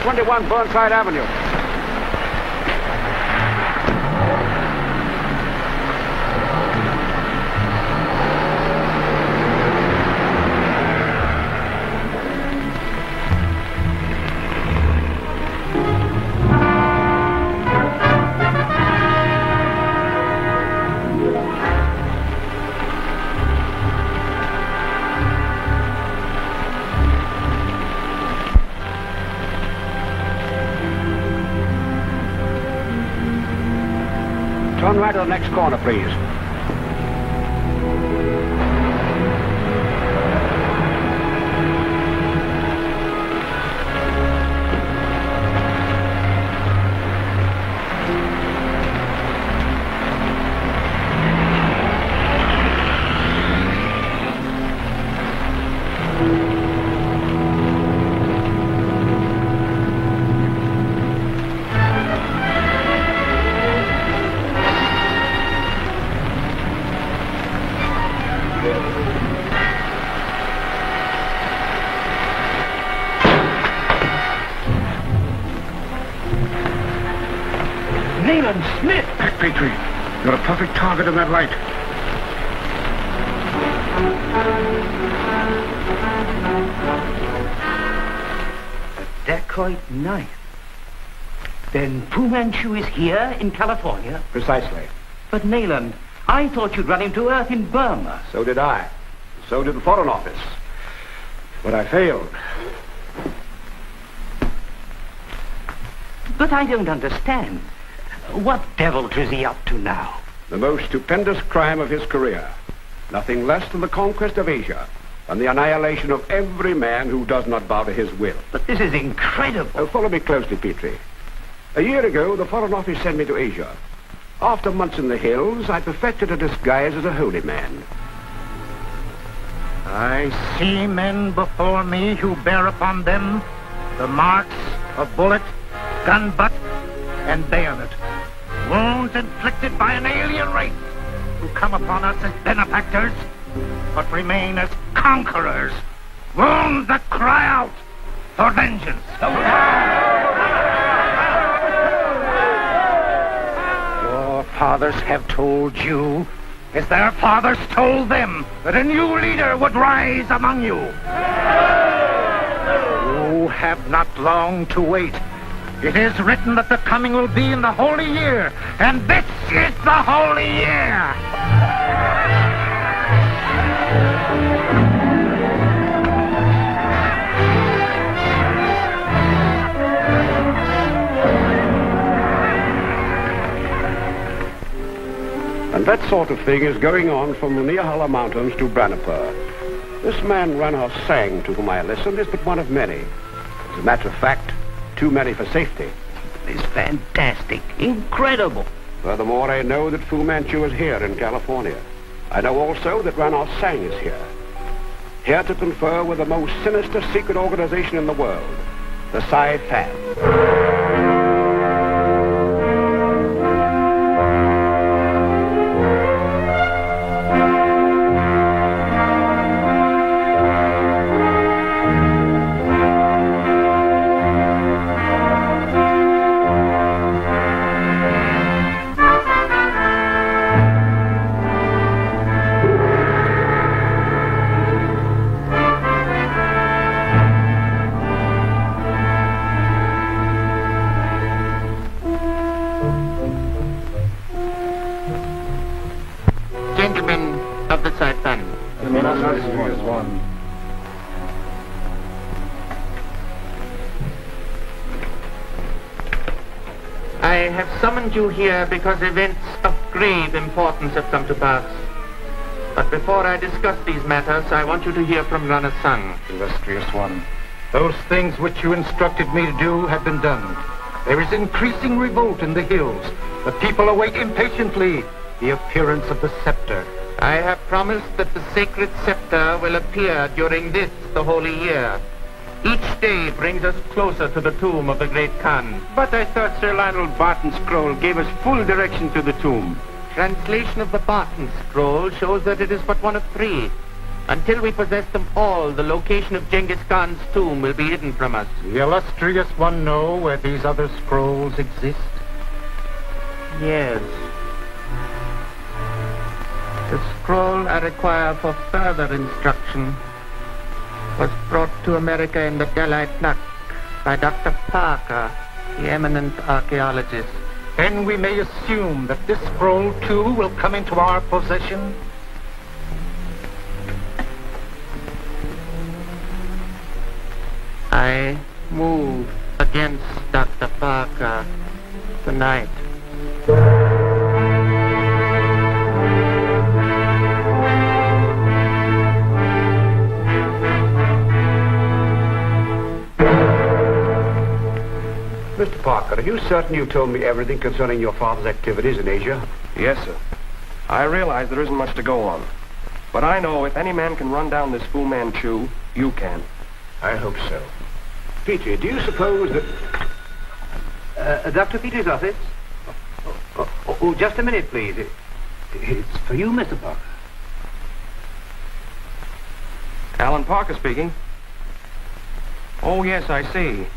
21 Burnside Avenue. Turn right to the next corner, please. Nayland Smith! Petrie, you're a perfect target in that light. A dacoit knife. Then Fu Manchu is here in California? Precisely. But Nayland, I thought you'd run him to earth in Burma. So did I. So did the Foreign Office. But I failed. But I don't understand. What deviltry is he up to now? The most stupendous crime of his career. Nothing less than the conquest of Asia and the annihilation of every man who does not bow to his will. But this is incredible. Oh, follow me closely, Petrie. A year ago, the Foreign Office sent me to Asia. After months in the hills, I perfected a disguise as a holy man. I see men before me who bear upon them the marks of bullet, gun butt, and bayonet. Wounds inflicted by an alien race who come upon us as benefactors, but remain as conquerors. Wounds that cry out for vengeance. Your fathers have told you, as their fathers told them, that a new leader would rise among you. You have not long to wait. It is written that the coming will be in the holy year, and this is the holy year. And that sort of thing is going on from the Neahala Mountains to Branipur. This man Randolph sang, to whom I listened, is but one of many. As a matter of fact, too many for safety. It's fantastic. Incredible. Furthermore, I know that Fu Manchu is here in California. I know also that Randolph Sang is here. Here to confer with the most sinister secret organization in the world, the Sci-Fan. I have summoned you here because events of grave importance have come to pass. But before I discuss these matters, I want you to hear from Rana Sang. Illustrious one, those things which you instructed me to do have been done. There is increasing revolt in the hills. The people await impatiently the appearance of the scepter. I have promised that the sacred scepter will appear during this, the holy year. Each day brings us closer to the tomb of the great Khan. But I thought Sir Lionel Barton's scroll gave us full direction to the tomb. Translation of the Barton scroll shows that it is but one of three. Until we possess them all, the location of Genghis Khan's tomb will be hidden from us. The illustrious one know where these other scrolls exist? Yes. The scroll I require for further instruction was brought to America in the daylight knock by Dr. Parker, the eminent archaeologist. Then we may assume that this scroll, too, will come into our possession? I move against Dr. Parker tonight. Mr. Parker, are you certain you told me everything concerning your father's activities in Asia? Yes, sir. I realize there isn't much to go on. But I know if any man can run down this fool Manchu, you can. I hope so. Petrie, do you suppose that... Dr. Petrie's office? Oh, just a minute, please. It's for you, Mr. Parker. Allan Parker speaking. Oh, yes, I see.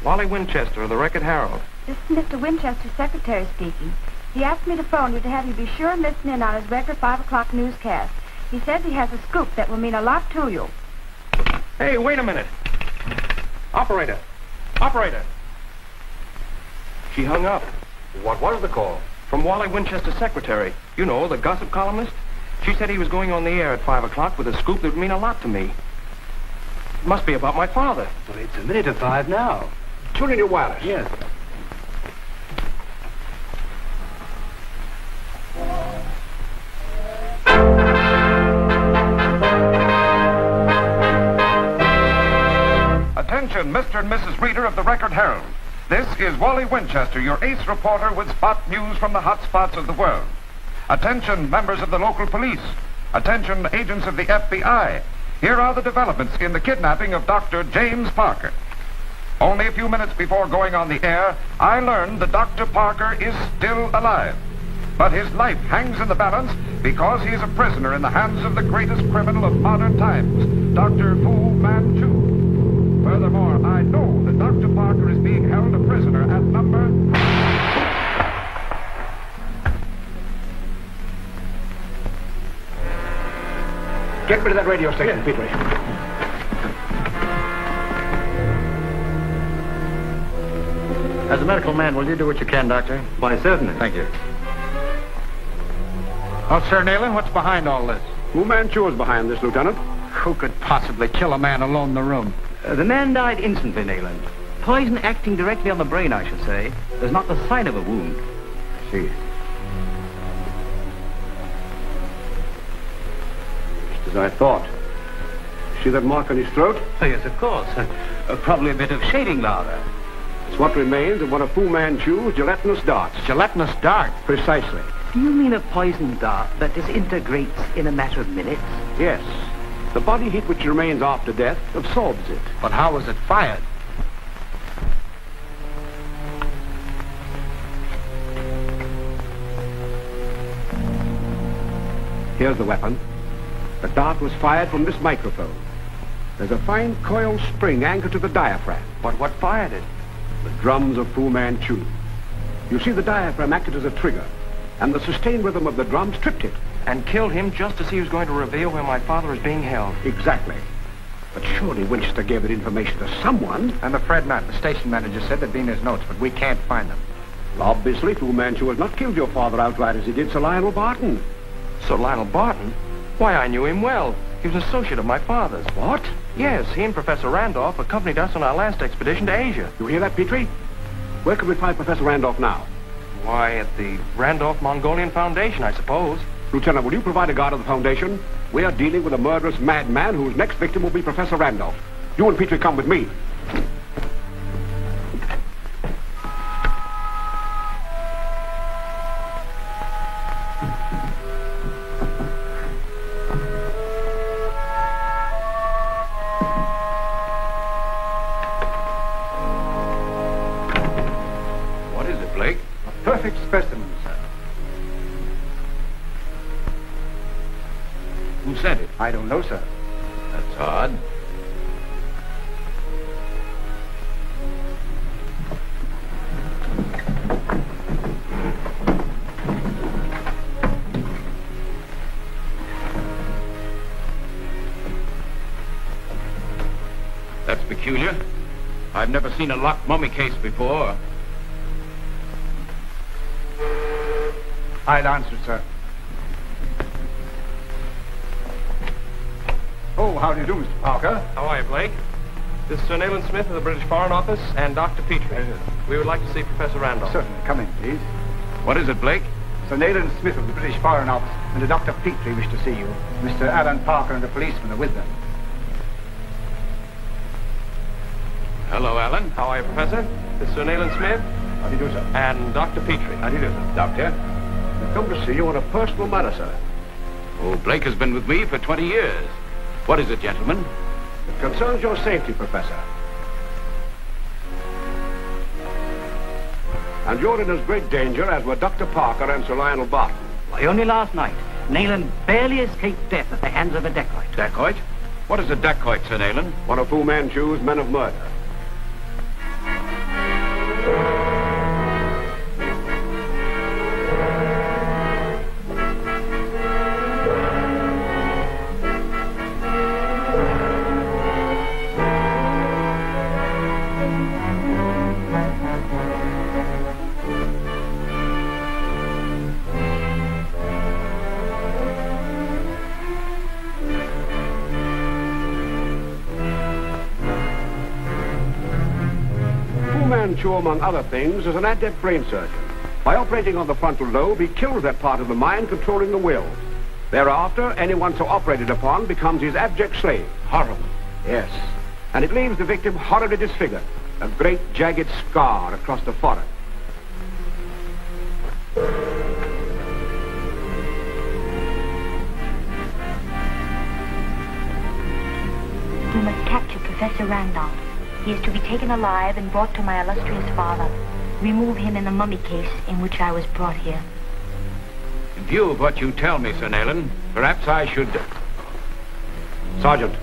Wally Winchester of the Record Herald. This is Mr. Winchester's secretary speaking. He asked me to phone you to have you be sure and listen in on his regular 5 o'clock newscast. He says he has a scoop that will mean a lot to you. Hey, wait a minute. Operator. Operator. She hung up. What was the call? From Wally Winchester's secretary. You know, the gossip columnist. She said he was going on the air at 5 o'clock with a scoop that would mean a lot to me. It must be about my father. Well, it's a minute to 5 now. Tune in your wireless. Yes. Attention, Mr. and Mrs. Reader of the Record Herald. This is Wally Winchester, your ace reporter with spot news from the hot spots of the world. Attention, members of the local police. Attention, agents of the FBI. Here are the developments in the kidnapping of Dr. James Parker. Only a few minutes before going on the air, I learned that Dr. Parker is still alive. But his life hangs in the balance because he is a prisoner in the hands of the greatest criminal of modern times, Dr. Fu Manchu. Furthermore, I know that Dr. Parker is being held a prisoner at number... Get rid of that radio station, Petrie. As a medical man, will you do what you can, Doctor? Why, certainly. Thank you. Oh, Sir Nayland, what's behind all this? Fu Manchu is behind this, Lieutenant. Who could possibly kill a man alone in the room? The man died instantly, Nayland. Poison acting directly on the brain, I should say. There's not the sign of a wound. I see. Just as I thought. See that mark on his throat? Oh, yes, of course. Probably a bit of shading lather. It's what remains of one of Fu Manchu's gelatinous darts. Gelatinous dart. Precisely. Do you mean a poison dart that disintegrates in a matter of minutes? Yes. The body heat which remains after death absorbs it. But how was it fired? Here's the weapon. The dart was fired from this microphone. There's a fine coiled spring anchored to the diaphragm. But what fired it? The drums of Fu Manchu. You see, the diaphragm acted as a trigger, and the sustained rhythm of the drums tripped it. And killed him just as he was going to reveal where my father is being held. Exactly. But surely Winchester gave that information to someone. I'm afraid not. The station manager said they'd be in his notes, but we can't find them. Well, obviously, Fu Manchu has not killed your father outright as he did Sir Lionel Barton. Sir Lionel Barton? Why, I knew him well. He was an associate of my father's. What? Yes, he and Professor Randolph accompanied us on our last expedition to Asia. You hear that, Petrie? Where can we find Professor Randolph now? Why, at the Randolph Mongolian Foundation, I suppose. Lieutenant, will you provide a guard of the Foundation? We are dealing with a murderous madman whose next victim will be Professor Randolph. You and Petrie come with me. What is it, Blake? A perfect specimen, sir. Who said it? I don't know, sir. card. That's peculiar. I've never seen a locked mummy case before. I'll answer, sir. Oh, how do you do, Mr. Parker? How are you, Blake? This is Sir Nayland Smith of the British Foreign Office and Dr. Petrie. We would like to see Professor Randolph. Certainly. Come in, please. What is it, Blake? Sir Nayland Smith of the British Foreign Office and a Dr. Petrie wish to see you. Mr. Allan Parker and a policeman are with them. Hello, Alan. How are you, Professor? This is Sir Nayland Smith How do you do, sir? and Dr. Petrie. How do you do, sir? Doctor, we've come to see you on a personal matter, sir. Oh, Blake has been with me for 20 years. What is it, gentlemen? It concerns your safety, Professor. And you're in as great danger as were Dr. Parker and Sir Lionel Barton. Why, only last night, Nayland barely escaped death at the hands of a dacoit. Dacoit? What is a dacoit, Sir Nayland? One of Fu Manchu's men of murder. Manchu, among other things, is an adept brain surgeon. By operating on the frontal lobe, he kills that part of the mind controlling the will. Thereafter, anyone so operated upon becomes his abject slave. Horrible. Yes. And it leaves the victim horribly disfigured, a great jagged scar across the forehead. We must capture Professor Randolph. He is to be taken alive and brought to my illustrious father. Remove him in the mummy case in which I was brought here. In view of what you tell me, Sir Nayland, perhaps I should... Sergeant.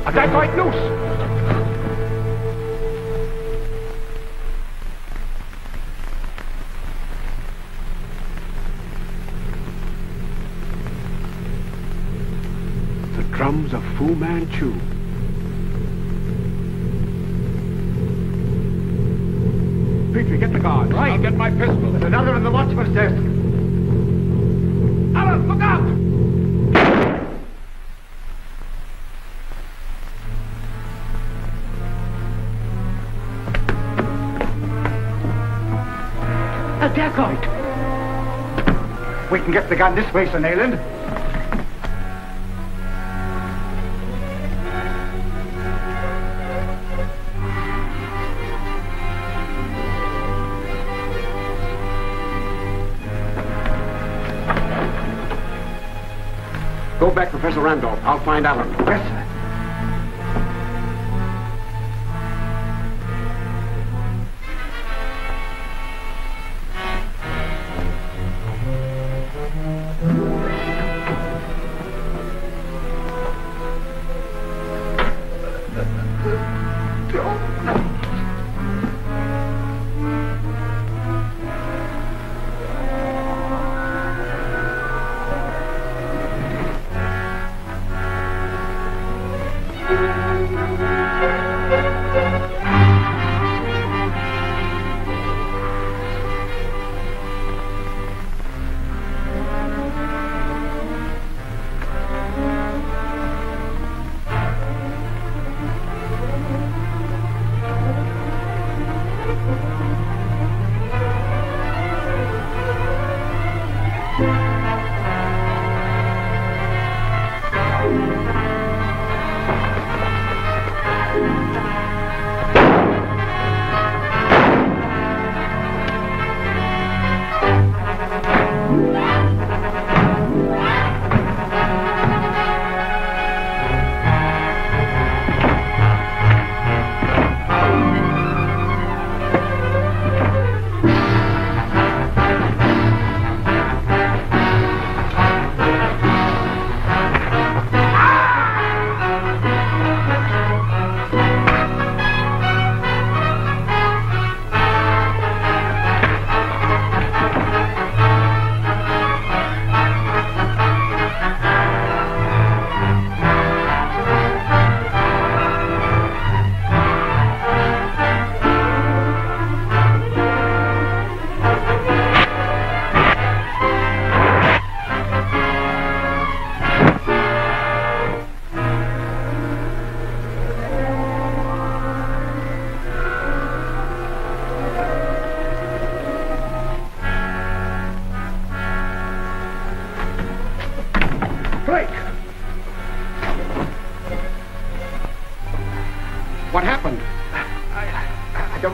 A dacoit loose! Drums of Fu Manchu. Petrie, get the guard. Right, get my pistol. There's another in the watchman's desk. Alan, look out! A dacoit! We can get the gun this way, Sir Nayland. Go back, Professor Randolph. I'll find Alan. Yes, sir.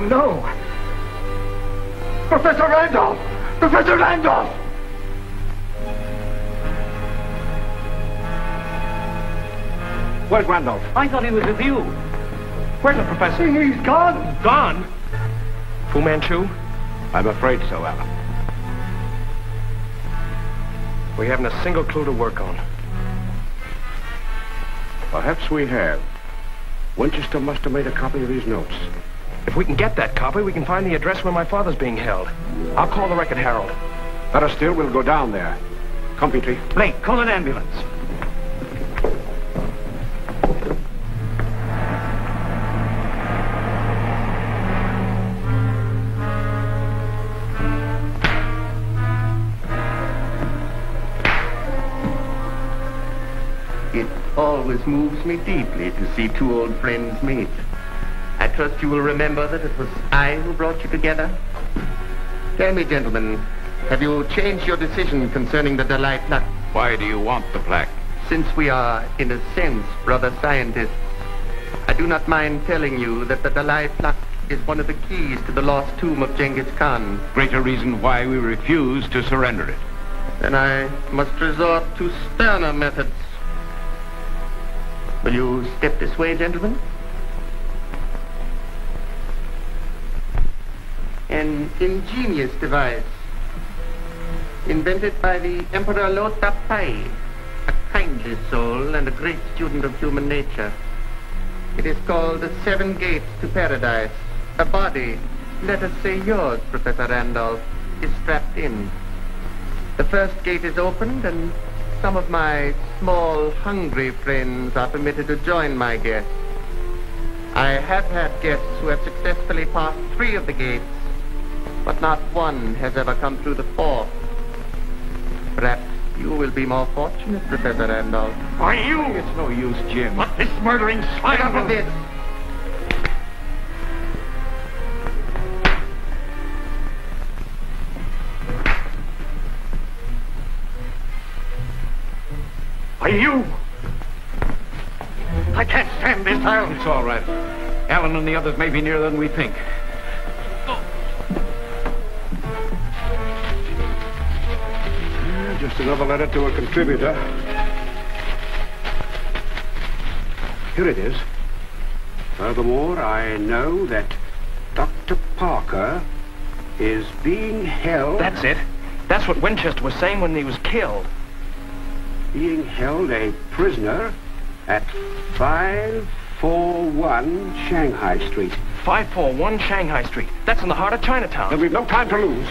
no. Professor Randolph! Professor Randolph! Where's Randolph? I thought he was with you. Where's the professor? He's gone. Gone? Fu Manchu? I'm afraid so, Alan. We haven't a single clue to work on. Perhaps we have. Winchester must have made a copy of his notes. If we can get that copy, we can find the address where my father's being held. I'll call the Record Herald. Better still, we'll go down there. Come, Petrie. Blake, call an ambulance. It always moves me deeply to see two old friends meet. I trust you will remember that it was I who brought you together. Tell me, gentlemen, have you changed your decision concerning the Delight plaque? Why do you want the plaque? Since we are, in a sense, brother scientists, I do not mind telling you that the Delight plaque is one of the keys to the lost tomb of Genghis Khan. Greater reason why we refuse to surrender it. Then I must resort to sterner methods. Will you step this way, gentlemen? An ingenious device invented by the Emperor Lota Pai, a kindly soul and a great student of human nature. It is called the Seven Gates to Paradise. A body, let us say yours, Professor Randolph, is strapped in. The first gate is opened and some of my small, hungry friends are permitted to join my guests. I have had guests who have successfully passed 3 of the gates, but not one has ever come through the 4th. Perhaps you will be more fortunate, Professor Randolph. Are you? It's no use, Jim. What this murdering swine Enough of this. Are you? I can't stand this. It's all right. Alan and the others may be nearer than we think. Just another letter to a contributor. Here it is. Furthermore, I know that Dr. Parker is being held... That's it. That's what Winchester was saying when he was killed. Being held a prisoner at 541 Shanghai Street. 541 Shanghai Street. That's in the heart of Chinatown. Then we've no time to lose.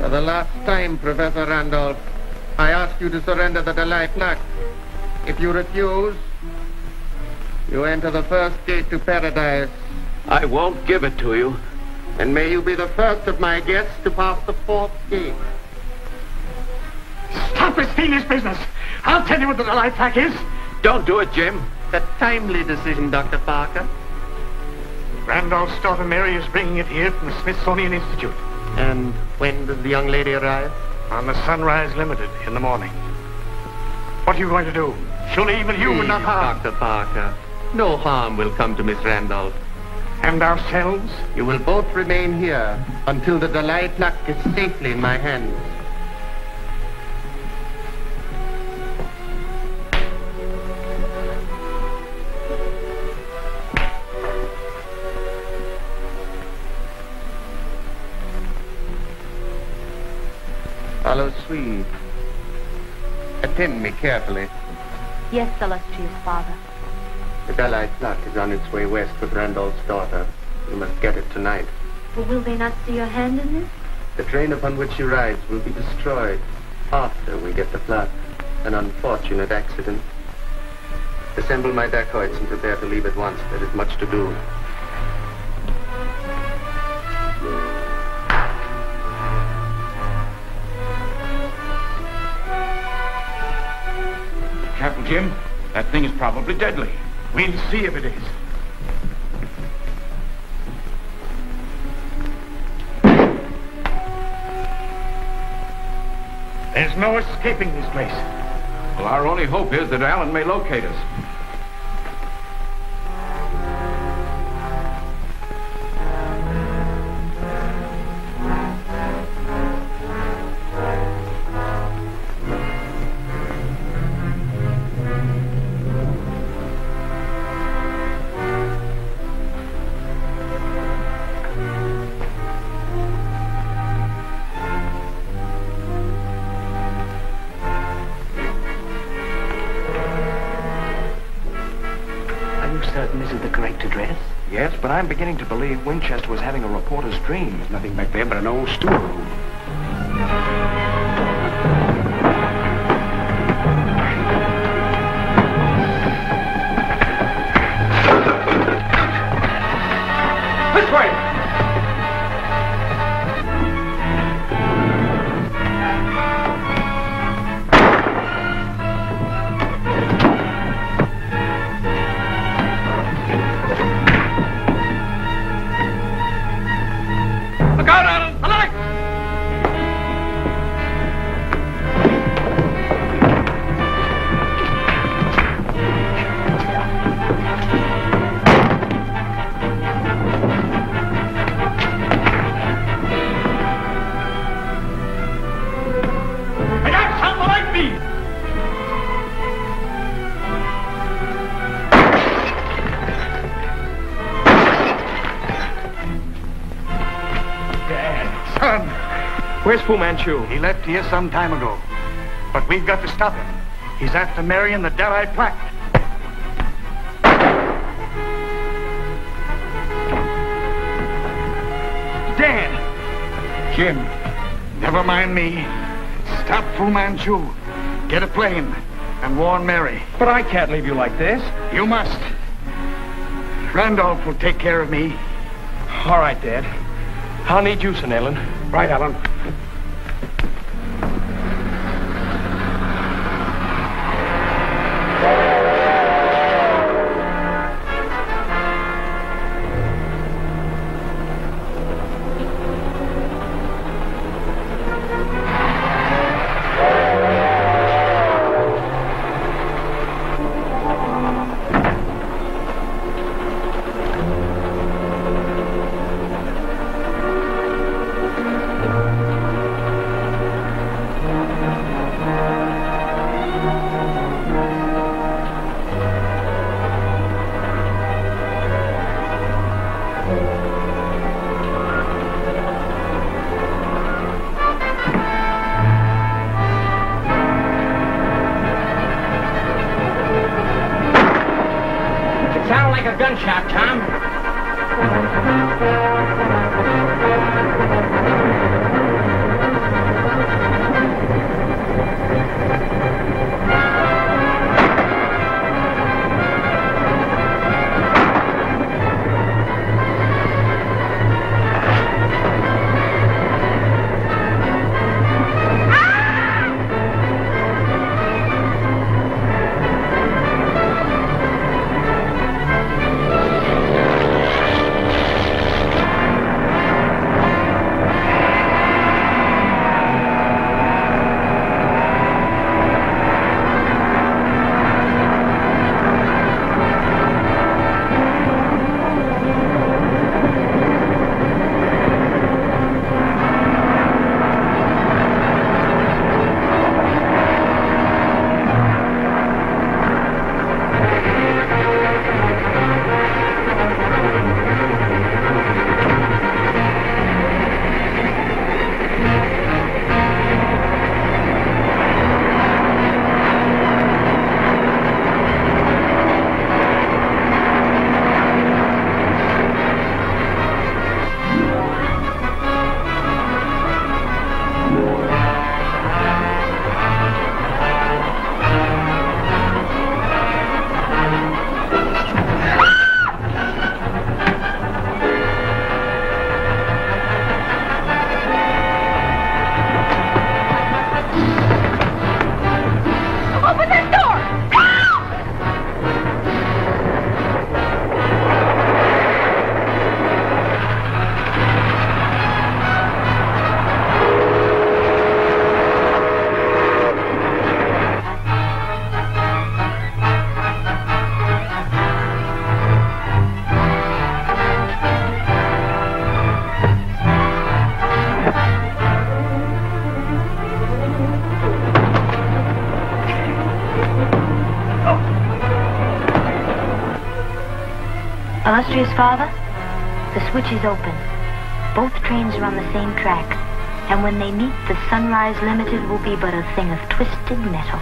For the last time, Professor Randolph, I ask you to surrender the Delight plaque. If you refuse, you enter the first gate to paradise. I won't give it to you. And may you be the first of my guests to pass the 4th gate. Stop this fiendish business. I'll tell you what the Delight plaque is. Don't do it, Jim. A timely decision, Dr. Parker. Randolph's daughter Mary is bringing it here from the Smithsonian Institute. And when does the young lady arrive? On the Sunrise Limited in the morning. What are you going to do? Surely even you would not harm. Dr. Parker, no harm will come to Miss Randolph. And ourselves? You will both remain here until the Delight plaque is safely in my hands. Follow Suee. Attend me carefully. Yes, illustrious father. The Delight plaque is on its way west with Randolph's daughter. You must get it tonight. But will they not see your hand in this? The train upon which she rides will be destroyed after we get the plaque. An unfortunate accident. Assemble my dacoits and prepare to leave at once. There is much to do. Careful, Jim. That thing is probably deadly. We'll see if it is. There's no escaping this place. Well, our only hope is that Allan may locate us. Yes, but I'm beginning to believe Winchester was having a reporter's dream. There's nothing back there but an old storeroom. This way! Where's Fu Manchu? He left here some time ago. But we've got to stop him. He's after marrying the Delhi plaque. Dad! Jim, never mind me. Stop Fu Manchu. Get a plane and warn Mary. But I can't leave you like this. You must. Randolph will take care of me. All right, Dad. I'll need you, Sir Nayland. Right, Allan. Gunshot, Tom. Illustrious Father, the switch is open. Both trains are on the same track, and when they meet, the Sunrise Limited will be but a thing of twisted metal.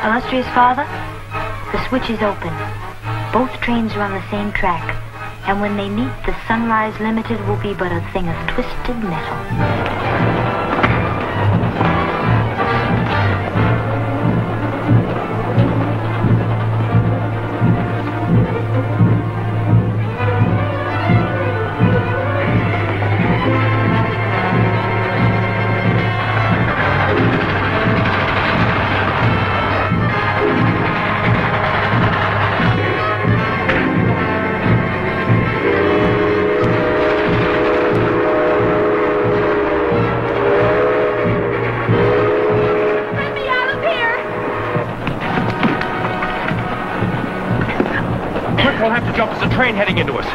Illustrious Father, the switch is open. Both trains are on the same track, and when they meet, the Sunrise Limited will be but a thing of twisted metal. We'll have to jump. There's a train heading into us.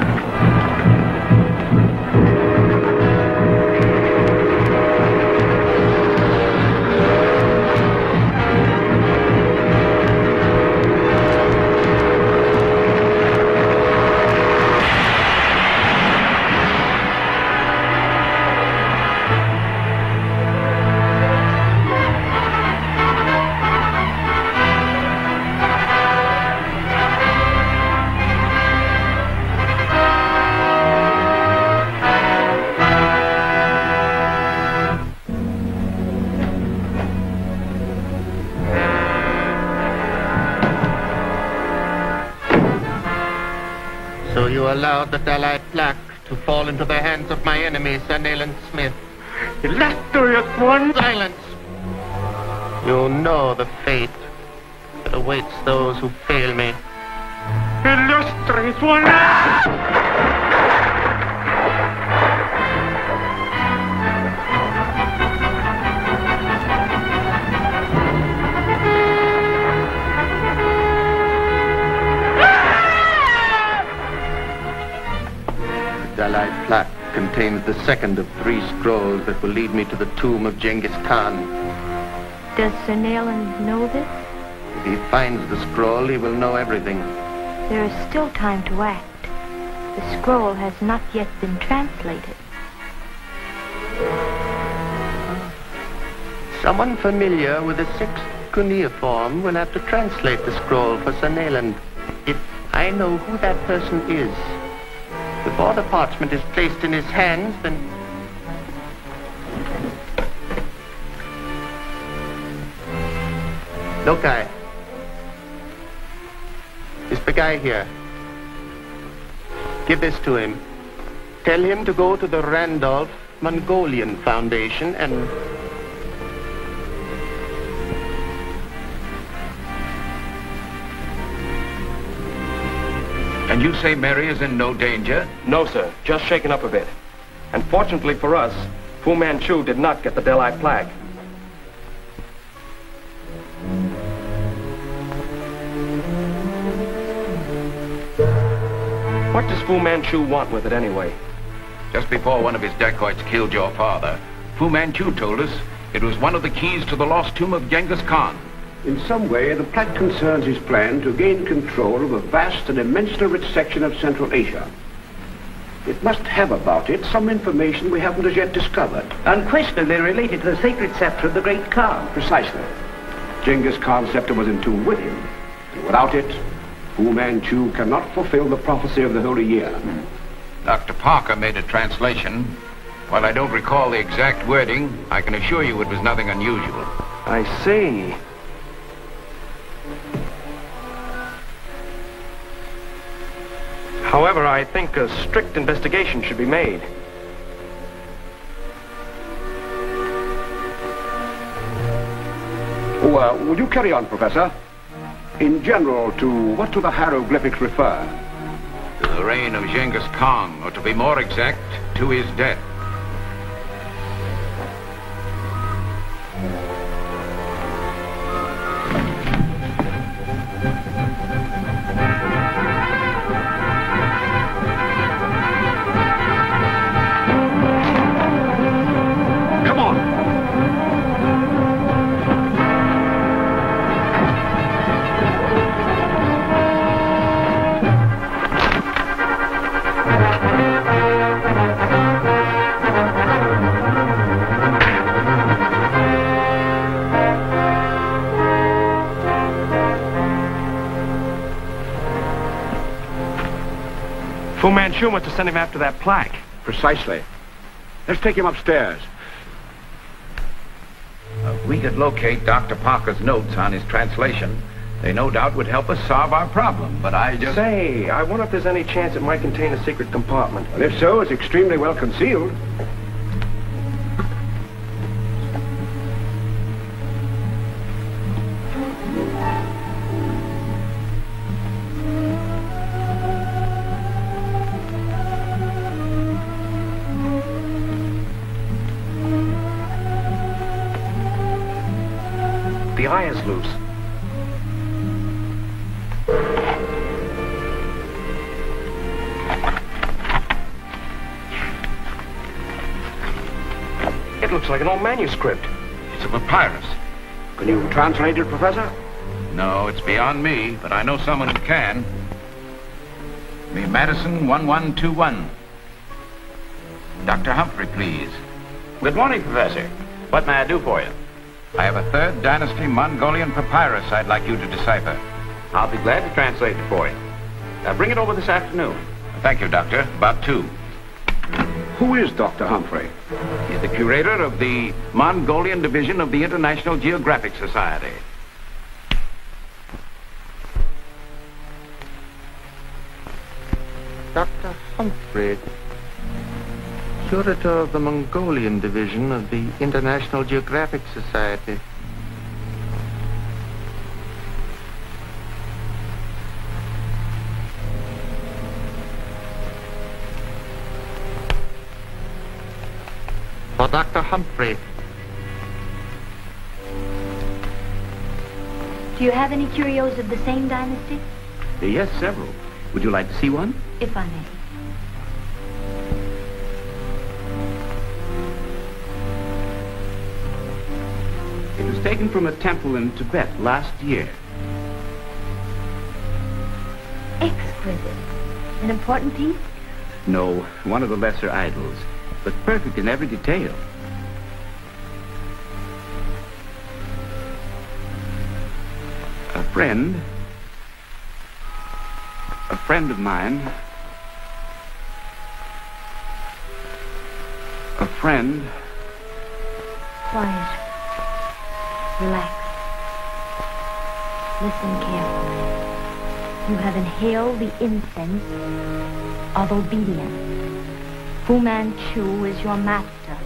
allowed the Dalai plaque to fall into the hands of my enemy, Sir Nayland Smith. Illustrious one! Silence! You know the fate that awaits those who fail me. Illustrious one! The Dalai plaque contains the second of 3 scrolls that will lead me to the tomb of Genghis Khan. Does Sir Nayland know this? If he finds the scroll, he will know everything. There is still time to act. The scroll has not yet been translated. Someone familiar with the 6th cuneiform will have to translate the scroll for Sir Nayland. If I know who that person is, before the parchment is placed in his hands, then... Lokai. Is the guy here? Give this to him. Tell him to go to the Randolph Mongolian Foundation and... And you say Mary is in no danger? No, sir. Just shaken up a bit. And fortunately for us, Fu Manchu did not get the Dalai plaque. What does Fu Manchu want with it anyway? Just before one of his dacoits killed your father, Fu Manchu told us it was one of the keys to the lost tomb of Genghis Khan. In some way, the plaque concerns his plan to gain control of a vast and immensely rich section of Central Asia. It must have about it some information we haven't as yet discovered. Unquestionably related to the sacred scepter of the great Khan. Precisely. Genghis Khan's scepter was in tune with him. And without it, Fu Manchu cannot fulfill the prophecy of the Holy Year. Dr. Parker made a translation. While I don't recall the exact wording, I can assure you it was nothing unusual. I see. However, I think a strict investigation should be made. Would you carry on, Professor? In general, to what do the hieroglyphics refer? To the reign of Genghis Khan, or to be more exact, to his death. Fu Manchu must have sent him after that plaque. Precisely. Let's take him upstairs. If we could locate Dr. Parker's notes on his translation, they no doubt would help us solve our problem, but I just... Say, I wonder if there's any chance it might contain a secret compartment. Well, if so, it's extremely well concealed. The eye is loose. It looks like an old manuscript. It's a papyrus. Can you translate it, Professor? No, it's beyond me, but I know someone who can. Me Madison 1121. Dr. Humphrey, please. Good morning, Professor. What may I do for you? I have a 3rd Dynasty Mongolian papyrus I'd like you to decipher. I'll be glad to translate it for you. Bring it over this afternoon. Thank you, Doctor. About 2. Who is Dr. Humphrey? He's the curator of the Mongolian Division of the International Geographic Society. Dr. Humphrey, curator of the Mongolian division of the International Geographic Society. For Dr. Humphrey. Do you have any curios of the same dynasty? Yes, several. Would you like to see one? If I may. It was taken from a temple in Tibet last year. Exquisite. An important piece? No, one of the lesser idols, but perfect in every detail. A friend of mine, a friend. Quiet. Relax. Listen carefully. You have inhaled the incense of obedience. Fu Manchu is your master.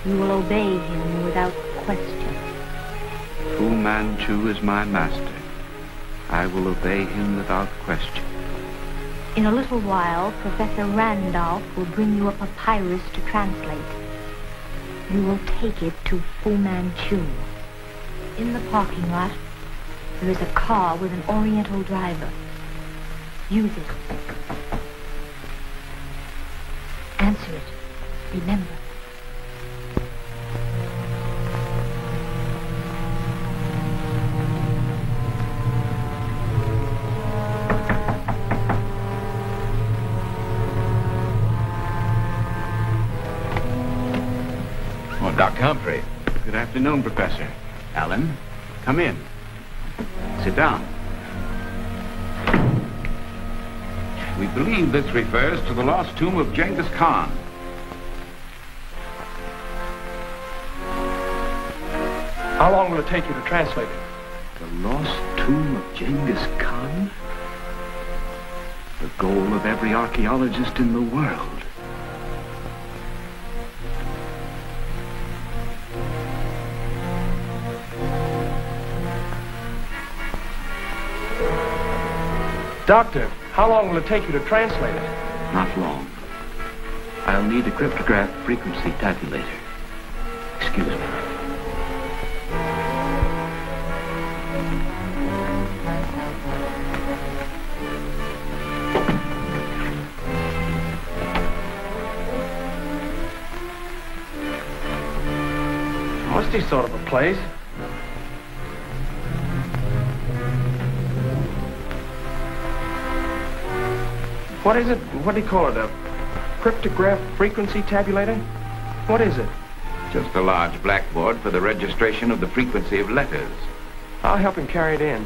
You will obey him without question. Fu Manchu is my master. I will obey him without question. In a little while, Professor Randolph will bring you a papyrus to translate. You will take it to Fu Manchu. In the parking lot, there is a car with an Oriental driver. Use it. Answer it. Remember. Oh, Dr. Humphrey. Good afternoon, Professor. Allan, come in. Sit down. We believe this refers to the lost tomb of Genghis Khan. How long will it take you to translate it? The lost tomb of Genghis Khan? The goal of every archaeologist in the world. Doctor, how long will it take you to translate it? Not long. I'll need a cryptograph frequency tabulator. Excuse me. Musty sort of a place. What is it? What do you call it? A cryptograph frequency tabulator? What is it? Just a large blackboard for the registration of the frequency of letters. I'll help him carry it in.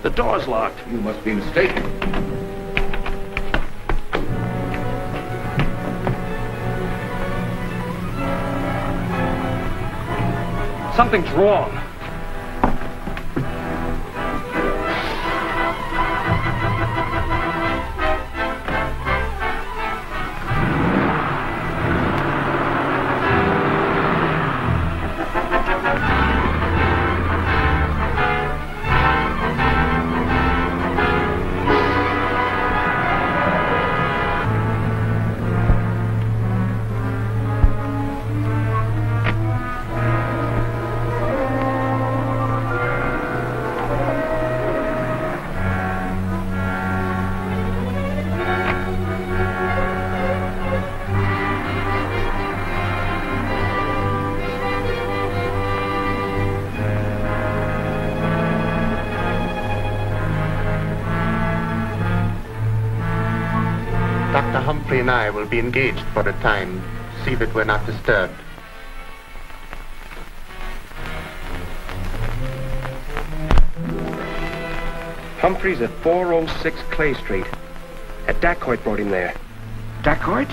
The door's locked. You must be mistaken. Something's wrong. Dr. Humphrey and I will be engaged for a time. See that we're not disturbed. Humphrey's at 406 Clay Street. At Dacoit brought him there. Dacoit?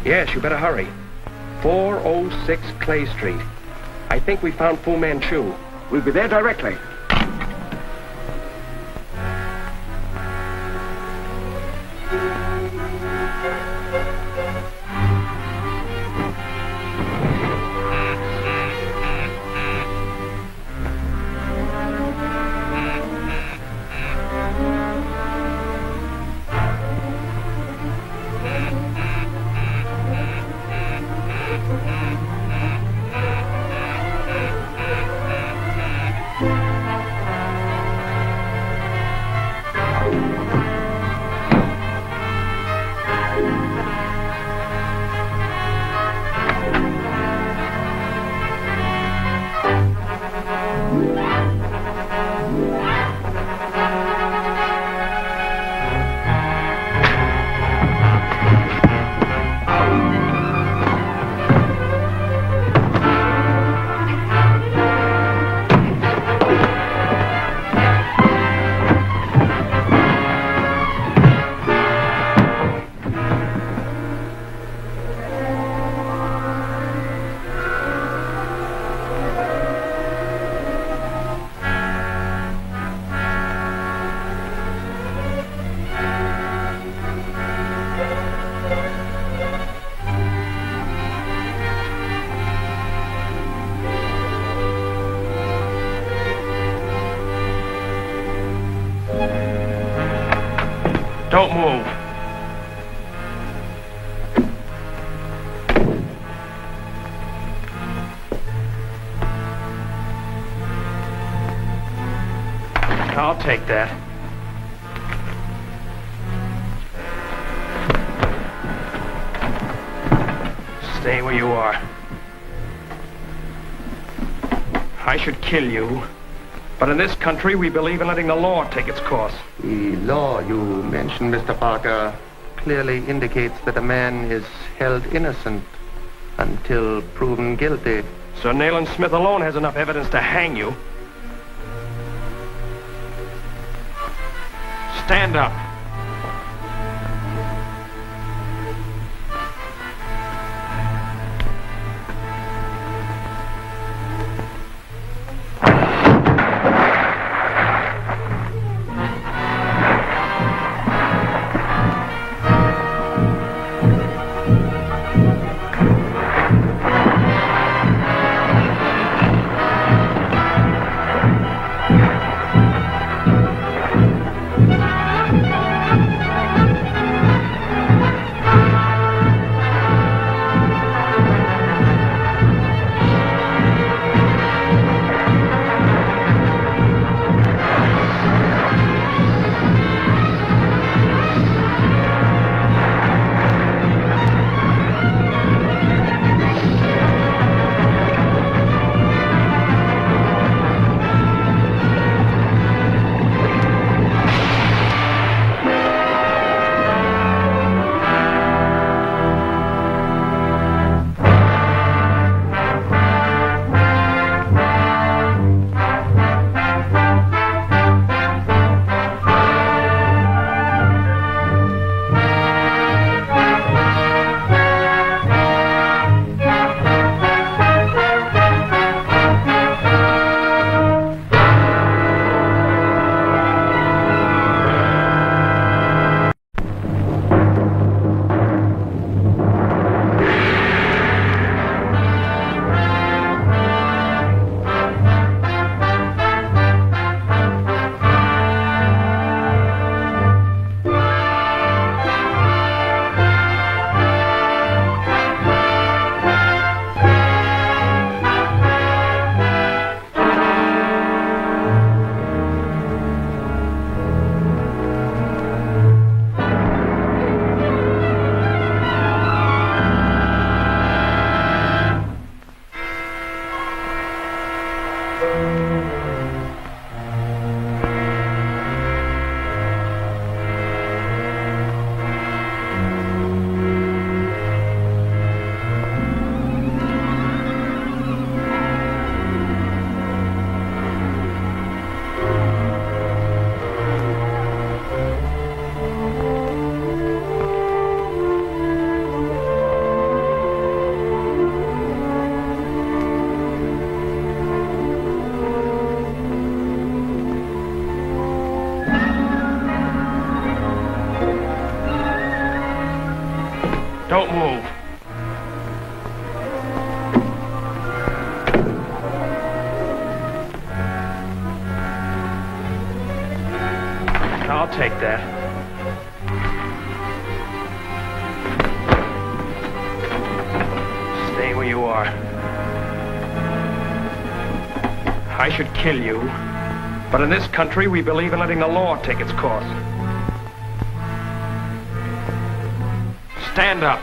Yes, you better hurry. 406 Clay Street. I think we found Fu Manchu. We'll be there directly. I'll take that. Stay where you are. I should kill you. But in this country, we believe in letting the law take its course. The law you mentioned, Mr. Parker, clearly indicates that a man is held innocent until proven guilty. Sir Nayland Smith alone has enough evidence to hang you. Stand up. Don't move. I'll take that. Stay where you are. I should kill you. But in this country, we believe in letting the law take its course. Stand up.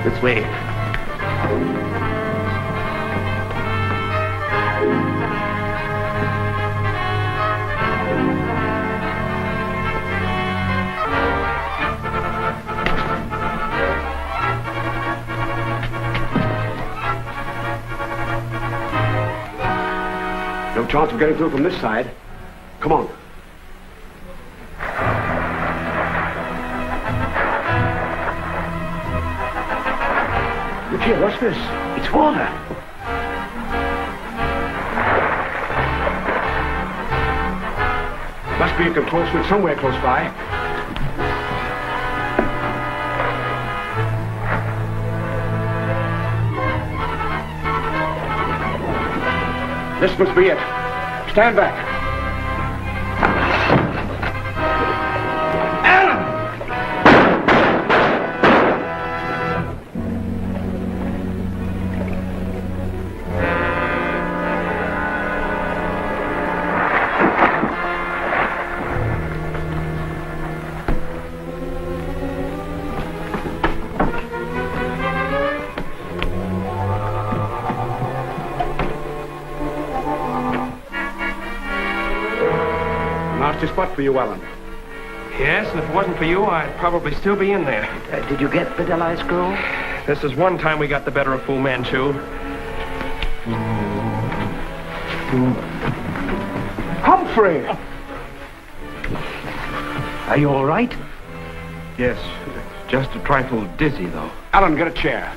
This way. chance of getting through from this side. Come on. Look here, what's this? It's water. Must be a control switch somewhere close by. This must be it. Stand back. Nasty spot for you, Allen. Yes, and if it wasn't for you, I'd probably still be in there. Did you get the Delhi scroll? This is one time we got the better of Fu Manchu. Humphrey! Are you all right? Yes, just a trifle dizzy, though. Allen, get a chair.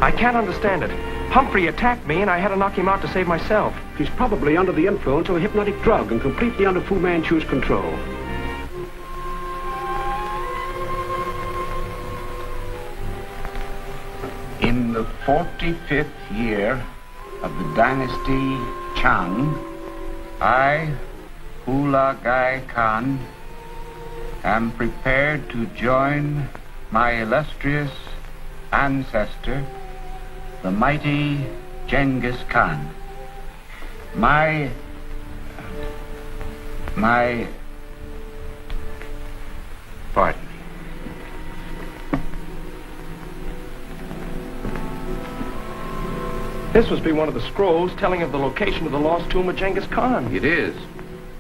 I can't understand it. Humphrey attacked me, and I had to knock him out to save myself. He's probably under the influence of a hypnotic drug and completely under Fu Manchu's control. In the 45th year of the dynasty Chang, I, Hulagai Khan, am prepared to join my illustrious ancestor, the mighty Genghis Khan. My Pardon me. This must be one of the scrolls telling of the location of the lost tomb of Genghis Khan. It is.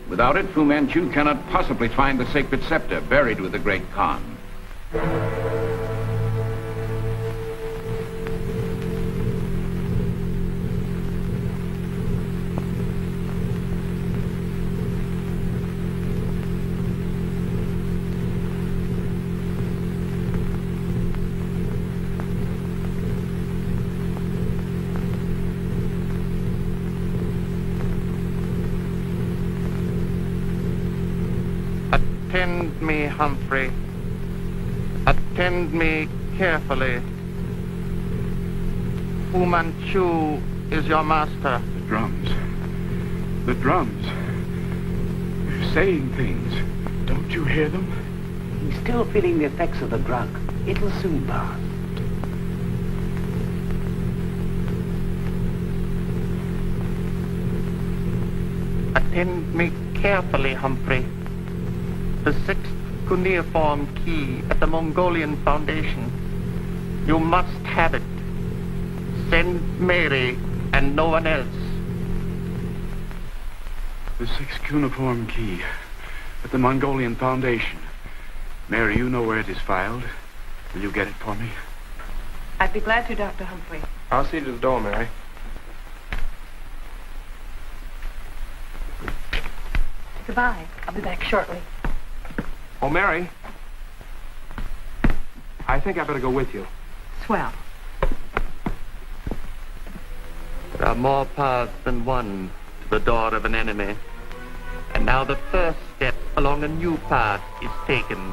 Without it, Fu Manchu cannot possibly find the sacred scepter buried with the great Khan. Attend me, Humphrey. Attend me carefully. Fu Manchu is your master. The drums. The drums. They're saying things. Don't you hear them? He's still feeling the effects of the drug. It'll soon pass. Attend me carefully, Humphrey. The sixth cuneiform key at the Mongolian Foundation. You must have it. Send Mary and no one else. The sixth cuneiform key at the Mongolian Foundation. Mary, you know where it is filed. Will you get it for me? I'd be glad to, Dr. Humphrey. I'll see you to the door, Mary. Goodbye. I'll be back shortly. Oh, Mary. I think I better go with you. Swell. There are more paths than one to the door of an enemy. And now the first step along a new path is taken.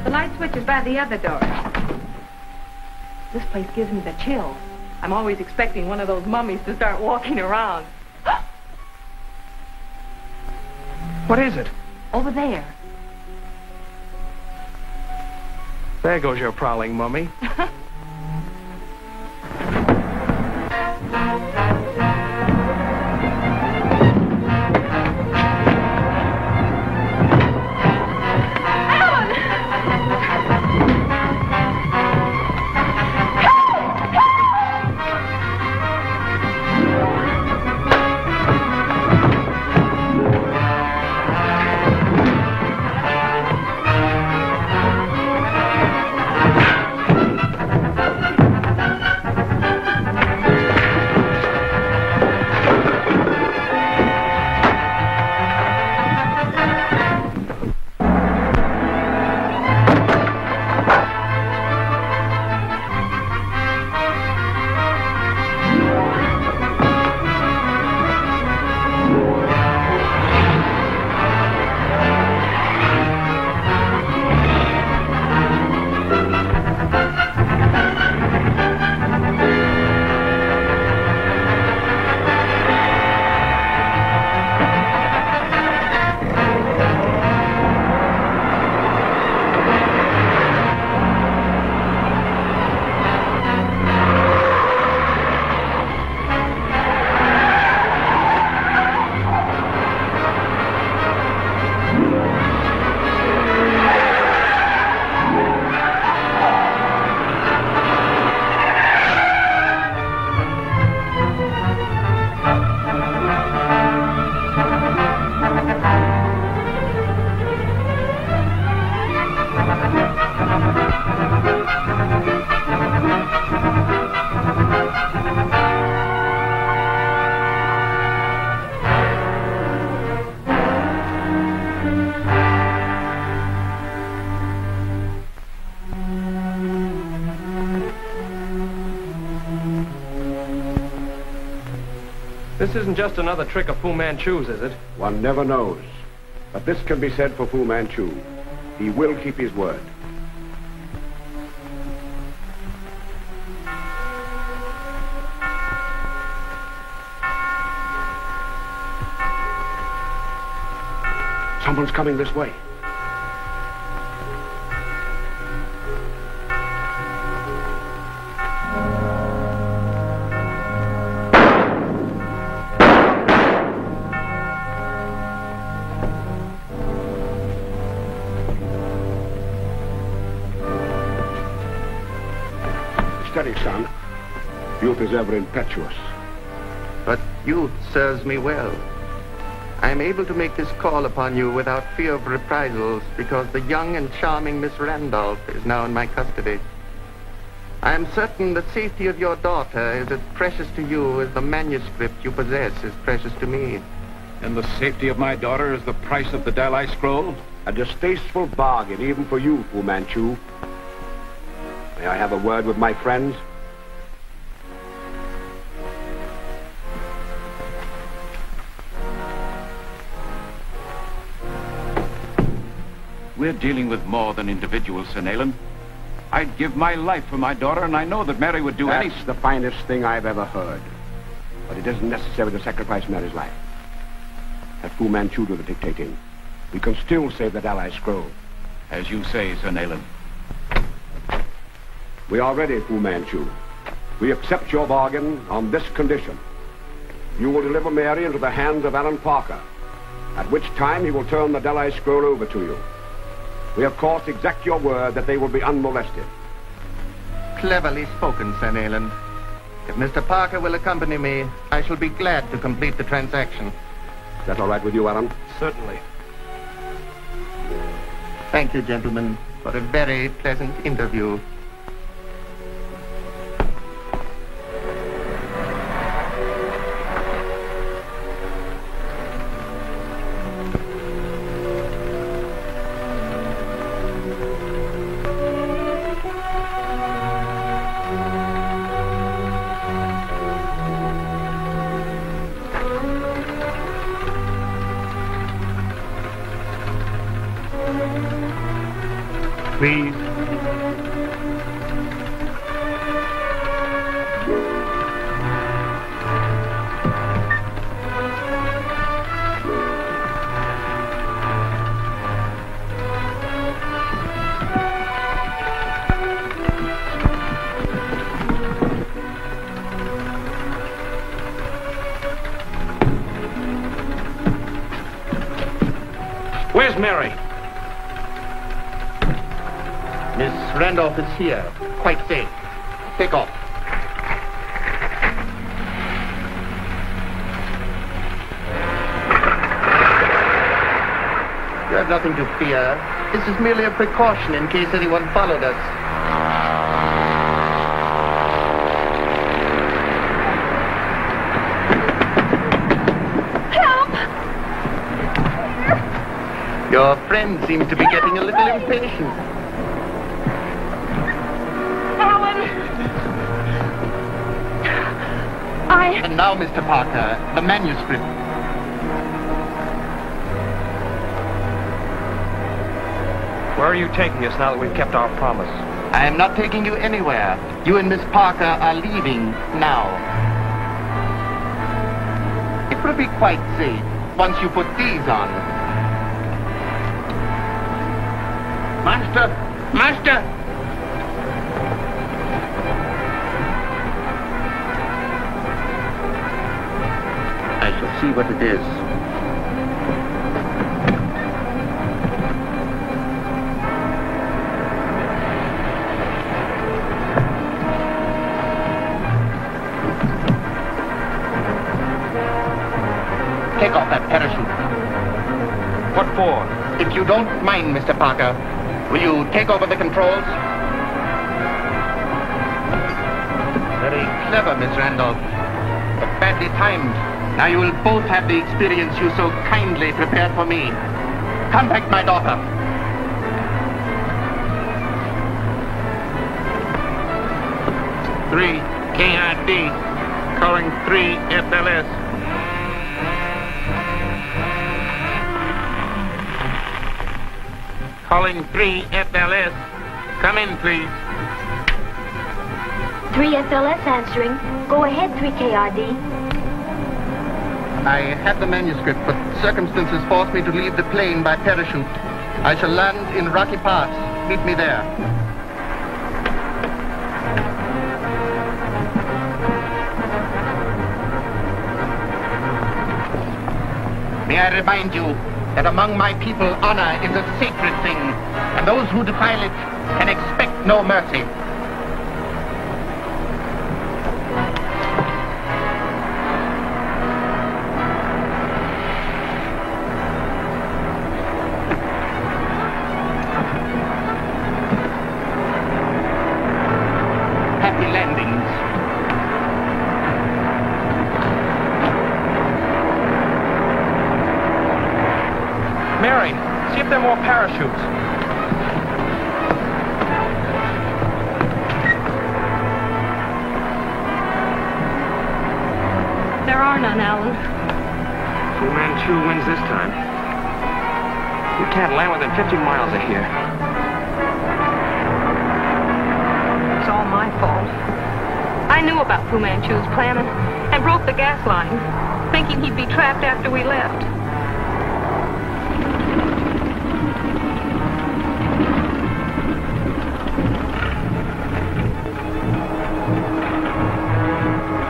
The light switch is by the other door. This place gives me the chills. I'm always expecting one of those mummies to start walking around. What is it? Over there. There goes your prowling mummy. This isn't just another trick of Fu Manchu's, is it? One never knows. But this can be said for Fu Manchu. He will keep his word. Someone's coming this way. Steady, son. Youth is ever impetuous. But youth serves me well. I am able to make this call upon you without fear of reprisals because the young and charming Miss Randolph is now in my custody. I am certain the safety of your daughter is as precious to you as the manuscript you possess is precious to me. And the safety of my daughter is the price of the Dalai Scroll? A distasteful bargain, even for you, Fu Manchu. May I have a word with my friends? We're dealing with more than individuals, Sir Nayland. I'd give my life for my daughter, and I know that Mary would do That's the finest thing I've ever heard. But it isn't necessary to sacrifice Mary's life. Let Fu Manchu do the dictating. We can still save the Dalai Scroll. As you say, Sir Nayland. We are ready, Fu Manchu. We accept your bargain on this condition. You will deliver Mary into the hands of Allan Parker, at which time he will turn the Dalai Scroll over to you. We, of course, exact your word that they will be unmolested. Cleverly spoken, Sir Nayland. If Mr. Parker will accompany me, I shall be glad to complete the transaction. Is that all right with you, Allan? Certainly. Thank you, gentlemen, for a very pleasant interview. Please. Where's Mary? Miss Randolph is here, quite safe. Take off. You have nothing to fear. This is merely a precaution in case anyone followed us. Help! Your friend seems to be getting a little impatient. And now, Mr. Parker, the manuscript. Where are you taking us now that we've kept our promise? I am not taking you anywhere. You and Miss Parker are leaving now. It will be quite safe once you put these on. Master! Master! I shall see what it is. Take off that parachute. What for? If you don't mind, Mr. Parker, will you take over the controls? Very clever, Miss Randolph, but badly timed. Now you will both have the experience you so kindly prepared for me. Contact my daughter. Three KRD, calling 3 FLS. Calling 3 FLS. Come in, please. 3 FLS answering. Go ahead, 3KRD. I have the manuscript, but circumstances forced me to leave the plane by parachute. I shall land in Rocky Pass. Meet me there. May I remind you that among my people, honor is a sacred thing, and those who defile it can expect no mercy. Happy landings. Mary, see if there are more parachutes. There are none, Allan. Fu Manchu wins this time. You can't land within 50 miles of here. It's all my fault. I knew about Fu Manchu's plan and broke the gas line, thinking he'd be trapped after we left.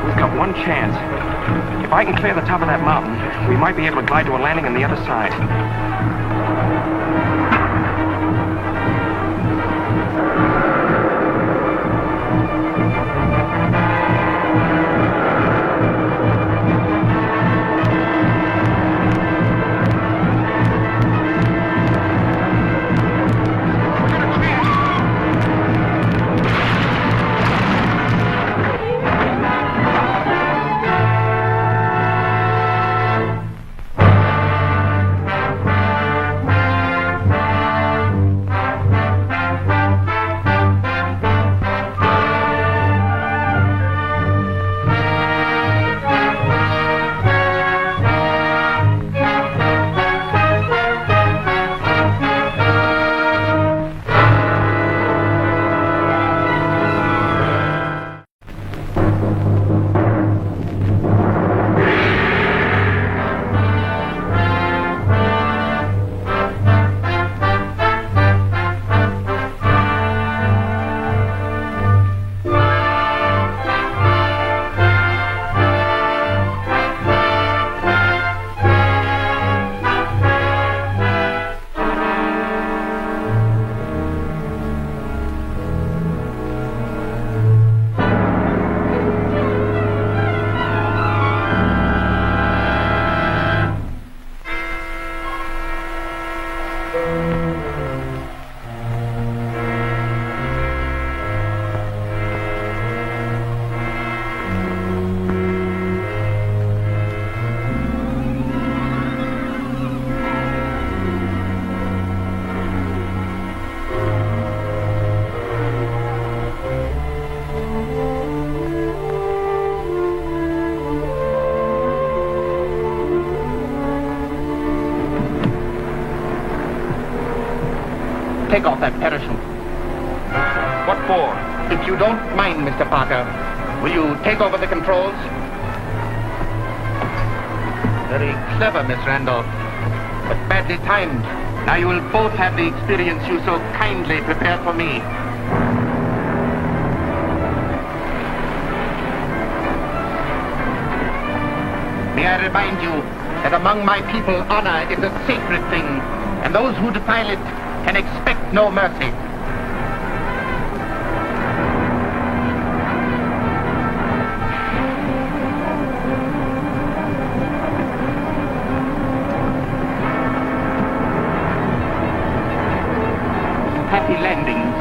We've got one chance. If I can clear the top of that mountain, we might be able to glide to a landing on the other side. Take off that parachute. What for? If you don't mind, Mr. Parker, will you take over the controls? Very clever, Miss Randolph, but badly timed. Now you will both have the experience you so kindly prepared for me. May I remind you that among my people, honor is a sacred thing, and those who defile it can expect no mercy. Happy landings.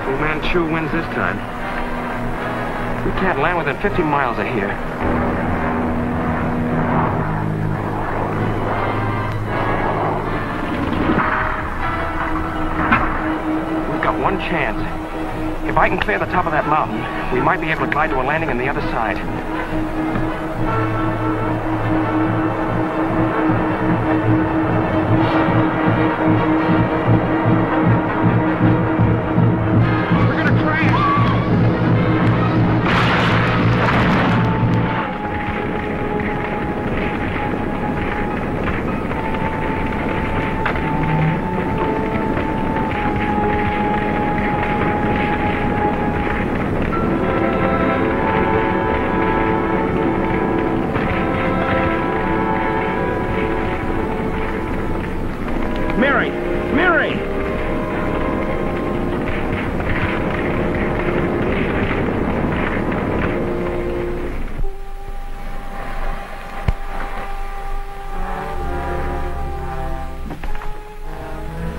Fu Manchu wins this time. We can't land within 50 miles of here. We've got one chance. If I can clear the top of that mountain, we might be able to glide to a landing on the other side. We're gonna crash! Mary!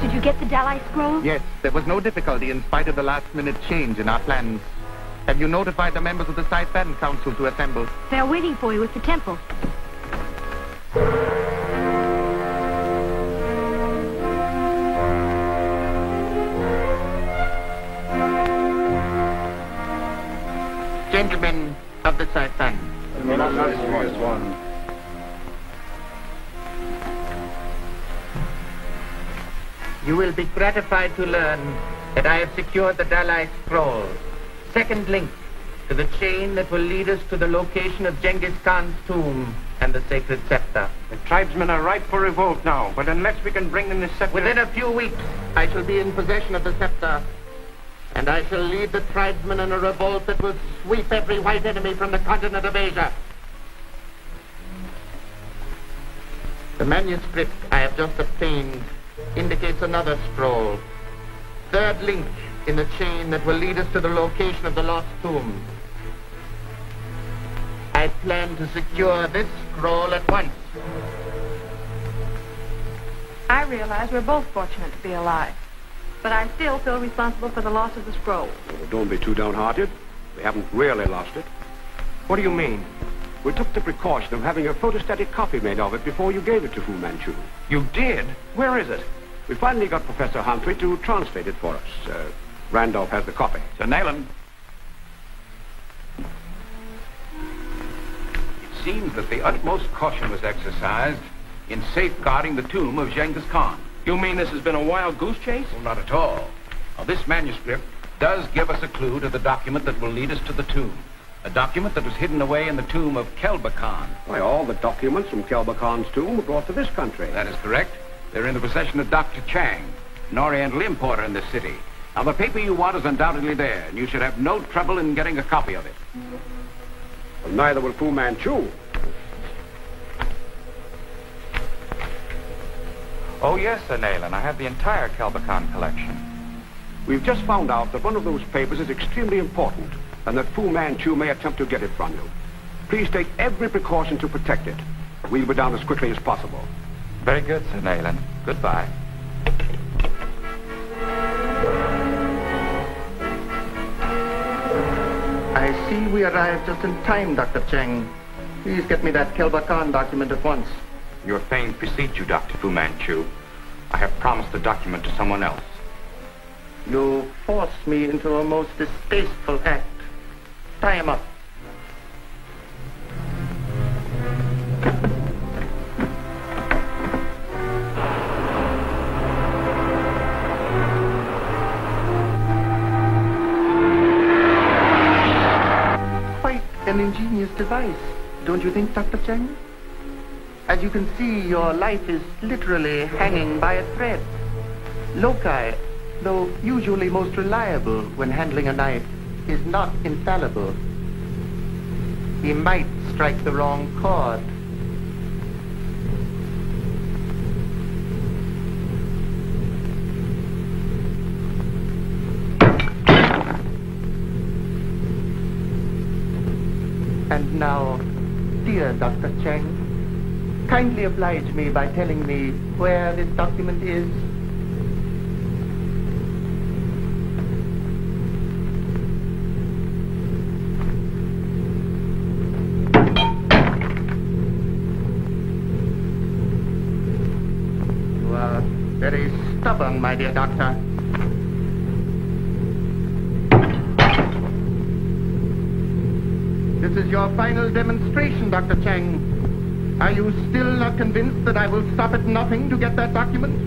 Did you get the Dalai scroll? Yes, there was no difficulty in spite of the last-minute change in our plans. Have you notified the members of the Hytten Council to assemble? They're waiting for you at the temple. Gentlemen of the Hytten. You will be gratified to learn that I have secured the Dalai scroll, second link to the chain that will lead us to the location of Genghis Khan's tomb and the sacred scepter. The tribesmen are ripe for revolt now, but unless we can bring them the scepter... Within a few weeks, I shall be in possession of the scepter, and I shall lead the tribesmen in a revolt that will sweep every white enemy from the continent of Asia. The manuscript I have just obtained indicates another scroll, third link in the chain that will lead us to the location of the lost tomb. I plan to secure this scroll at once. I realize we're both fortunate to be alive, but I still feel responsible for the loss of the scroll. Well, don't be too downhearted. We haven't really lost it. What do you mean? We took the precaution of having a photostatic copy made of it before you gave it to Fu Manchu. You did? Where is it? We finally got Professor Humphrey to translate it for us. Randolph has the copy. Sir Nayland. It seems that the utmost caution was exercised in safeguarding the tomb of Genghis Khan. You mean this has been a wild goose chase? Well, not at all. Now, this manuscript does give us a clue to the document that will lead us to the tomb. A document that was hidden away in the tomb of Kellard Khan. Why, all the documents from Kellard Khan's tomb were brought to this country. That is correct. They're in the possession of Dr. Chang, an Oriental importer in this city. Now, the paper you want is undoubtedly there, and you should have no trouble in getting a copy of it. Well, neither will Fu Manchu. Oh, yes, Sir Nayland. I have the entire Kellard Khan collection. We've just found out that one of those papers is extremely important, and that Fu Manchu may attempt to get it from you. Please take every precaution to protect it. We'll be down as quickly as possible. Very good, Sir Nayland. Goodbye. I see we arrived just in time, Dr. Chang. Please get me that Kellard Khan document at once. Your fame precedes you, Dr. Fu Manchu. I have promised the document to someone else. You force me into a most distasteful act. Tie him up. Quite an ingenious device, don't you think, Dr. Chang? As you can see, your life is literally hanging by a thread. Loci, though usually most reliable when handling a knife, is not infallible. He might strike the wrong chord. And now, dear Dr. Chang, kindly oblige me by telling me where this document is. You are very stubborn, my dear doctor. This is your final demonstration, Dr. Chang. Are you still not convinced that I will stop at nothing to get that document?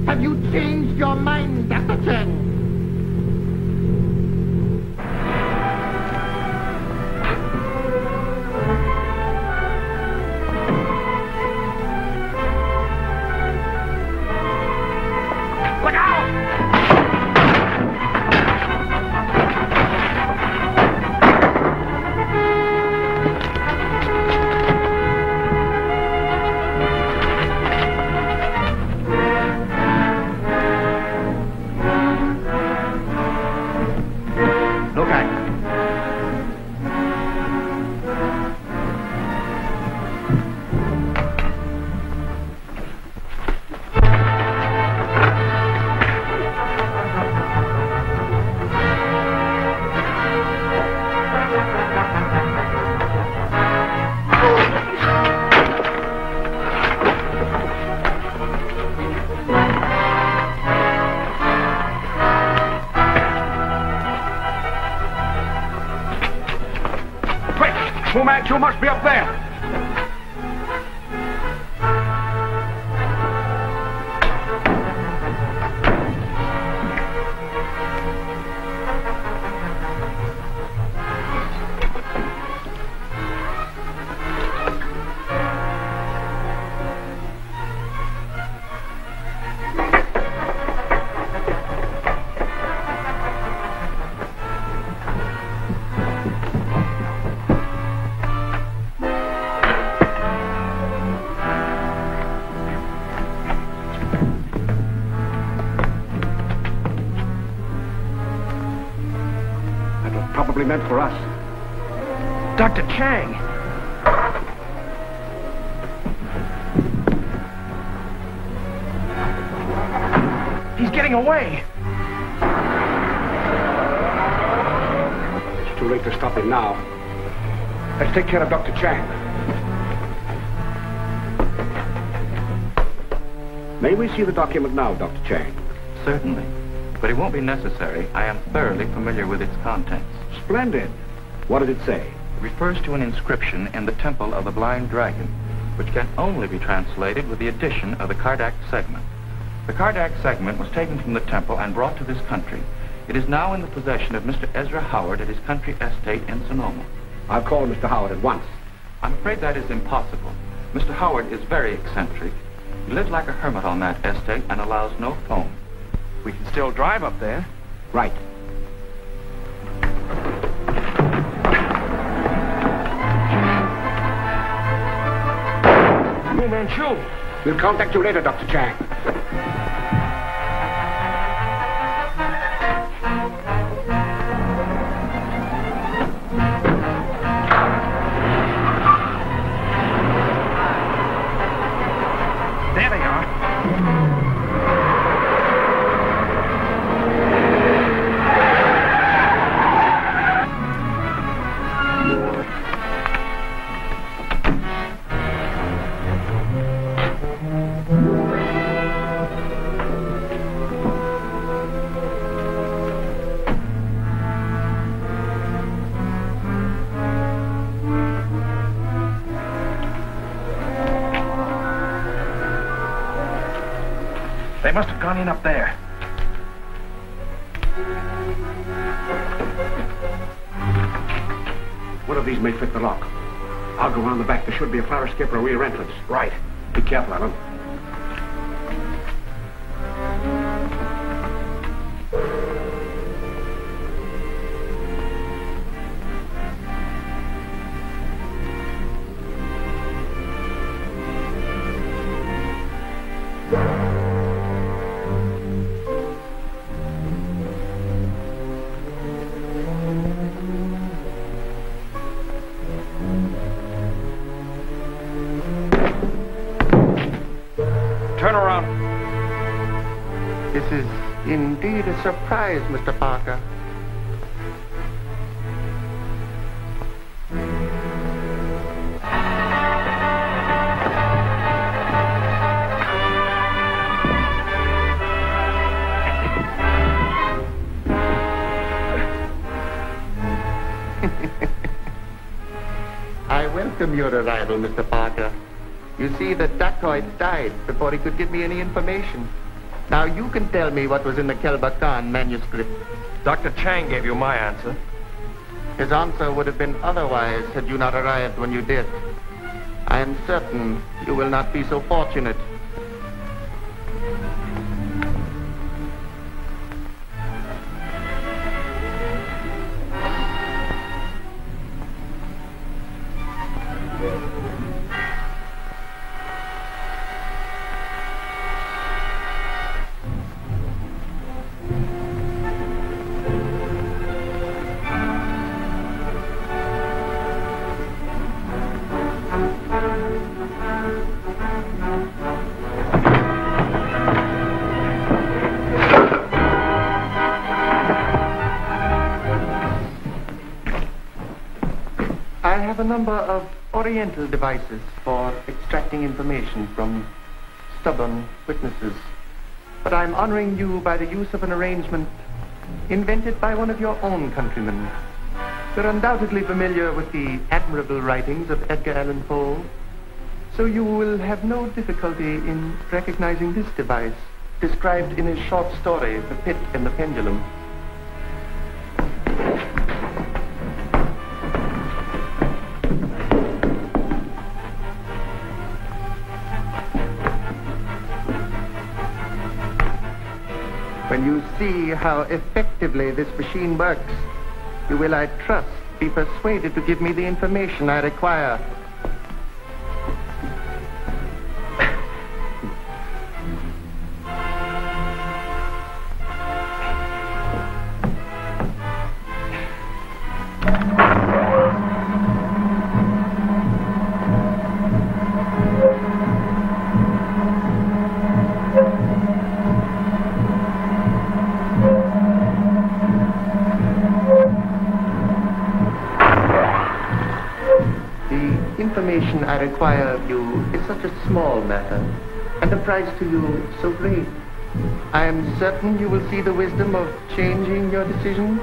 Have you changed your mind, Dr. Chang? Manchu must be up there. Meant for us. Dr. Chang! He's getting away! It's too late to stop him now. Let's take care of Dr. Chang. May we see the document now, Dr. Chang? Certainly. But it won't be necessary. I am thoroughly familiar with its contents. Splendid. What does it say? It refers to an inscription in the Temple of the Blind Dragon, which can only be translated with the addition of the Kardak segment. The Kardak segment was taken from the temple and brought to this country. It is now in the possession of Mr. Ezra Howard at his country estate in Sonoma. I'll call Mr. Howard at once. I'm afraid that is impossible. Mr. Howard is very eccentric. He lives like a hermit on that estate and allows no phone. We can still drive up there. Right. Fu Manchu. We'll contact you later, Dr. Chang. There they are. They must have gone in up there. One of these may fit the lock. I'll go around the back. There should be a fire escape or a rear entrance. Right. Be careful, Alan. Turn around. This is indeed a surprise, Mr. Parker. I welcome your arrival, Mr. Parker. You see, the dacoit died before he could give me any information. Now you can tell me what was in the Kellard Khan manuscript. Dr. Chang gave you my answer. His answer would have been otherwise had you not arrived when you did. I am certain you will not be so fortunate. I have a number of Oriental devices for extracting information from stubborn witnesses. But I'm honoring you by the use of an arrangement invented by one of your own countrymen. You're undoubtedly familiar with the admirable writings of Edgar Allan Poe, so you will have no difficulty in recognizing this device, described in his short story, The Pit and the Pendulum. When you see how effectively this machine works, you will, I trust, be persuaded to give me the information I require. Information I require of you is such a small matter, and the price to you so great. I am certain you will see the wisdom of changing your decision.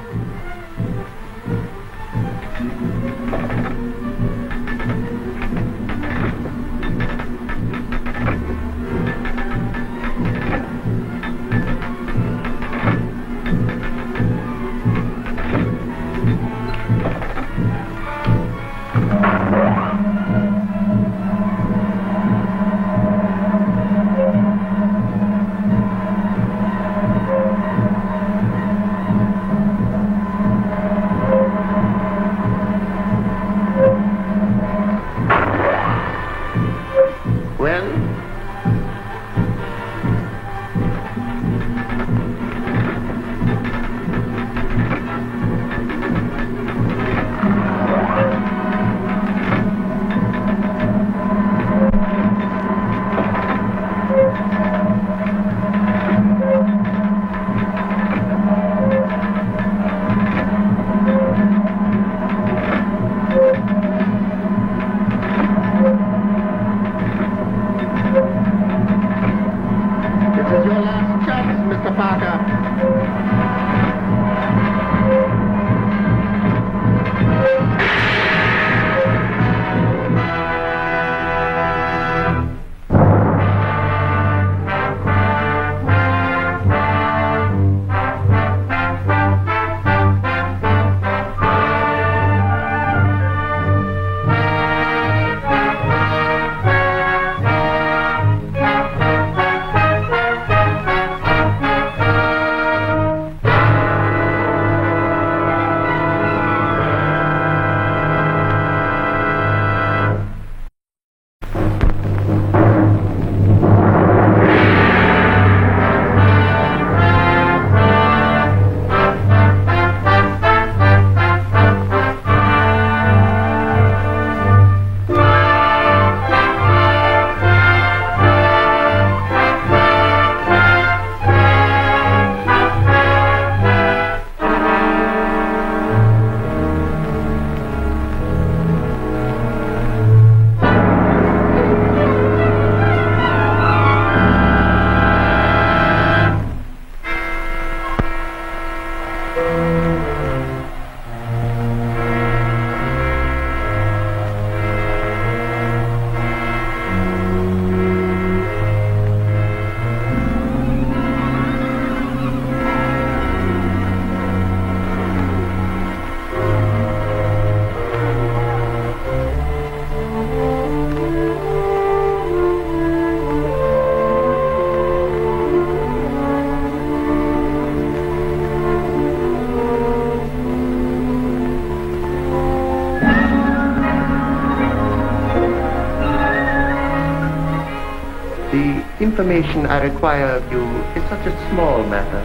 information I require of you is such a small matter,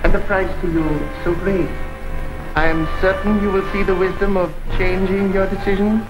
and the price to you so great. I am certain you will see the wisdom of changing your decision.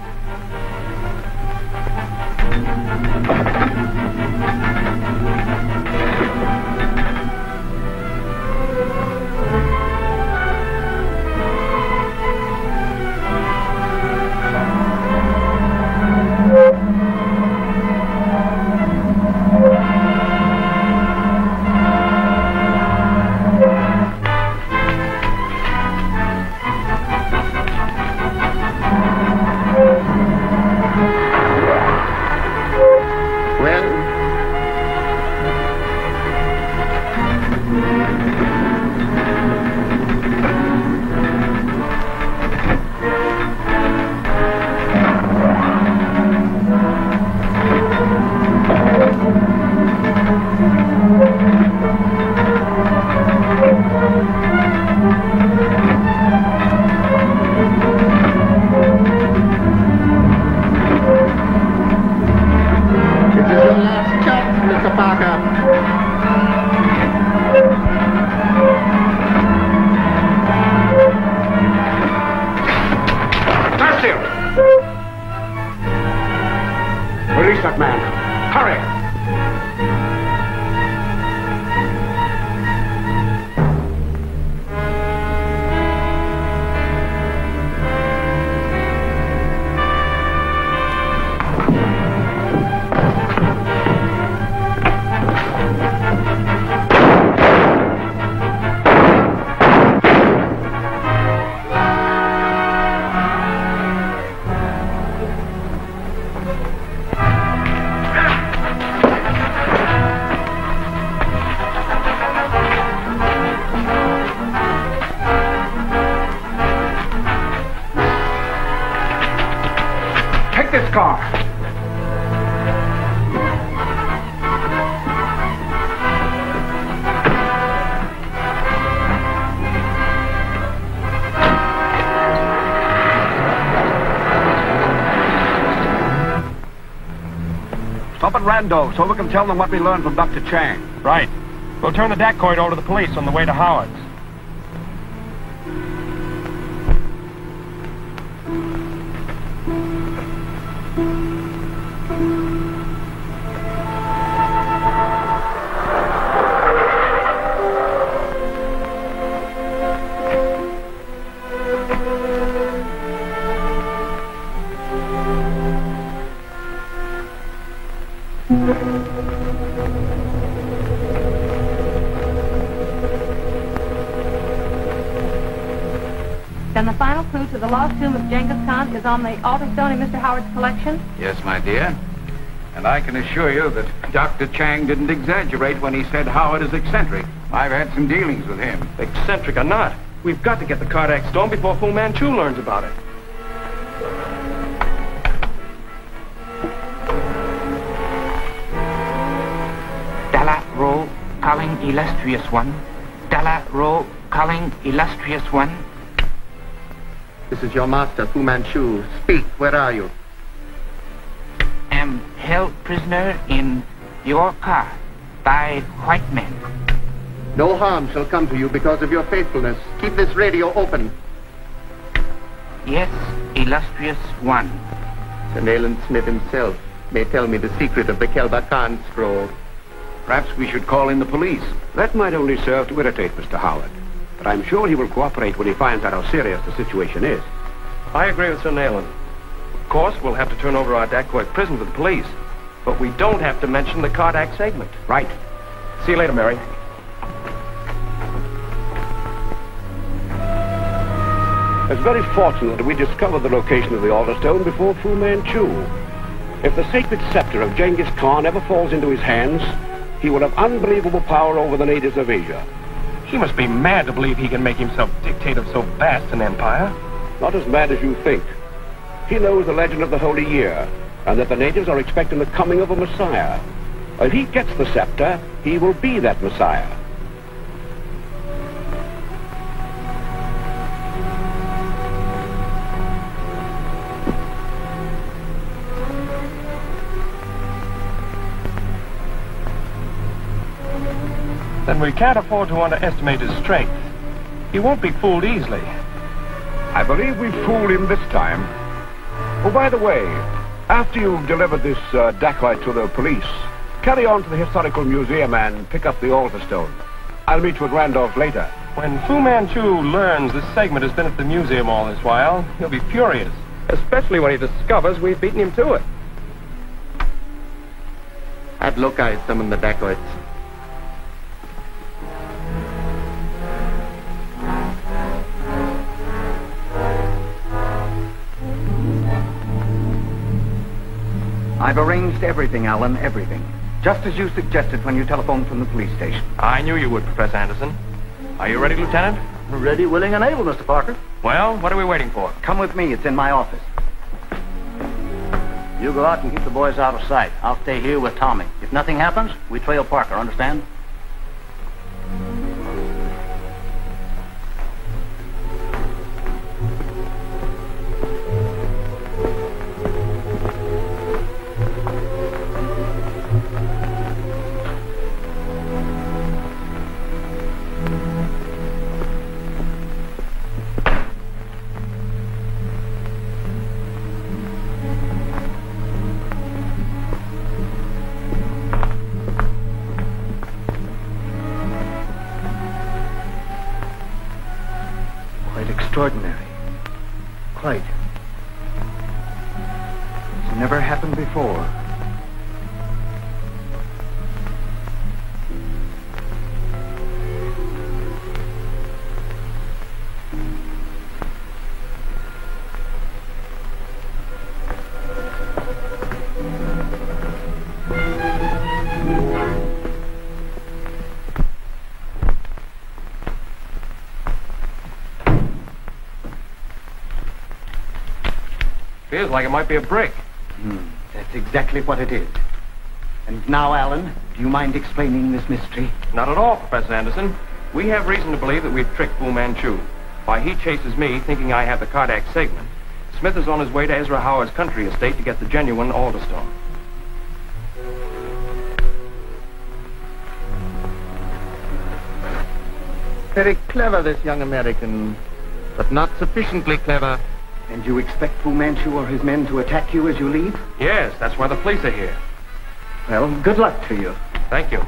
Release that man. Hurry! Stop at Randolph so we can tell them what we learned from Dr. Chang. Right. We'll turn the dacoit over to the police on the way to Howard's. Then the final clue to the lost tomb of Genghis Khan is on the altar stone in Mr. Howard's collection? Yes, my dear. And I can assure you that Dr. Chang didn't exaggerate when he said Howard is eccentric. I've had some dealings with him. Eccentric or not, we've got to get the Kardak stone before Fu Manchu learns about it. Dalla Ro, calling illustrious one. Dalla Ro, calling illustrious one. This is your master, Fu Manchu. Speak, where are you? Am held prisoner in your car by white men. No harm shall come to you because of your faithfulness. Keep this radio open. Yes, illustrious one. Sir Nayland Smith himself may tell me the secret of the Kellard Khan scroll. Perhaps we should call in the police. That might only serve to irritate Mr. Howard. But I'm sure he will cooperate when he finds out how serious the situation is. I agree with Sir Nayland. Of course, we'll have to turn over our dacoit prison to the police. But we don't have to mention the Kardak segment. Right. See you later, Mary. It's very fortunate that we discovered the location of the altar stone before Fu Manchu. If the sacred scepter of Genghis Khan ever falls into his hands, he will have unbelievable power over the natives of Asia. He must be mad to believe he can make himself dictate of so vast an empire. Not as mad as you think. He knows the legend of the Holy Year, and that the natives are expecting the coming of a Messiah. If he gets the scepter, he will be that Messiah. Then we can't afford to underestimate his strength. He won't be fooled easily. I believe we fooled him this time. Oh, by the way, after you've delivered this dacoit to the police, carry on to the Historical Museum and pick up the altar stone. I'll meet you at Randolph later. When Fu Manchu learns this segment has been at the museum all this while, he'll be furious. Especially when he discovers we've beaten him to it. I'd locate them in the dacoits. I've arranged everything, Alan, everything. Just as you suggested when you telephoned from the police station. I knew you would, Professor Anderson. Are you ready, Lieutenant? Ready, willing, and able, Mr. Parker. Well, what are we waiting for? Come with me. It's in my office. You go out and keep the boys out of sight. I'll stay here with Tommy. If nothing happens, we trail Parker, understand? Extraordinary. Quite. It's never happened before. Feels like it might be a brick. That's exactly what it is. And now, Alan, do you mind explaining this mystery? Not at all, Professor Anderson. We have reason to believe that we've tricked Fu Manchu. Why, he chases me, thinking I have the Kardak segment. Smith is on his way to Ezra Howard's country estate to get the genuine Alderstone. Very clever, this young American, but not sufficiently clever. And you expect Fu Manchu or his men to attack you as you leave? Yes, that's why the police are here. Well, good luck to you. Thank you.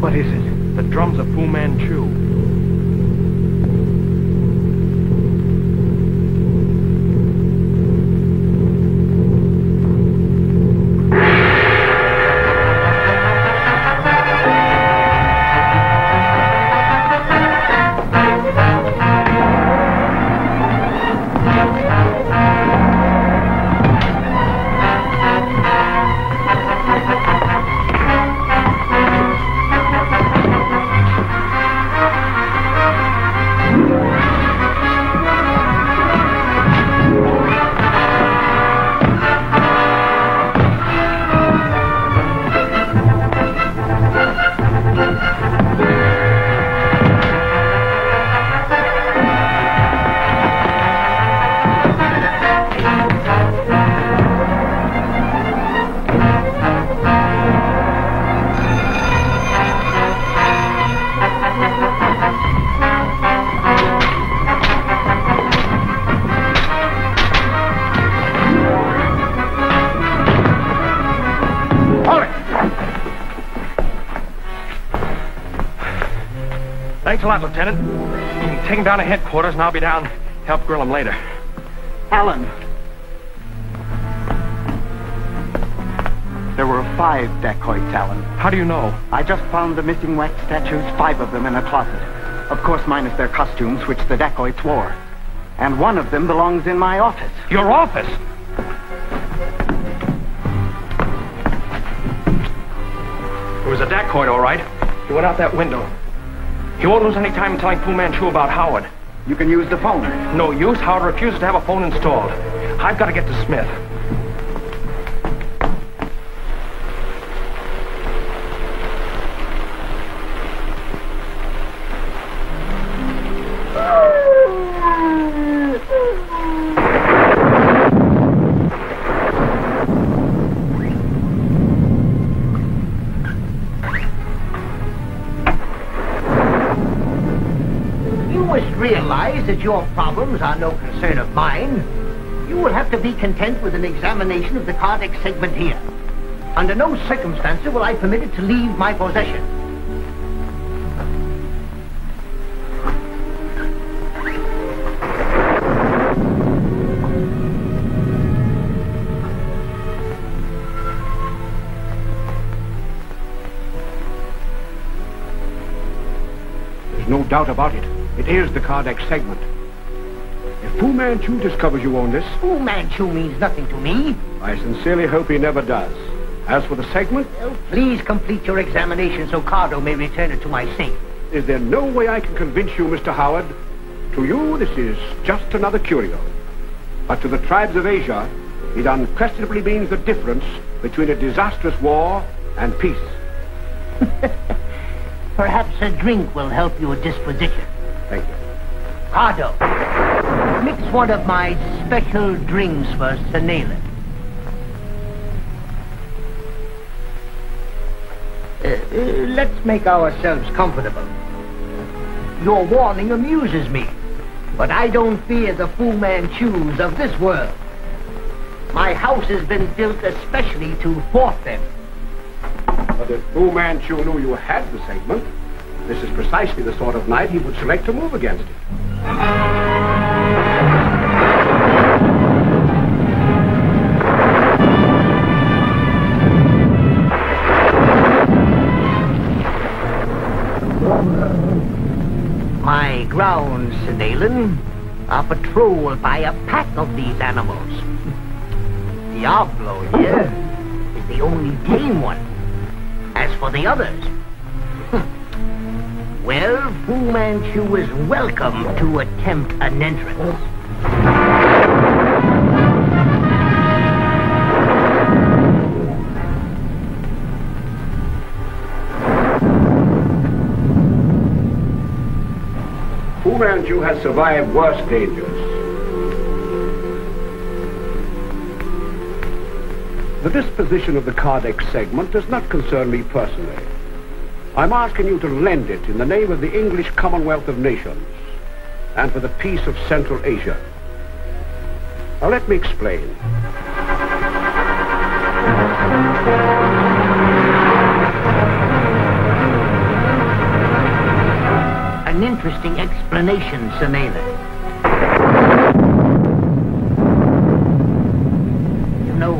What is it? The drums of Fu Manchu. Thanks a lot, Lieutenant. Take him down to headquarters, and I'll be down to help grill him later. Alan. There were 5 dacoits, Alan. How do you know? I just found the missing wax statues, 5 of them in a closet. Of course, minus their costumes, which the dacoits wore. And one of them belongs in my office. Your office? It was a dacoit, all right. He went out that window. He won't lose any time in telling Fu Manchu about Howard. You can use the phone. No use. Howard refuses to have a phone installed. I've got to get to Smith. must realize that your problems are no concern of mine. You will have to be content with an examination of the cardiac segment here. Under no circumstances will I permit it to leave my possession. There's no doubt about it. It is the cardiac segment. If Fu Manchu discovers you own this... Fu Manchu means nothing to me. I sincerely hope he never does. As for the segment... Well, please complete your examination so Cardo may return it to my safe. Is there no way I can convince you, Mr. Howard? To you, this is just another curio. But to the tribes of Asia, it unquestionably means the difference between a disastrous war and peace. Perhaps a drink will help your disposition. Thank you. Cardo, mix one of my special drinks for Sir Nayland. Let's make ourselves comfortable. Your warning amuses me, but I don't fear the Fu Manchus of this world. My house has been built especially to thwart them. But if Fu Manchu knew you had the segment, this is precisely the sort of night he would select to move against it. My grounds, Sir Nayland, are patrolled by a pack of these animals. Diablo here is the only tame one. As for the others, well, Fu Manchu is welcome to attempt an entrance. Fu Manchu has survived worse dangers. The disposition of the cardiac segment does not concern me personally. I'm asking you to lend it in the name of the English Commonwealth of Nations and for the peace of Central Asia. Now let me explain. An interesting explanation, Sir Nayland. You know,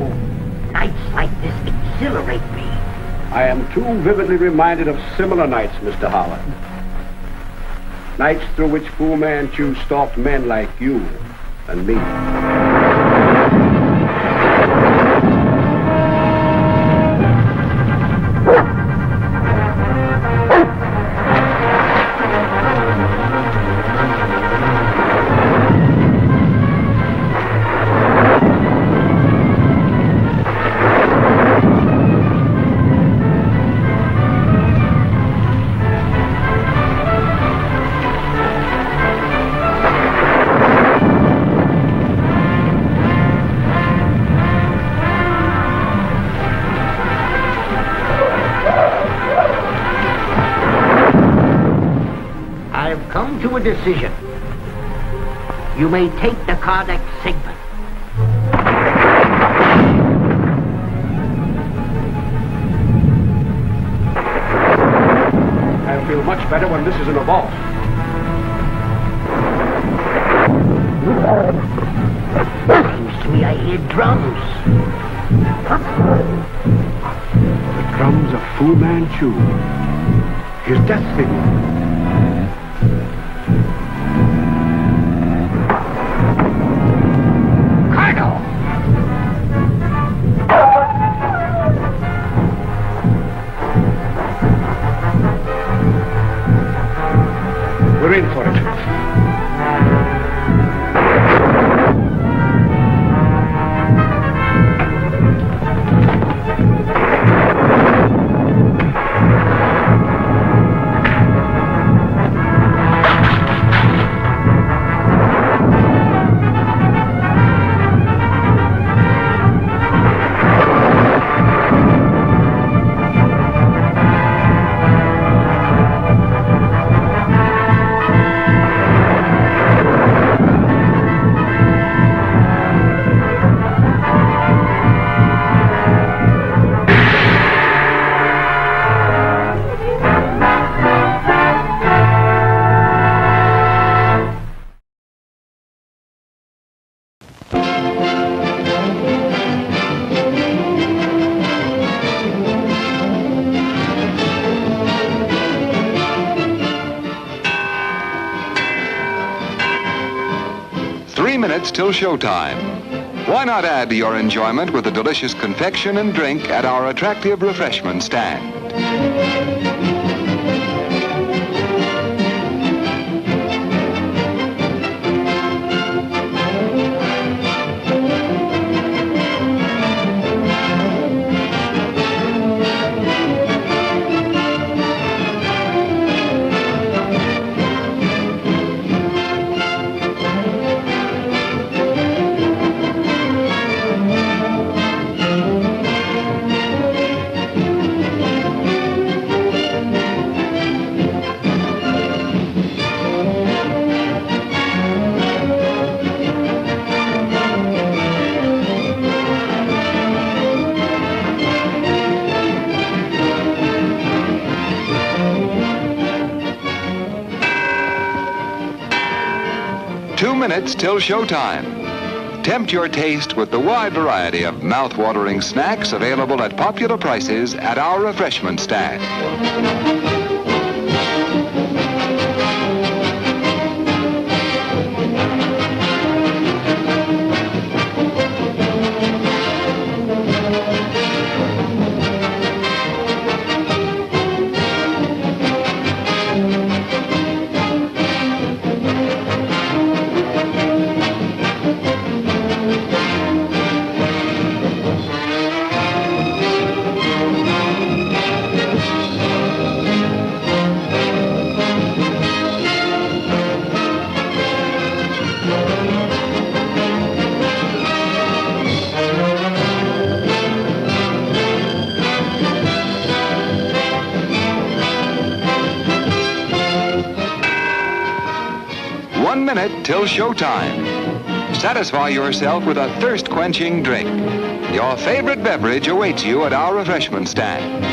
nights like this exhilarate me. I am too vividly reminded of similar nights, Mr. Howard. Nights through which Fu Manchu stalked men like you and me. A decision. You may take the cardiac segment. I'll feel much better when this is in a vault. Seems to me I hear drums. The drums of Fu Manchu. His death signal. We're in for it. 3 minutes till showtime. Why not add to your enjoyment with a delicious confection and drink at our attractive refreshment stand? Minutes till showtime. Tempt your taste with the wide variety of mouth-watering snacks available at popular prices at our refreshment stand. Till showtime. Satisfy yourself with a thirst-quenching drink. Your favorite beverage awaits you at our refreshment stand.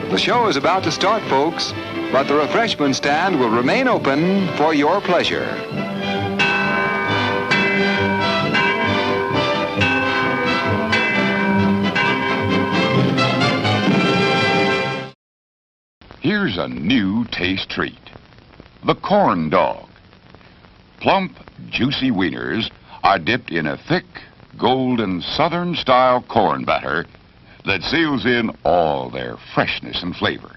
The show is about to start, folks, but the refreshment stand will remain open for your pleasure. Here's a new taste treat. The corn dog. Plump, juicy wieners are dipped in a thick, golden Southern-style corn batter that seals in all their freshness and flavor.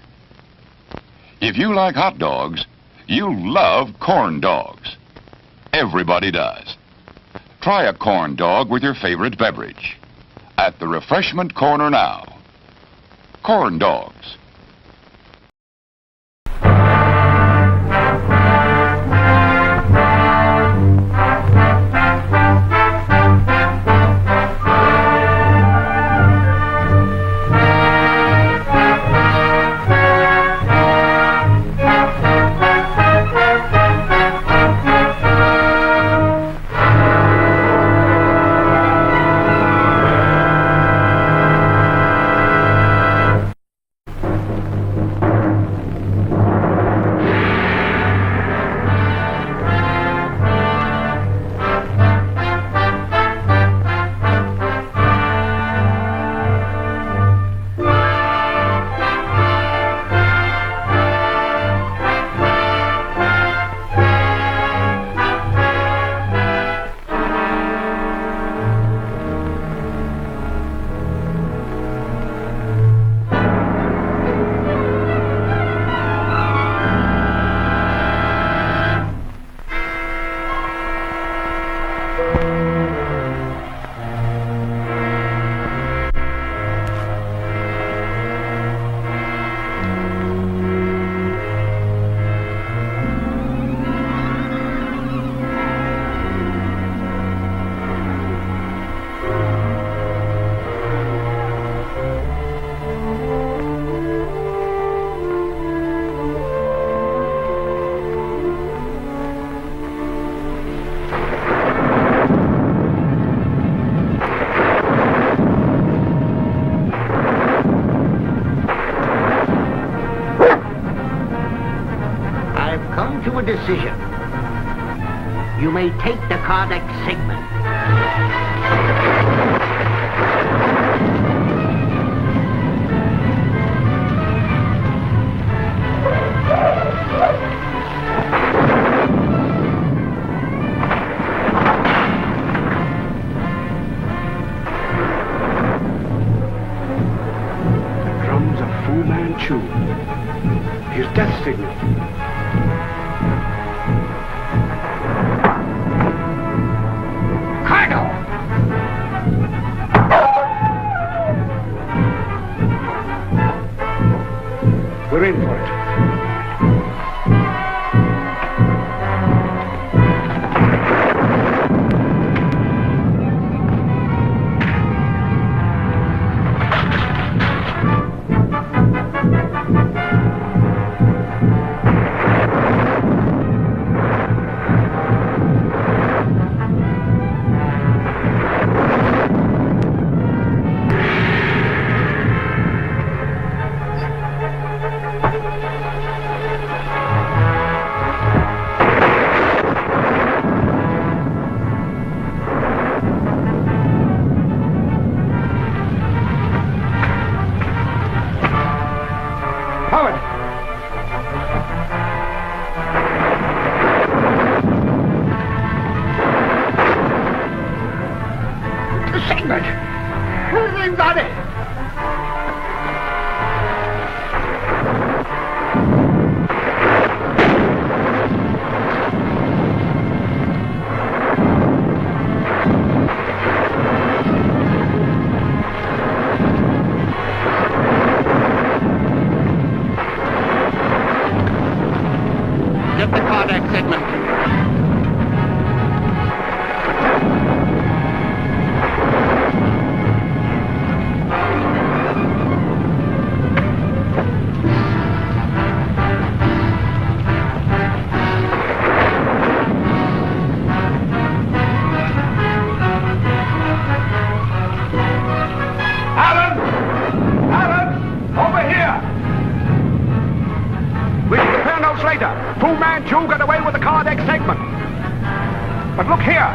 If you like hot dogs, you'll love corn dogs. Everybody does. Try a corn dog with your favorite beverage. At the refreshment corner now. Corn dogs. decision. You may take the Kardec segment. The drums of Fu Manchu. His death signal. We're in for it. Fu Manchu got away with the Kardec segment. But look here.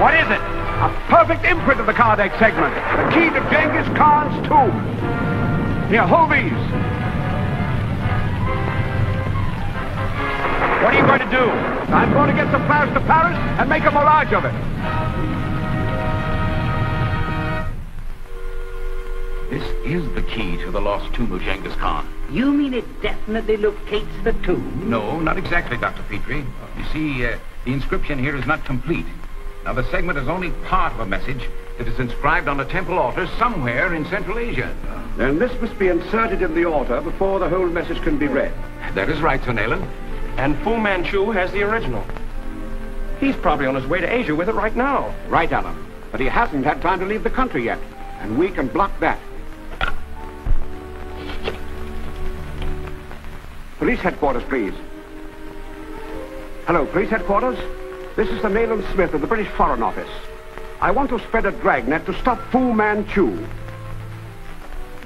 What is it? A perfect imprint of the Kardec segment. The key to Genghis Khan's tomb. Here, hold these. What are you going to do? I'm going to get some plaster Paris and make a mirage of it. This is the key to the lost tomb of Genghis Khan. You mean it definitely locates the tomb? No, not exactly, Dr. Petrie. You see, the inscription here is not complete. Now, the segment is only part of a message that is inscribed on a temple altar somewhere in Central Asia. Then this must be inserted in the altar before the whole message can be read. That is right, Sir Nayland. And Fu Manchu has the original. He's probably on his way to Asia with it right now. Right, Alan. But he hasn't had time to leave the country yet. And we can block that. Police headquarters, please. Hello, police headquarters. This is Sir Nayland Smith of the British Foreign Office. I want to spread a dragnet to stop Fu Manchu.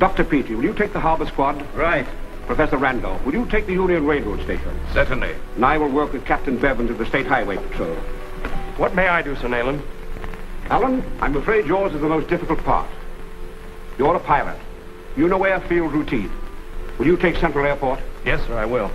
Dr. Petrie, will you take the harbor squad? Right. Professor Randolph, will you take the Union Railroad Station? Certainly. And I will work with Captain Bevins of the State Highway Patrol. What may I do, Sir Nayland? Alan, I'm afraid yours is the most difficult part. You're a pilot. You know airfield routine. Will you take Central Airport? Yes, sir, I will.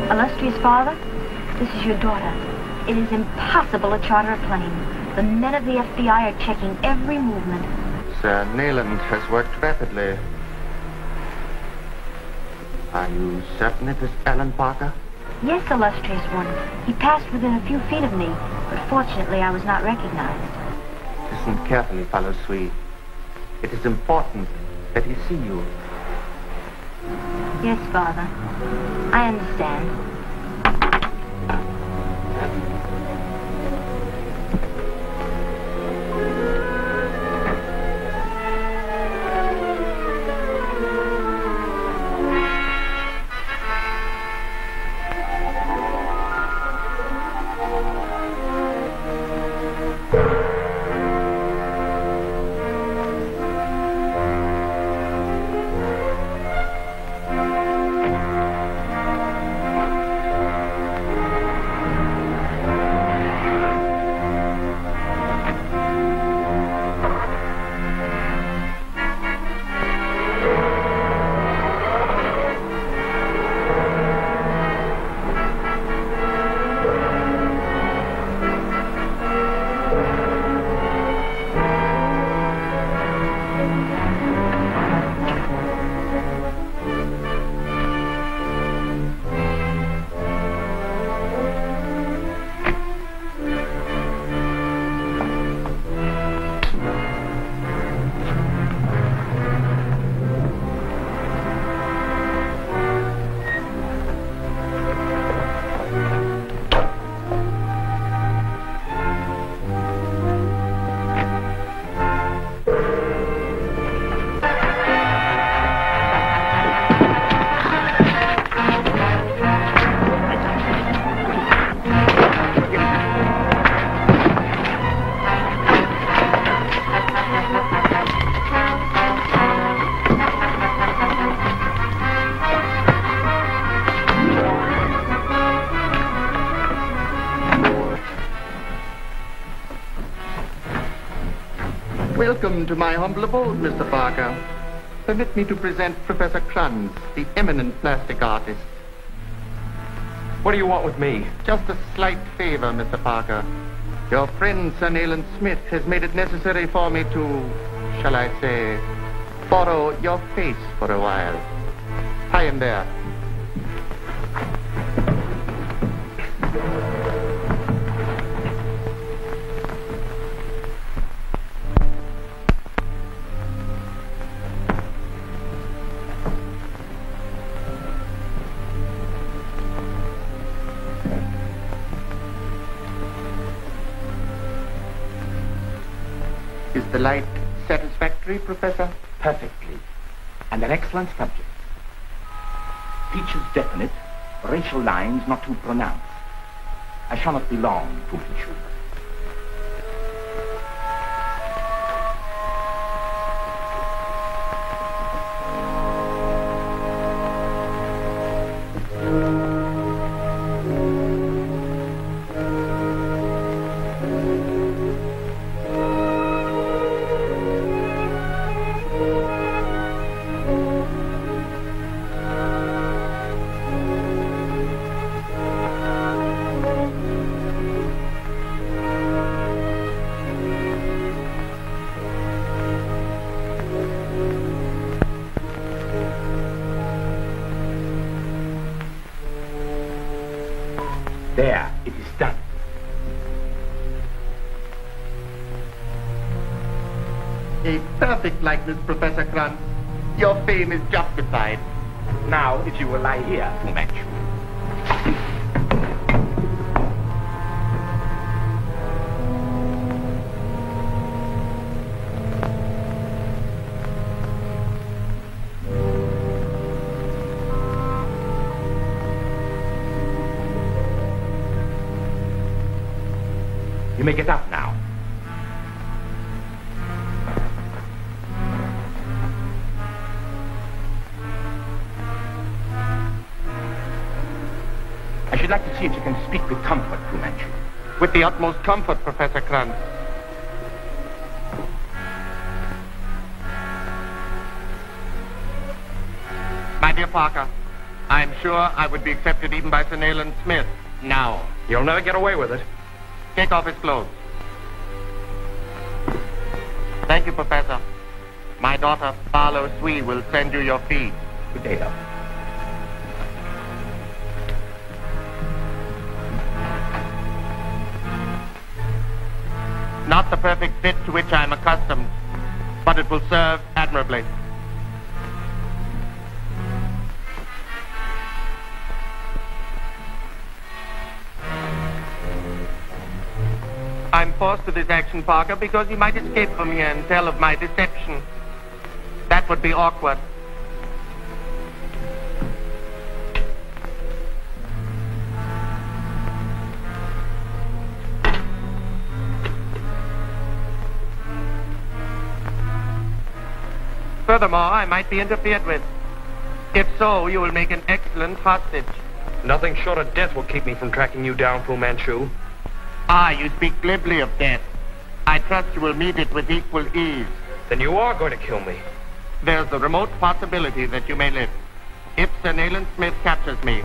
Illustrious father, this is your daughter. It is impossible to charter a plane. The men of the FBI are checking every movement. Sir Nayland has worked rapidly. Are you certain it is Allan Parker? Yes, illustrious one. He passed within a few feet of me, but fortunately I was not recognized. Listen carefully, fellow Suee. It is important that he see you. Yes, Father. I understand. Welcome to my humble abode, Mr. Parker. Permit me to present Professor Kranz, the eminent plastic artist. What do you want with me? Just a slight favor, Mr. Parker. Your friend, Sir Nayland Smith, has made it necessary for me to, shall I say, borrow your face for a while. Tie him there. Is the light satisfactory, Professor? Perfectly. And an excellent subject. Features definite, racial lines not too pronounced. I shall not be long, Manchu. There, it is done. A perfect likeness, Professor Kranz. Your fame is justified. Now, if you will lie here, Manchu. You may get up now. I should like to see if you can speak with comfort, Manchu. With the utmost comfort, Professor Kranz. My dear Parker, I'm sure I would be accepted even by Sir Nayland Smith. Now. You'll never get away with it. Take off his clothes. Thank you, Professor. My daughter, Barlow Suee, will send you your fee. Good day, Doctor. Not the perfect fit to which I am accustomed, but it will serve admirably. I'm forced to this action, Parker, because you might escape from here and tell of my deception. That would be awkward. Furthermore, I might be interfered with. If so, you will make an excellent hostage. Nothing short of death will keep me from tracking you down, Fu Manchu. Ah, you speak glibly of death. I trust you will meet it with equal ease. Then you are going to kill me. There's the remote possibility that you may live. If Sir Nayland Smith captures me,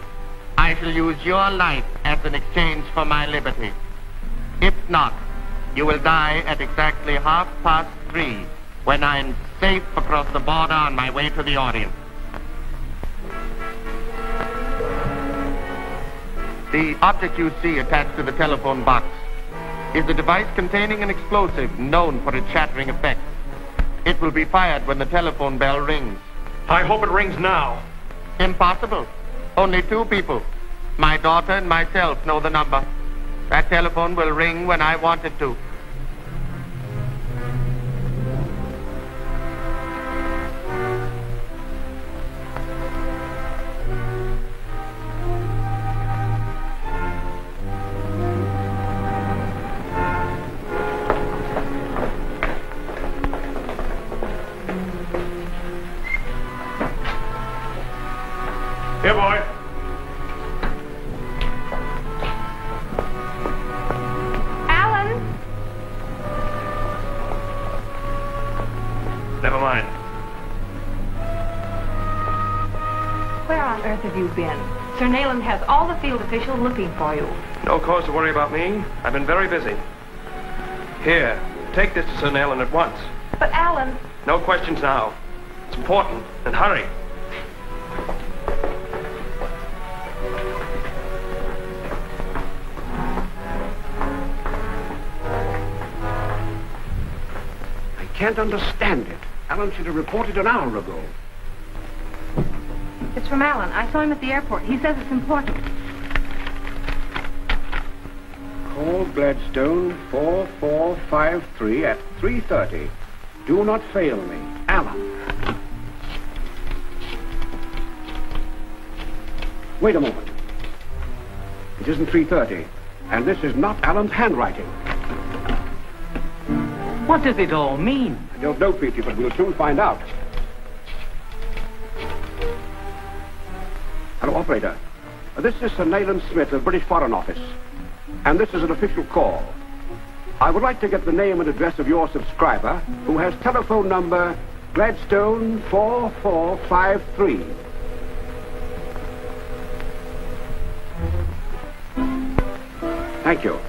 I shall use your life as an exchange for my liberty. If not, you will die at exactly 3:30, when I'm safe across the border on my way to the audience. The object you see attached to the telephone box is a device containing an explosive known for its shattering effect. It will be fired when the telephone bell rings. I hope it rings now. Impossible. Only 2 people, my daughter and myself, know the number. That telephone will ring when I want it to. Here, boy. Alan? Never mind. Where on earth have you been? Sir Nayland has all the field officials looking for you. No cause to worry about me. I've been very busy. Here, take this to Sir Nayland at once. But Alan... No questions now. It's important. And hurry. I can't understand it. Alan should have reported an hour ago. It's from Alan. I saw him at the airport. He says it's important. Call Gladstone 4453 at 3:30. Do not fail me. Alan. Wait a moment. It isn't 3:30, and this is not Alan's handwriting. What does it all mean? I don't know, Petrie, but we'll soon find out. Hello, operator. This is Sir Nayland Smith of British Foreign Office, and this is an official call. I would like to get the name and address of your subscriber, who has telephone number Gladstone 4453. Thank you.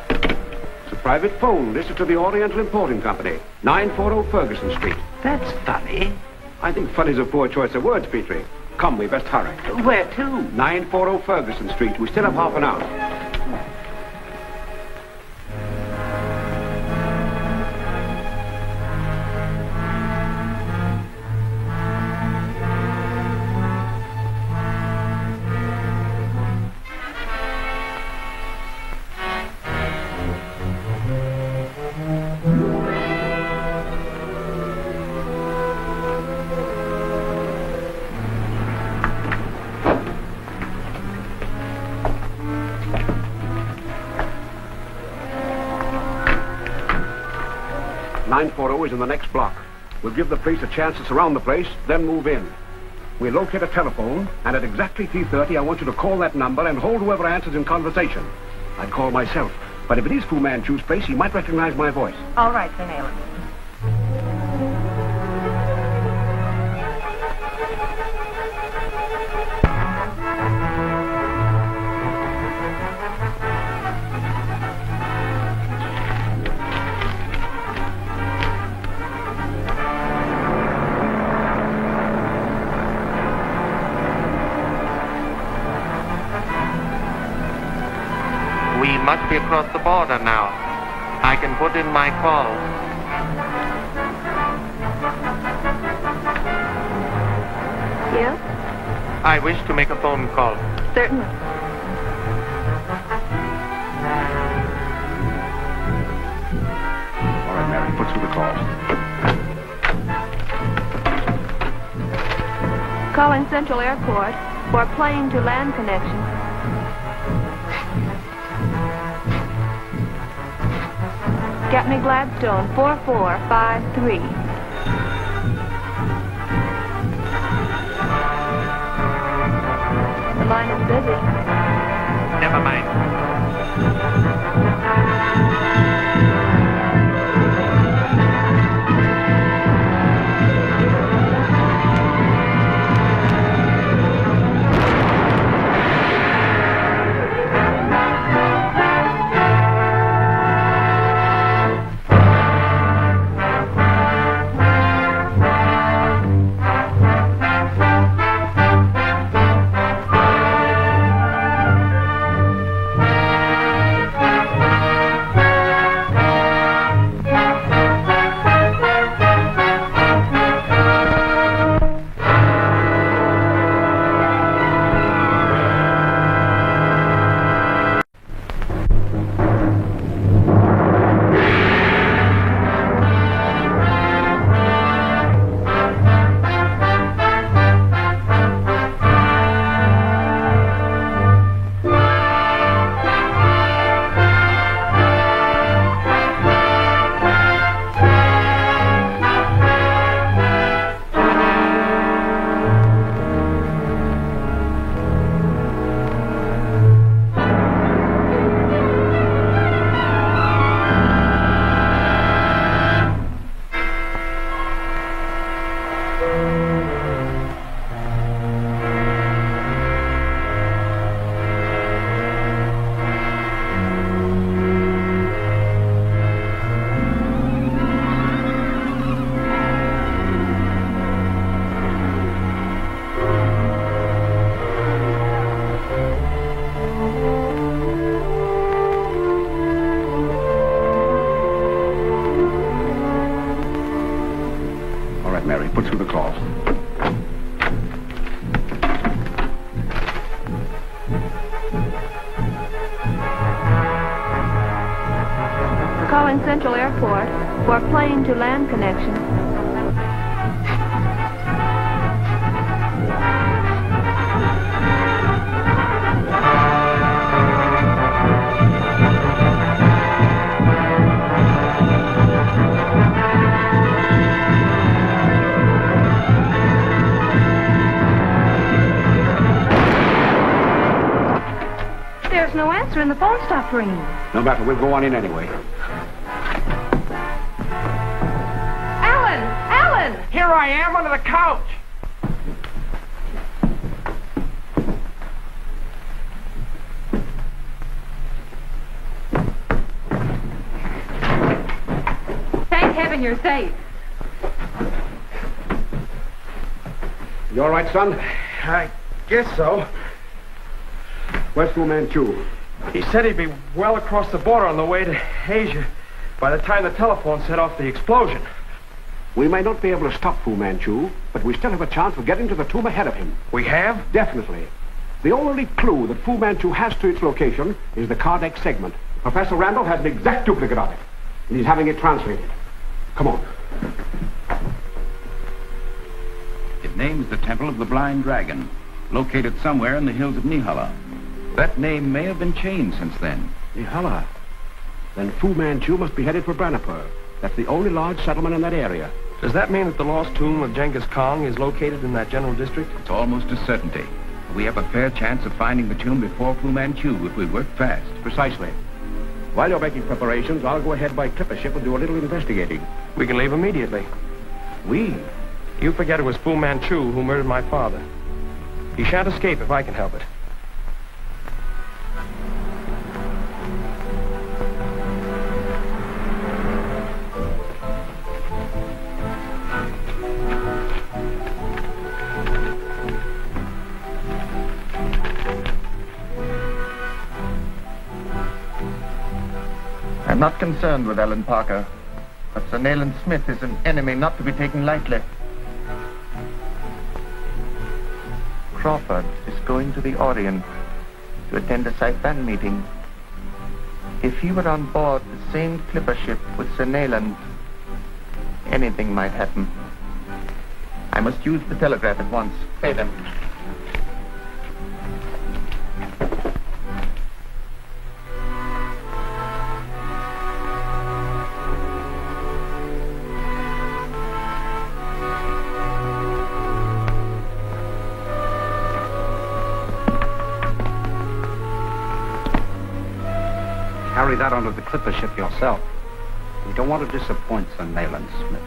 It's a private phone listed to the Oriental Importing Company, 940 Ferguson Street. That's funny. I think funny's a poor choice of words, Petrie. Come, we best hurry. Where to? 940 Ferguson Street. We still have half an hour. Is in the next block. We'll give the police a chance to surround the place, then move in. We'll locate a telephone, and at exactly 3:30, I want you to call that number and hold whoever answers in conversation. I'd call myself, but if it is Fu Manchu's place, he might recognize my voice. All right, Sir Nayland. We must be across the border now. I can put in my call. Yes? I wish to make a phone call. Certainly. Calling Central Airport for plane to land connection. Get me Gladstone 4453. The line is busy. Never mind. Mary. Put through the cloth. Calling Central Airport for plane to land connection. There's no answer and the phone stopped ringing. No matter, we'll go on in anyway. Alan! Here I am under the couch. Thank heaven you're safe. You all right, son? I guess so. Where's Fu Manchu? He said he'd be well across the border on the way to Asia by the time the telephone set off the explosion. We may not be able to stop Fu Manchu, but we still have a chance of getting to the tomb ahead of him. We have? Definitely. The only clue that Fu Manchu has to its location is the cardiac segment. Professor Randolph has an exact duplicate of it, and he's having it translated. Come on. It names the Temple of the Blind Dragon, located somewhere in the hills of Nihala. That name may have been changed since then. Nihala? Then Fu Manchu must be headed for Branapur. That's the only large settlement in that area. Does that mean that the lost tomb of Genghis Khan is located in that general district? It's almost a certainty. We have a fair chance of finding the tomb before Fu Manchu if we work fast. Precisely. While you're making preparations, I'll go ahead by clipper ship and do a little investigating. We can leave immediately. We? You forget it was Fu Manchu who murdered my father. He shan't escape if I can help it. I'm not concerned with Allan Parker, but Sir Nayland Smith is an enemy not to be taken lightly. Crawford is going to the Orient to attend a Saipan meeting. If he were on board the same clipper ship with Sir Nayland, anything might happen. I must use the telegraph at once. Pay them. Carry that onto the clipper ship yourself. We don't want to disappoint Sir Nayland Smith.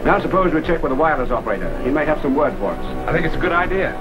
Now suppose we check with the wireless operator. He may have some word for us. I think it's a good idea.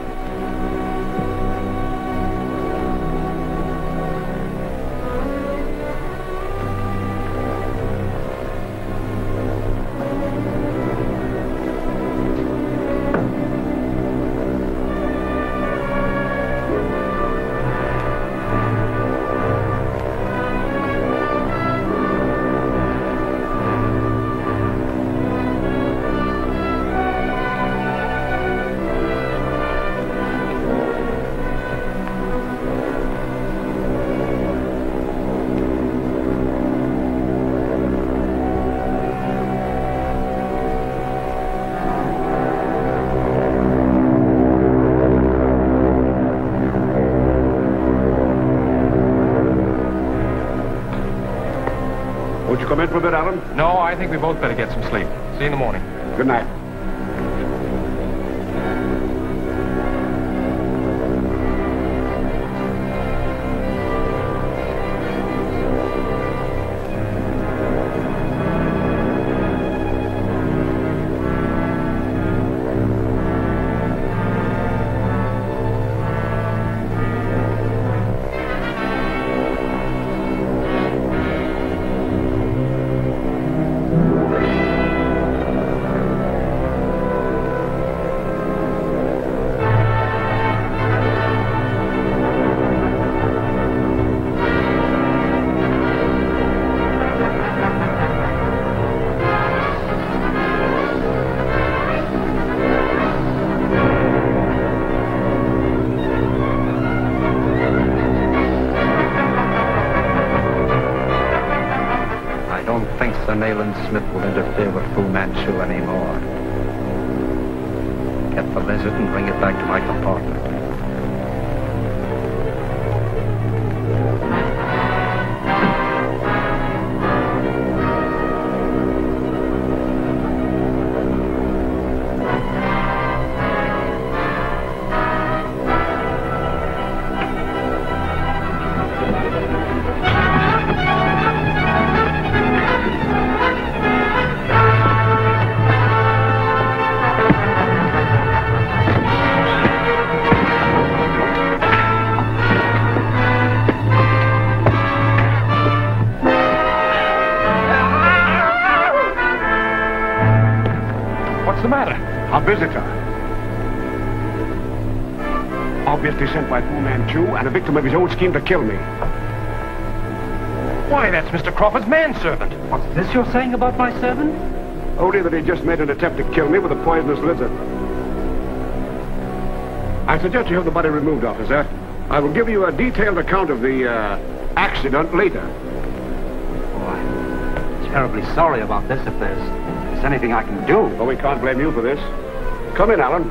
Won't you come in for a bit, Allan? No, I think we both better get some sleep. See you in the morning. Good night. Sir Nayland Smith will interfere with Fu Manchu anymore. Get the lizard and bring it back to my compartment. A visitor. Obviously sent by Fu Manchu and a victim of his own scheme to kill me. Why, that's Mr. Crawford's manservant. What's this you're saying about my servant? Only that he just made an attempt to kill me with a poisonous lizard. I suggest you have the body removed, officer. I will give you a detailed account of the accident later. Oh, I'm terribly sorry about this if there's anything I can do. Well, we can't blame you for this. Come in, Allan.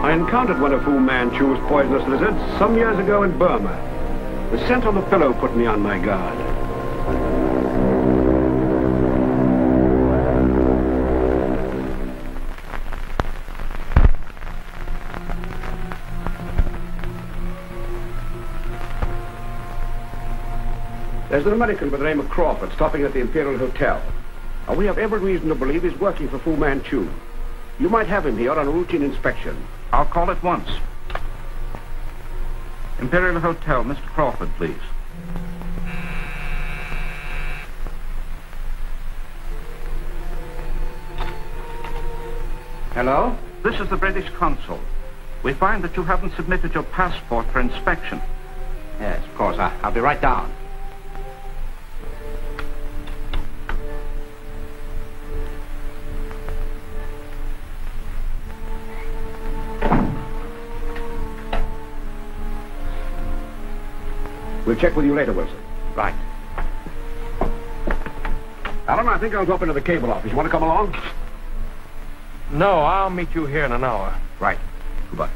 I encountered one of Fu Manchu's poisonous lizards some years ago in Burma. The scent on the pillow put me on my guard. There's an American by the name of Crawford stopping at the Imperial Hotel. We have every reason to believe he's working for Fu Manchu. You might have him here on a routine inspection. I'll call at once. Imperial Hotel, Mr. Crawford, please. Hello? This is the British consul. we find that you haven't submitted your passport for inspection. Yes, of course. I'll be right down. We'll check with you later, Wilson. Right. Alan, I think I'll drop into the cable office. You want to come along? No, I'll meet you here in an hour. Right. Goodbye.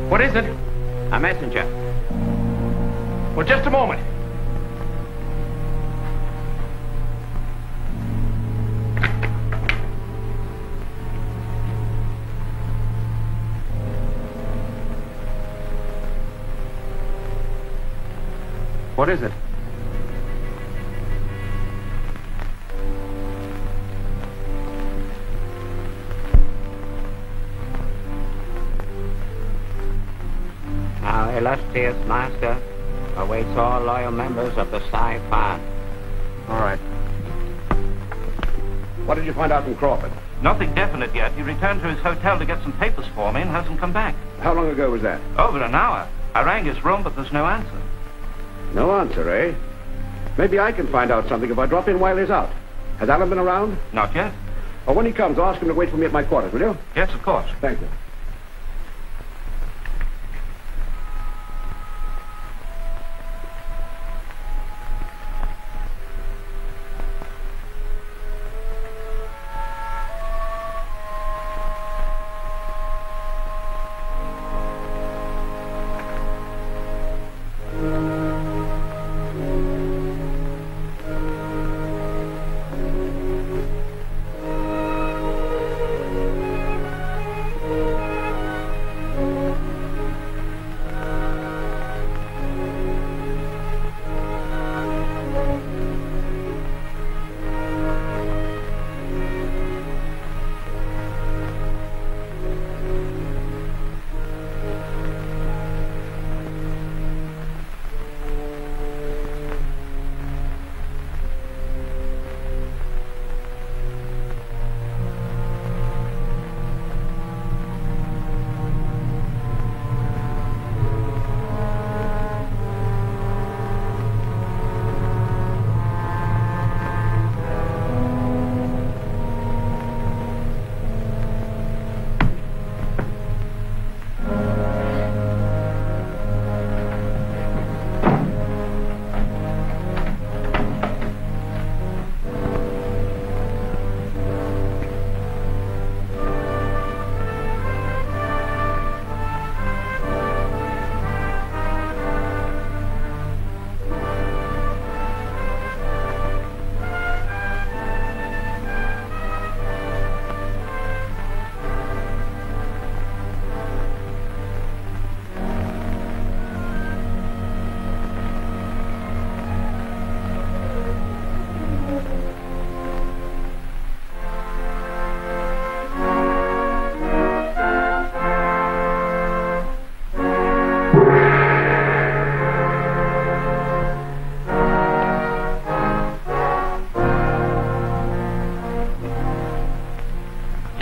What is it? A messenger. Well, just a moment. What is it? Our illustrious master awaits all loyal members of the Psy Fan. All right. What did you find out from Crawford? Nothing definite yet. He returned to his hotel to get some papers for me and hasn't come back. How long ago was that? Over an hour. I rang his room, but there's no answer. No answer, eh? Maybe I can find out something if I drop in while he's out. Has Alan been around? Not yet. Well, when he comes, I'll ask him to wait for me at my quarters, will you? Yes, of course. Thank you.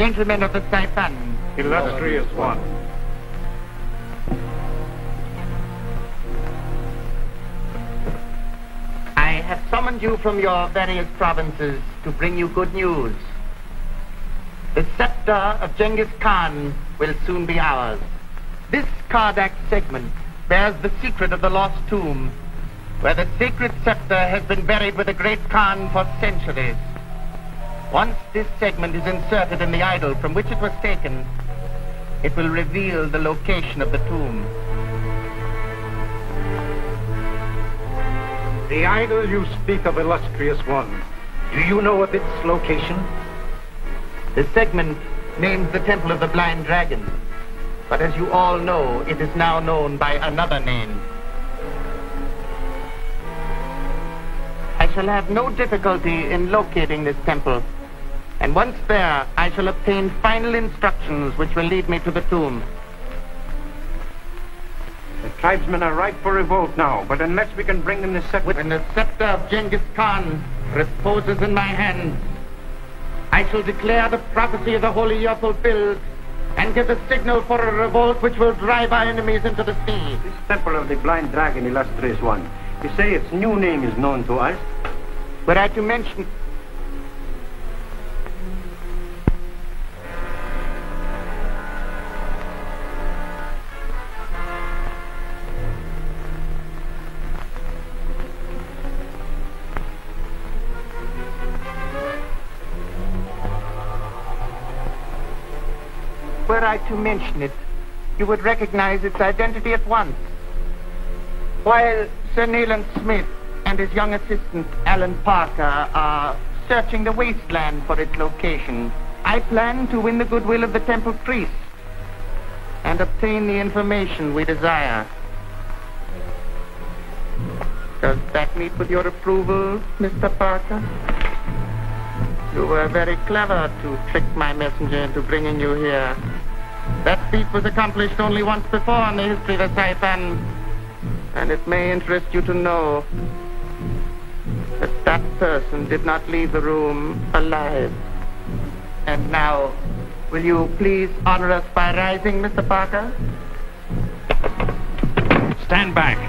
Gentlemen of the Siphon. Illustrious one. I have summoned you from your various provinces to bring you good news. The scepter of Genghis Khan will soon be ours. This Kardak segment bears the secret of the lost tomb, where the sacred scepter has been buried with the great Khan for centuries. Once this segment is inserted in the idol from which it was taken, it will reveal the location of the tomb. The idol you speak of, illustrious one, do you know of its location? The segment names the Temple of the Blind Dragon, but as you all know, it is now known by another name. I shall have no difficulty in locating this temple, and once there, I shall obtain final instructions which will lead me to the tomb. The tribesmen are ripe for revolt now, but unless we can bring them the scepter... When the scepter of Genghis Khan reposes in my hands, I shall declare the prophecy of the holy year fulfilled and give the signal for a revolt which will drive our enemies into the sea. This temple of the blind dragon, illustrious one, you say its new name is known to us? Were I to mention... Were I to mention it, you would recognize its identity at once. While Sir Nayland Smith and his young assistant, Allan Parker, are searching the wasteland for its location, I plan to win the goodwill of the temple priests and obtain the information we desire. Does that meet with your approval, Mr. Parker? You were very clever to trick my messenger into bringing you here. That feat was accomplished only once before in the history of the Siphon, and it may interest you to know that that person did not leave the room alive. And now, will you please honor us by rising, Mr. Parker? Stand back.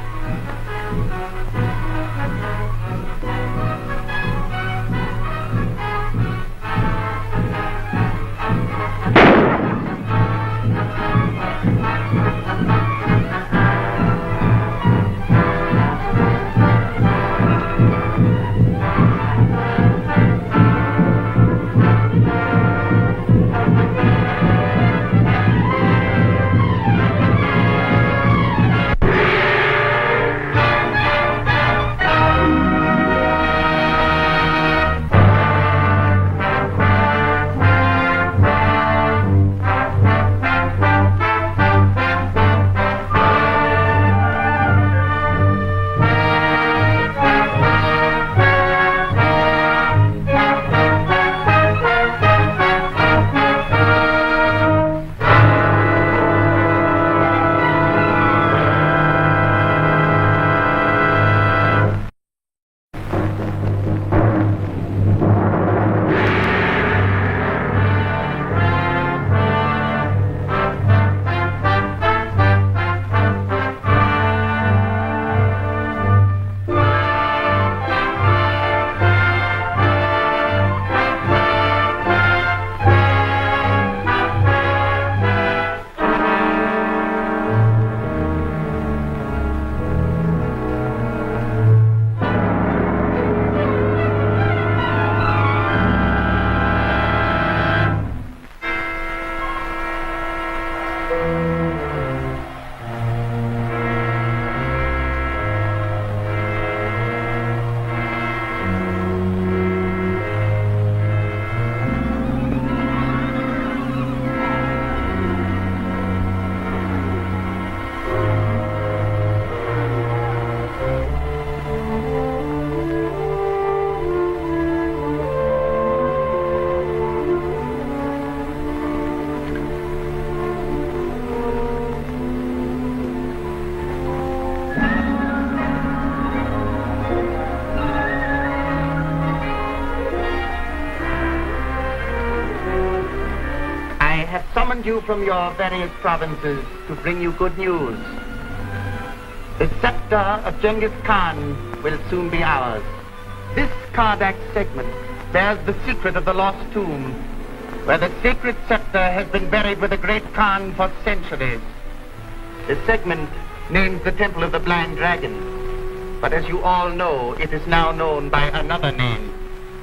send you from your various provinces to bring you good news. The scepter of Genghis Khan will soon be ours. This Kardak segment bears the secret of the lost tomb, where the sacred scepter has been buried with the great Khan for centuries. The segment names the Temple of the Blind Dragon, but as you all know, it is now known by another name.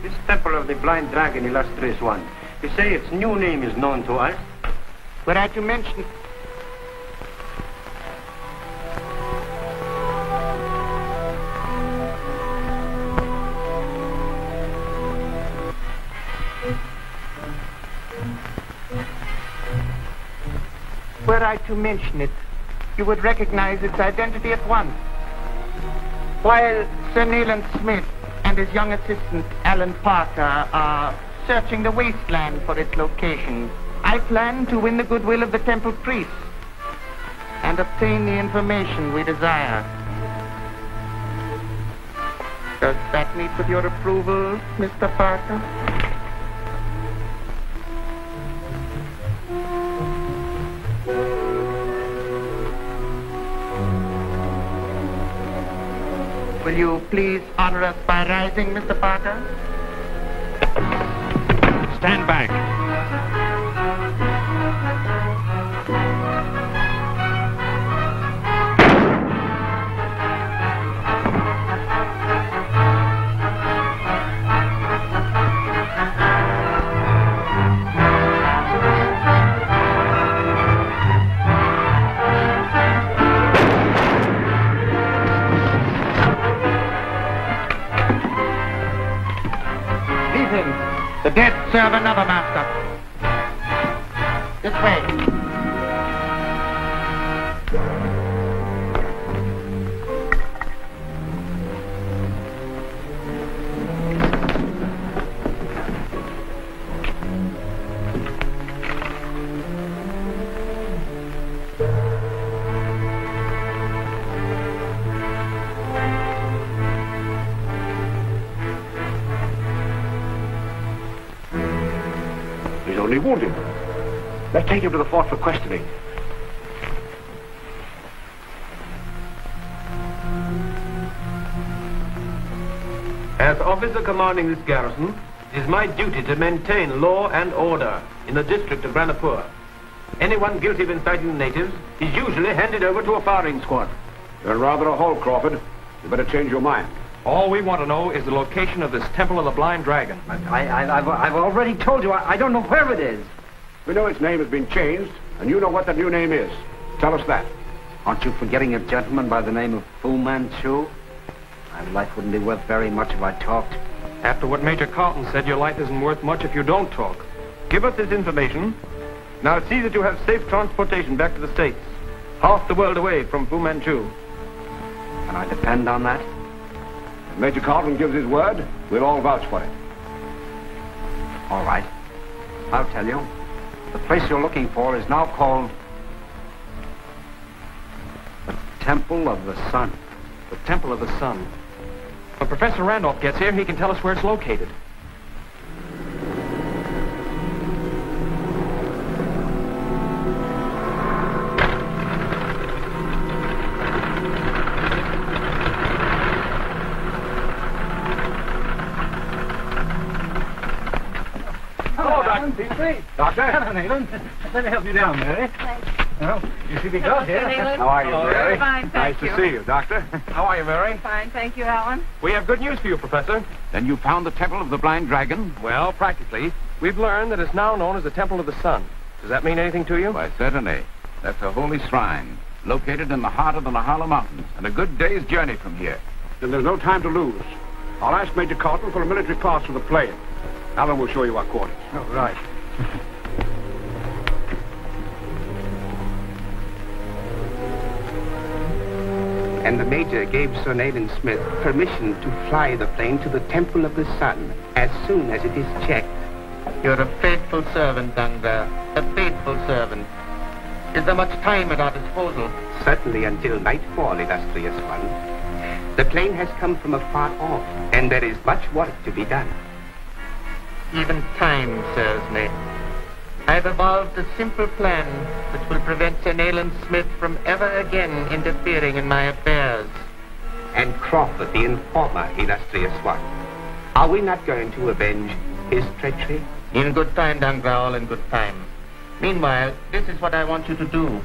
This Temple of the Blind Dragon, illustrious one. You say its new name is known to us? Were I to mention... Were I to mention it, you would recognize its identity at once. While Sir Nayland Smith and his young assistant, Allan Parker, are searching the wasteland for its location, I plan to win the goodwill of the temple priests and obtain the information we desire. Does that meet with your approval, Mr. Parker? Will you please honor us by rising, Mr. Parker? Stand back. The dead serve another master. This way. He's only wounded. Let's take him to the fort for questioning. As officer commanding this garrison, it is my duty to maintain law and order in the district of Randolph. Anyone guilty of inciting the natives is usually handed over to a firing squad. You're rather a hole, Crawford. You better change your mind. All we want to know is the location of this Temple of the Blind Dragon. I've already told you. I don't know where it is. We know its name has been changed, and you know what the new name is. Tell us that. Aren't you forgetting a gentleman by the name of Fu Manchu? My life wouldn't be worth very much if I talked. After what Major Carlton said, your life isn't worth much if you don't talk. Give us this information. Now see that you have safe transportation back to the States. Half the world away from Fu Manchu. Can I depend on that? If Major Carlton gives his word, we'll all vouch for it. All right. I'll tell you. The place you're looking for is now called the Temple of the Sun. The Temple of the Sun. When Professor Randolph gets here, he can tell us where it's located. Hello, Dr. Petrie. Doctor? Hello, Nayland. Let me help you down, Mary. Thanks. Well, you see me got here. How are you, Mary? Fine, Nice thank you. to see you, Doctor. How are you, Mary? Fine, thank you, Alan. We have good news for you, Professor. Then you found the Temple of the Blind Dragon? Well, practically. We've learned that it's now known as the Temple of the Sun. Does that mean anything to you? Why, certainly. That's a holy shrine, located in the heart of the Nahala Mountains, and a good day's journey from here. Then there's no time to lose. I'll ask Major Carlton for a military pass for the plane. Alan will show you our quarters. Oh, right. And the Major gave Sir Nayland Smith permission to fly the plane to the Temple of the Sun as soon as it is checked. You're a faithful servant, Dunga. A faithful servant. Is there much time at our disposal? Certainly until nightfall, illustrious one. The plane has come from afar off, and there is much work to be done. Even time serves me. I've evolved a simple plan which will prevent Sir Nayland Smith from ever again interfering in my affairs. And Crawford, the informer, illustrious one. Are we not going to avenge his treachery? In good time, Dangrau, in good time. Meanwhile, this is what I want you to do.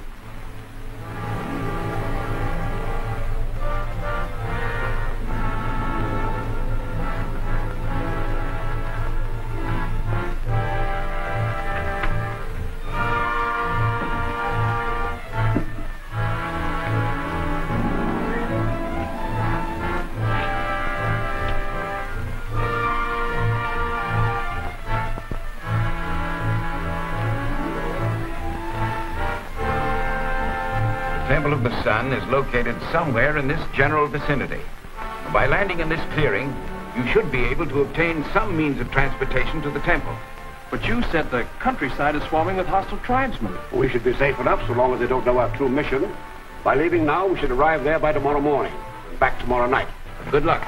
Temple of the Sun is located somewhere in this general vicinity. By landing in this clearing, you should be able to obtain some means of transportation to the temple. But you said the countryside is swarming with hostile tribesmen. We should be safe enough so long as they don't know our true mission. By leaving now, we should arrive there by tomorrow morning. And back tomorrow night. Good luck.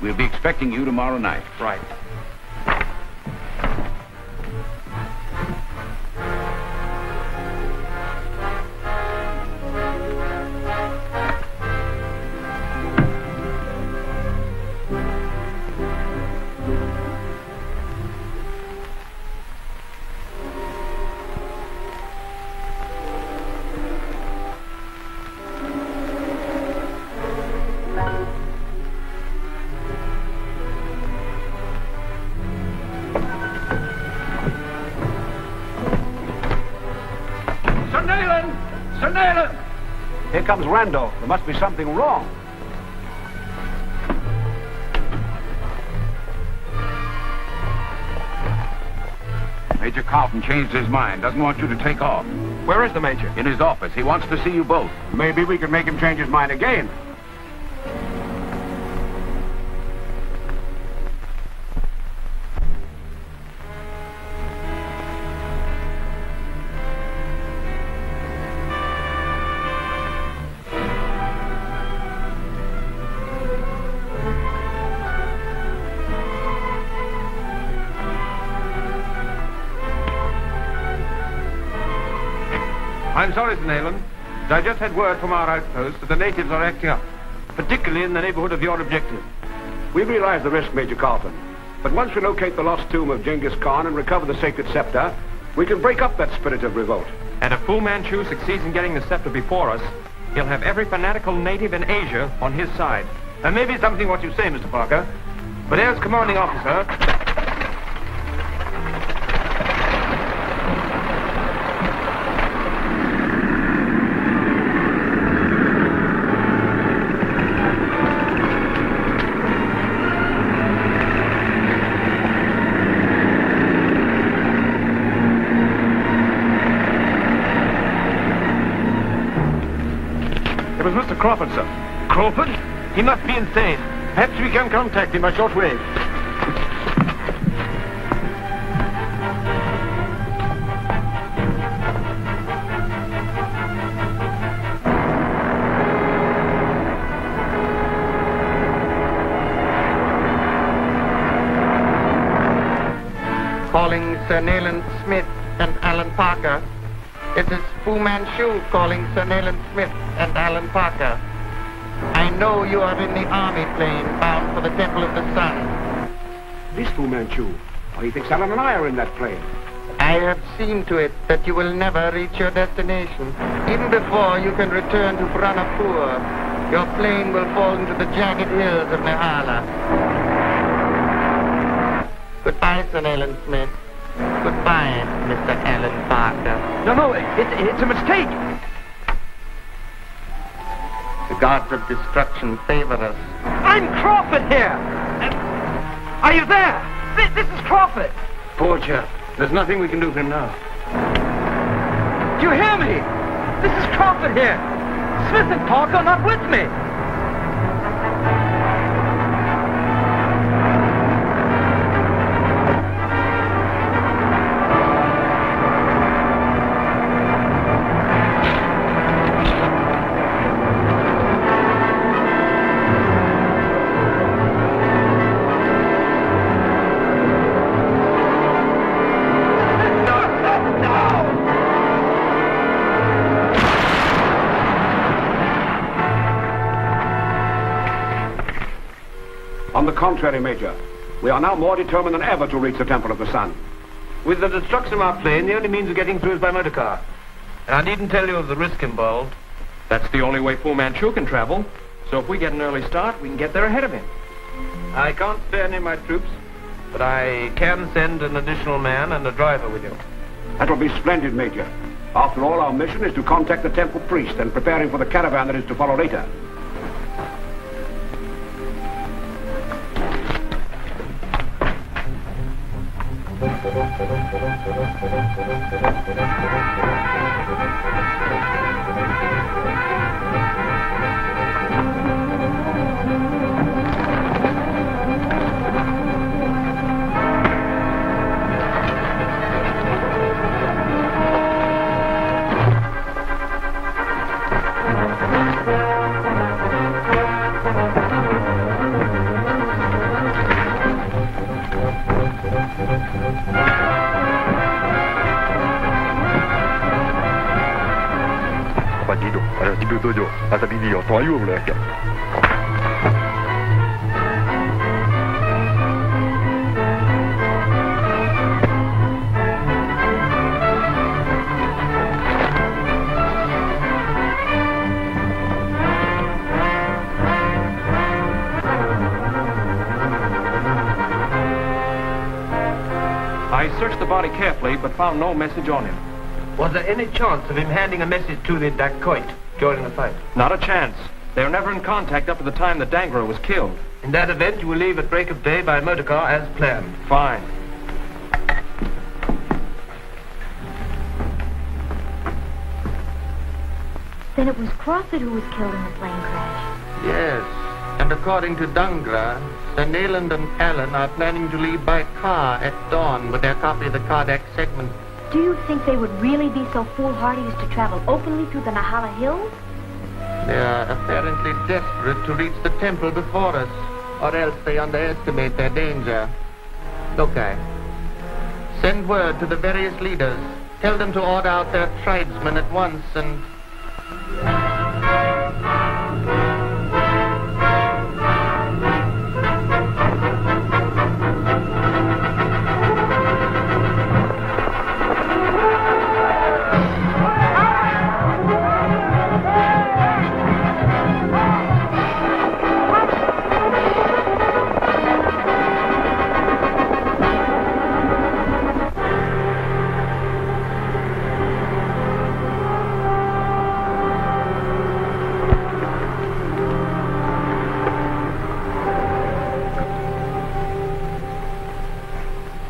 We'll be expecting you tomorrow night. Right. Here comes Randolph. There must be something wrong. Major Carlton changed his mind. Doesn't want you to take off. Where is the Major? In his office. He wants to see you both. Maybe we can make him change his mind again. I'm sorry, Sir Nayland. I just had word from our outpost that the natives are acting up, particularly in the neighborhood of your objective. We realize the risk, Major Carlton. But once we locate the lost tomb of Genghis Khan and recover the sacred scepter, we can break up that spirit of revolt. And if Fu Manchu succeeds in getting the scepter before us, he'll have every fanatical native in Asia on his side. And maybe something what you say, Mr. Parker. But as commanding officer... It was Mr. Crawford, sir. Crawford? He must be insane. Perhaps we can contact him by shortwave. Calling Sir Nayland Smith and Allan Parker. This is Fu Manchu calling Sir Nayland Smith and Allan Parker. I know you are in the army plane bound for the Temple of the Sun. This Fu Manchu. Oh, he thinks Allan and I are in that plane. I have seen to it that you will never reach your destination. Even before you can return to Branapur, your plane will fall into the jagged hills of Nehala. Goodbye, Sir Nayland Smith. Goodbye, Mr. Allan Parker. No, it's a mistake. The gods of destruction favor us. I'm Crawford here. Are you there? This is Crawford. Poor chap. There's nothing we can do for him now. Do you hear me? This is Crawford here. Smith and Parker are not with me. On the contrary, Major. We are now more determined than ever to reach the Temple of the Sun. With the destruction of our plane, the only means of getting through is by motor car. And I needn't tell you of the risk involved. That's the only way Fu Manchu can travel. So if we get an early start, we can get there ahead of him. I can't spare any of my troops, but I can send an additional man and a driver with you. That will be splendid, Major. After all, our mission is to contact the temple priest and prepare him for the caravan that is to follow later. I searched the body carefully, but found no message on him. Was there any chance of him handing a message to the dacoit during the fight? Not a chance. They were never in contact up to the time the Dangra was killed. In that event, you will leave at break of day by motor car as planned. Fine. Then it was Crawford who was killed in the plane crash. Yes, and according to Dangra, Sir Nayland and Allan are planning to leave by car at dawn with their copy of the Kardak segment. Do you think they would really be so foolhardy as to travel openly through the Nahala Hills? They are apparently desperate to reach the temple before us, or else they underestimate their danger. Okay. Send word to the various leaders. Tell them to order out their tribesmen at once and...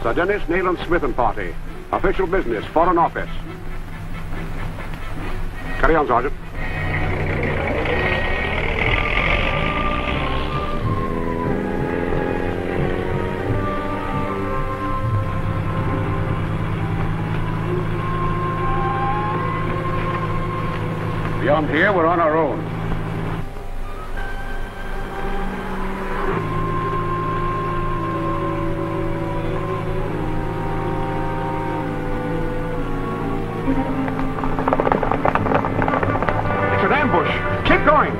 Sir Denis Nayland Smith and party. Official business, Foreign Office. Carry on, Sergeant. Beyond here, we're on our own. It's an ambush. Keep going.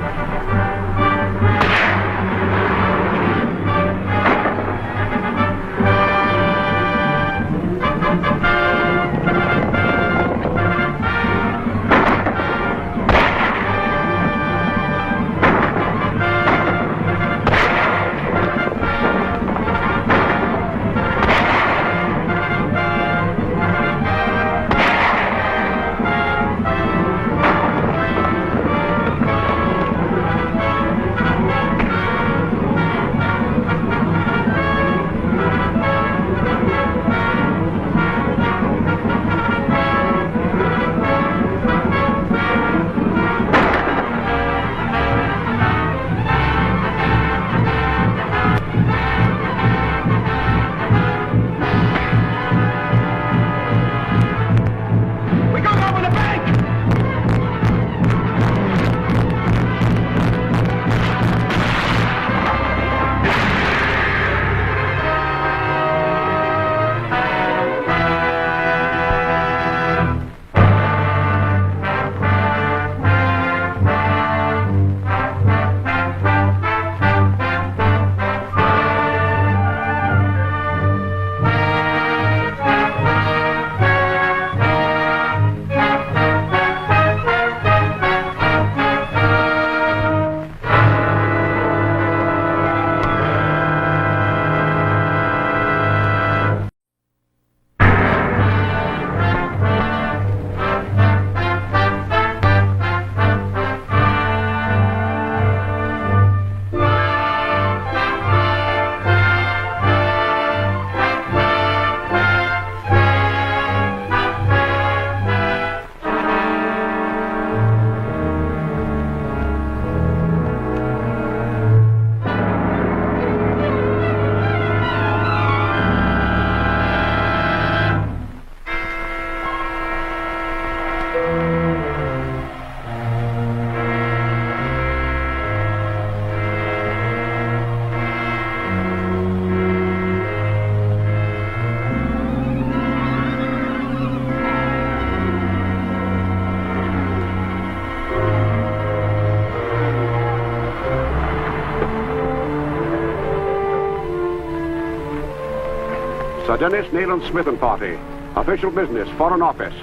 Sir Denis Nayland Smith and party. Official business, Foreign Office.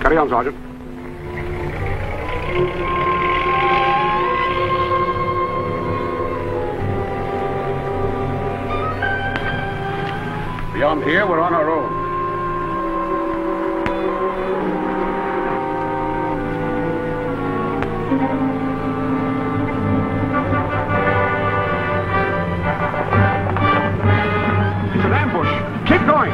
Carry on, Sergeant. Beyond here, we're on our own. It's an ambush. Keep going.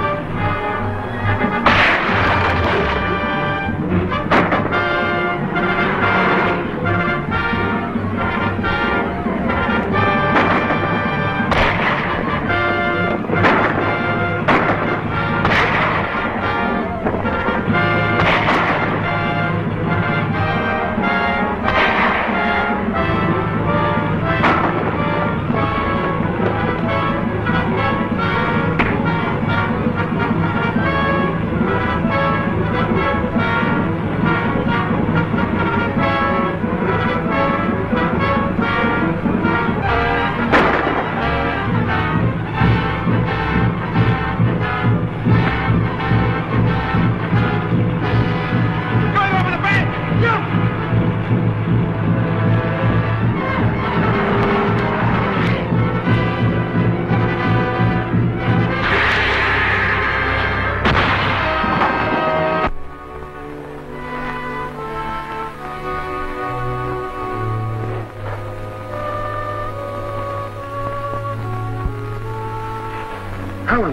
Allan.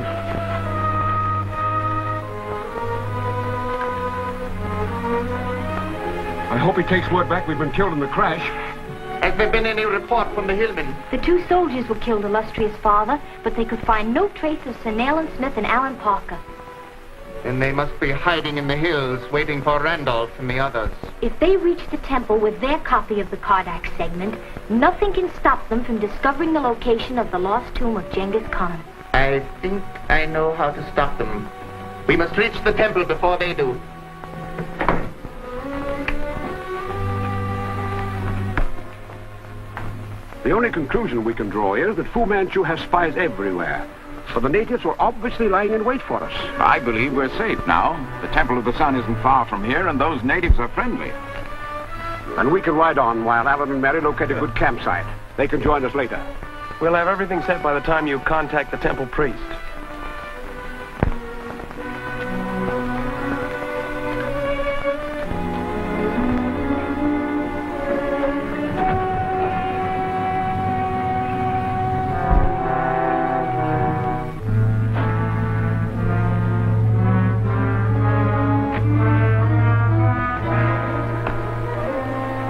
I hope he takes word back we've been killed in the crash. Has there been any report from the hillmen? The 2 soldiers were killed, illustrious father, but they could find no trace of Sir Nayland Smith and Allan Parker. Then they must be hiding in the hills, waiting for Randolph and the others. If they reach the temple with their copy of the Kardak segment, nothing can stop them from discovering the location of the lost tomb of Genghis Khan. I think I know how to stop them. We must reach the temple before they do. The only conclusion we can draw is that Fu Manchu has spies everywhere. For the natives were obviously lying in wait for us. I believe we're safe now. The Temple of the Sun isn't far from here, and those natives are friendly. And we can ride on while Allan and Mary locate a good campsite. They can join us later. We'll have everything set by the time you contact the temple priest.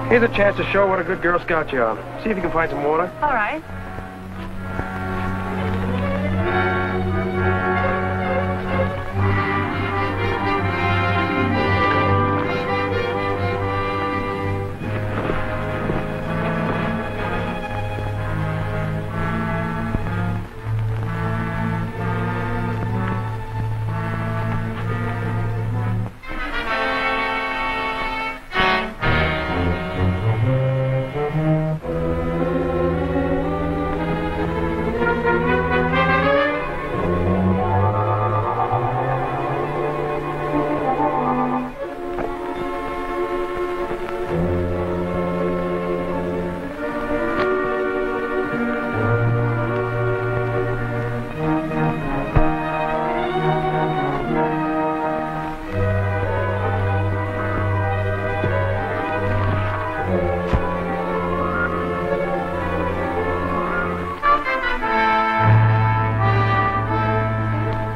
Here's a chance to show what a good Girl Scout you are. See if you can find some water. All right.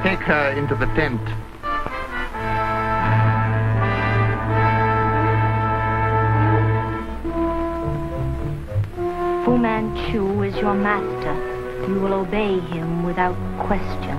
Take her into the tent. Fu Manchu is your master. You will obey him without question.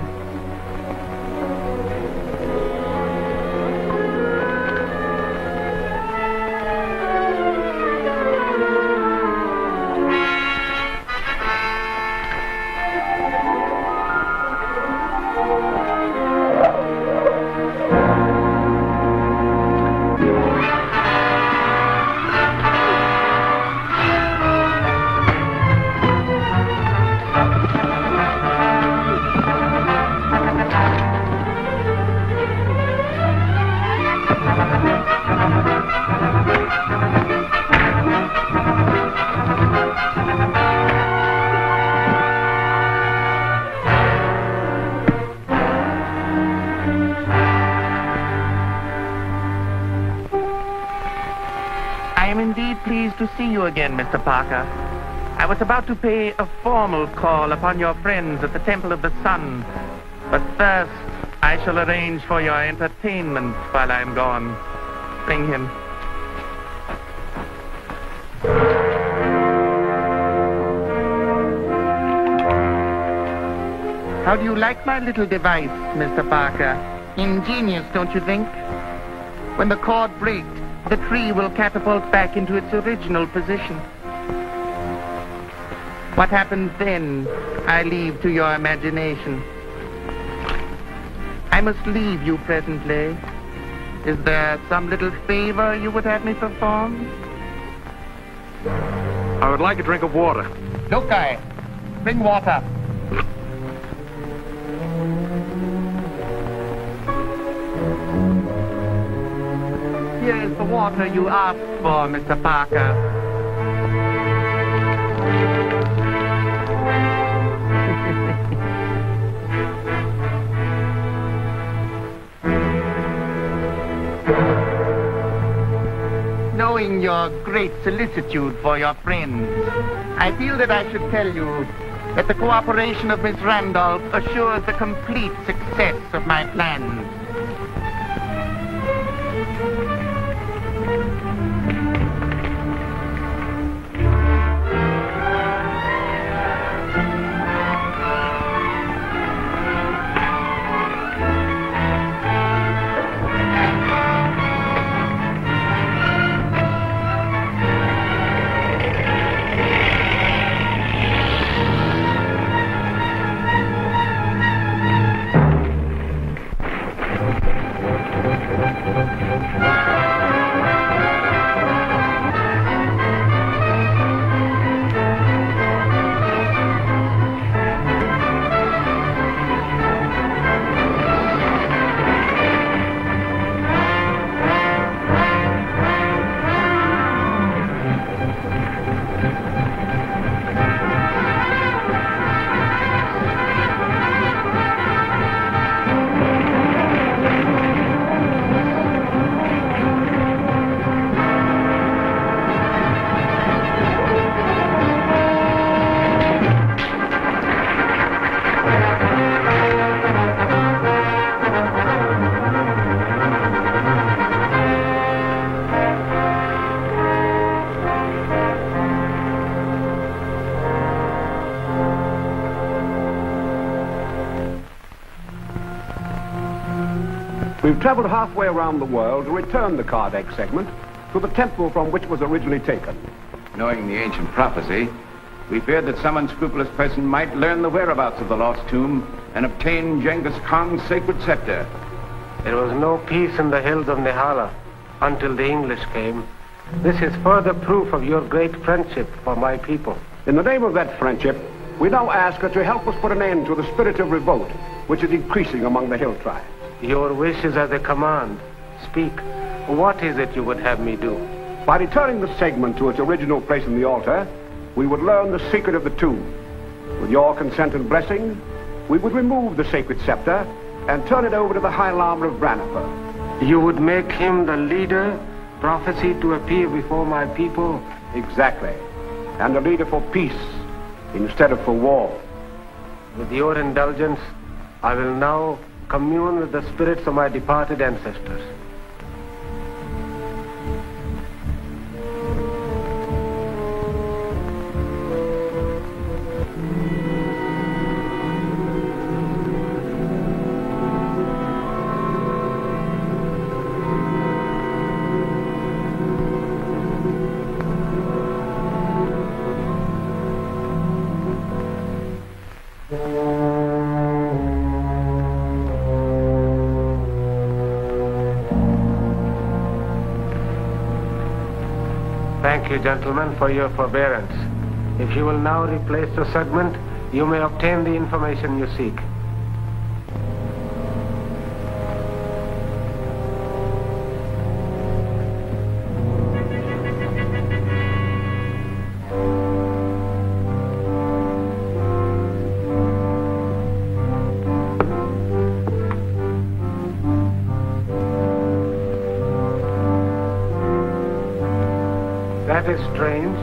see you again, Mr. Parker. I was about to pay a formal call upon your friends at the Temple of the Sun. But first, I shall arrange for your entertainment while I'm gone. Bring him. How do you like my little device, Mr. Parker? Ingenious, don't you think? When the cord breaks, the tree will catapult back into its original position. What happens then, I leave to your imagination. I must leave you presently. Is there some little favor you would have me perform? I would like a drink of water. Look, bring water. Here is the water you asked for, Mr. Parker. Knowing your great solicitude for your friends, I feel that I should tell you that the cooperation of Miss Randolph assures the complete success of my plans. We've traveled halfway around the world to return the Kardec segment to the temple from which it was originally taken. Knowing the ancient prophecy, we feared that some unscrupulous person might learn the whereabouts of the lost tomb and obtain Genghis Khan's sacred scepter. There was no peace in the hills of Nehala until the English came. This is further proof of your great friendship for my people. In the name of that friendship, we now ask that you help us put an end to the spirit of revolt which is increasing among the hill tribes. Your wish is as a command. Speak. What is it you would have me do? By returning the segment to its original place in the altar, we would learn the secret of the tomb. With your consent and blessing, we would remove the sacred scepter and turn it over to the High Lama of Branapur. You would make him the leader, prophecy to appear before my people? Exactly. And a leader for peace instead of for war. With your indulgence, I will now commune with the spirits of my departed ancestors. Thank you, gentlemen, for your forbearance. If you will now replace the segment, you may obtain the information you seek. That is strange.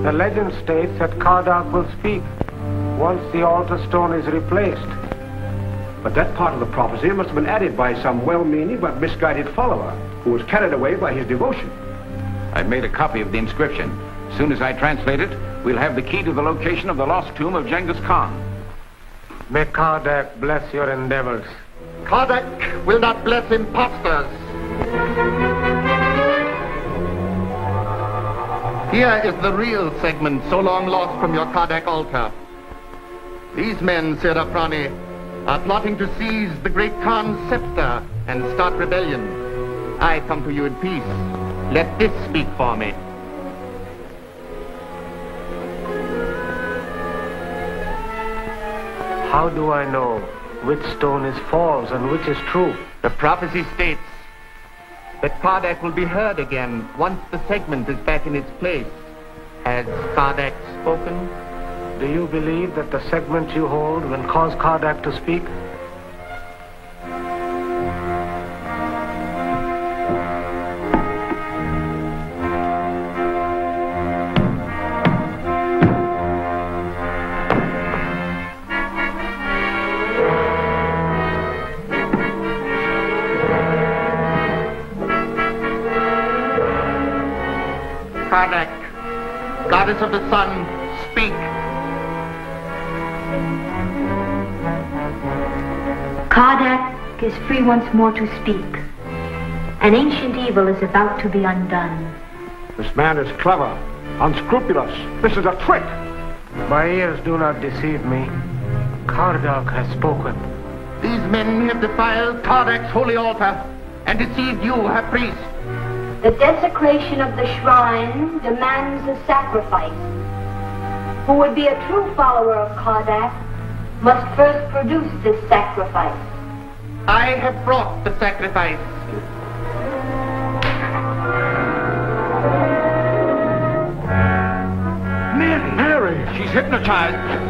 The legend states that Kardak will speak once the altar stone is replaced. But that part of the prophecy must have been added by some well-meaning but misguided follower who was carried away by his devotion. I've made a copy of the inscription. As soon as I translate it, we'll have the key to the location of the lost tomb of Genghis Khan. May Kardak bless your endeavors. Kardak will not bless impostors. Here is the real segment so long lost from your Kardak altar. These men, Sir Frye, are plotting to seize the great Khan's scepter and start rebellion. I come to you in peace. Let this speak for me. How do I know which stone is false and which is true? The prophecy states that Kardak will be heard again once the segment is back in its place. Has Kardak spoken? Do you believe that the segment you hold will cause Kardak to speak? Kardak, goddess of the sun, speak. Kardak is free once more to speak. An ancient evil is about to be undone. This man is clever, unscrupulous. This is a trick. My ears do not deceive me. Kardak has spoken. These men have defiled Kardak's holy altar and deceived you, her priest. The desecration of the shrine demands a sacrifice. Who would be a true follower of Kardak must first produce this sacrifice. I have brought the sacrifice. Mary! She's hypnotized.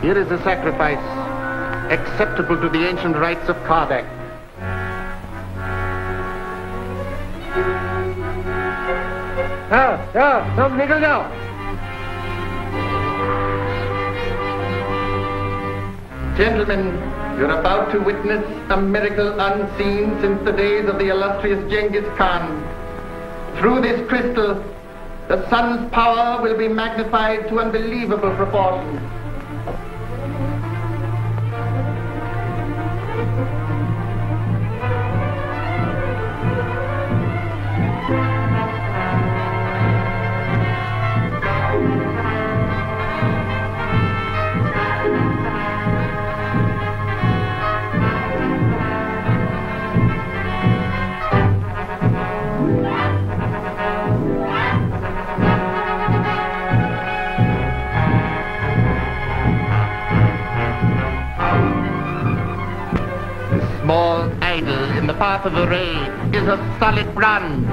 Here is a sacrifice acceptable to the ancient rites of Kardak. Some niggle now. Gentlemen, you're about to witness a miracle unseen since the days of the illustrious Genghis Khan. Through this crystal, the sun's power will be magnified to unbelievable proportions. Small idol in the path of the ray is a solid brand.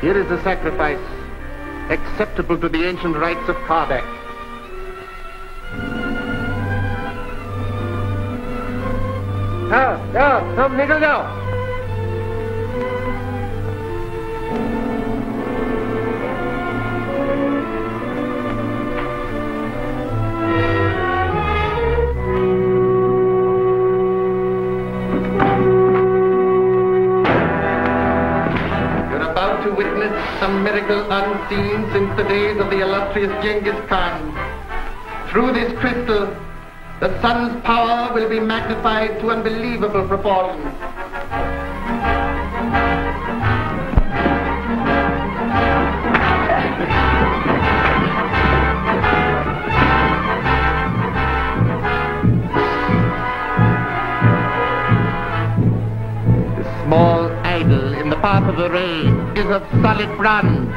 Here is a sacrifice acceptable to the ancient rites of Kardec. Come, निकल जाओ. To witness some miracle unseen since the days of the illustrious Genghis Khan. Through this crystal, the sun's power will be magnified to unbelievable proportions. The small idol in the path of the ray is of solid bronze.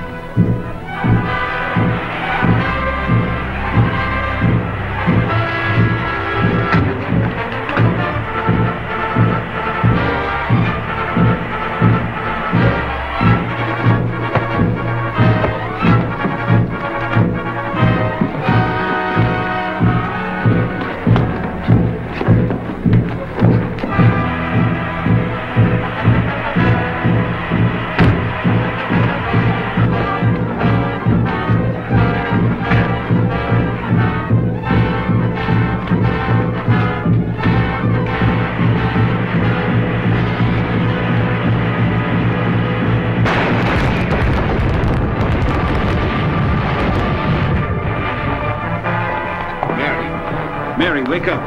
Mary, wake up.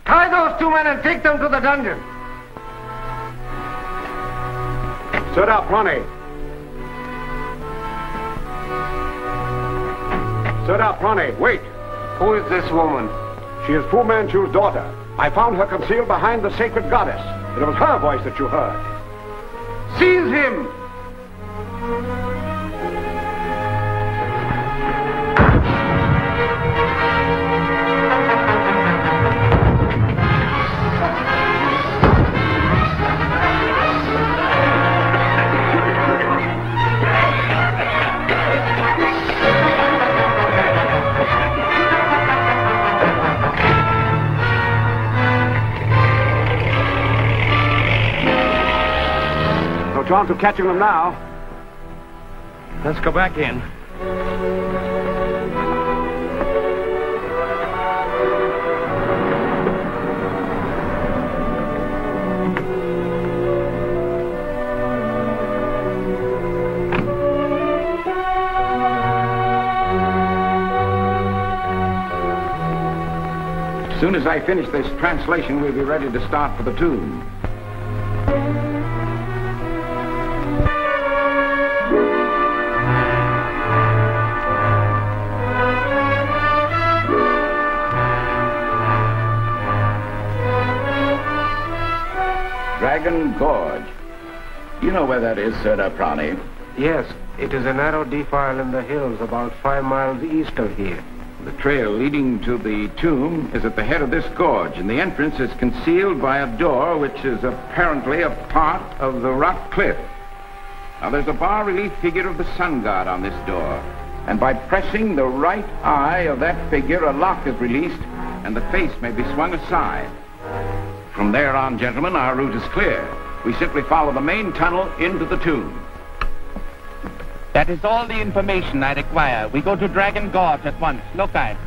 Tie those two men and take them to the dungeon. Sit up, Ronnie. Sit up, Ronnie. Wait. Who is this woman? She is Fu Manchu's daughter. I found her concealed behind the sacred goddess. It was her voice that you heard. Seize him! On to catching them now. Let's go back in. As soon as I finish this translation, we'll be ready to start for the tomb. Dragon Gorge. You know where that is, Sir Prani? Yes, it is a narrow defile in the hills about 5 miles east of here. The trail leading to the tomb is at the head of this gorge, and the entrance is concealed by a door which is apparently a part of the rock cliff. Now, there's a bas-relief figure of the sun god on this door, and by pressing the right eye of that figure, a lock is released, and the face may be swung aside. From there on, gentlemen, our route is clear. We simply follow the main tunnel into the tomb. That is all the information I require. We go to Dragon Gorge at once. Lokai.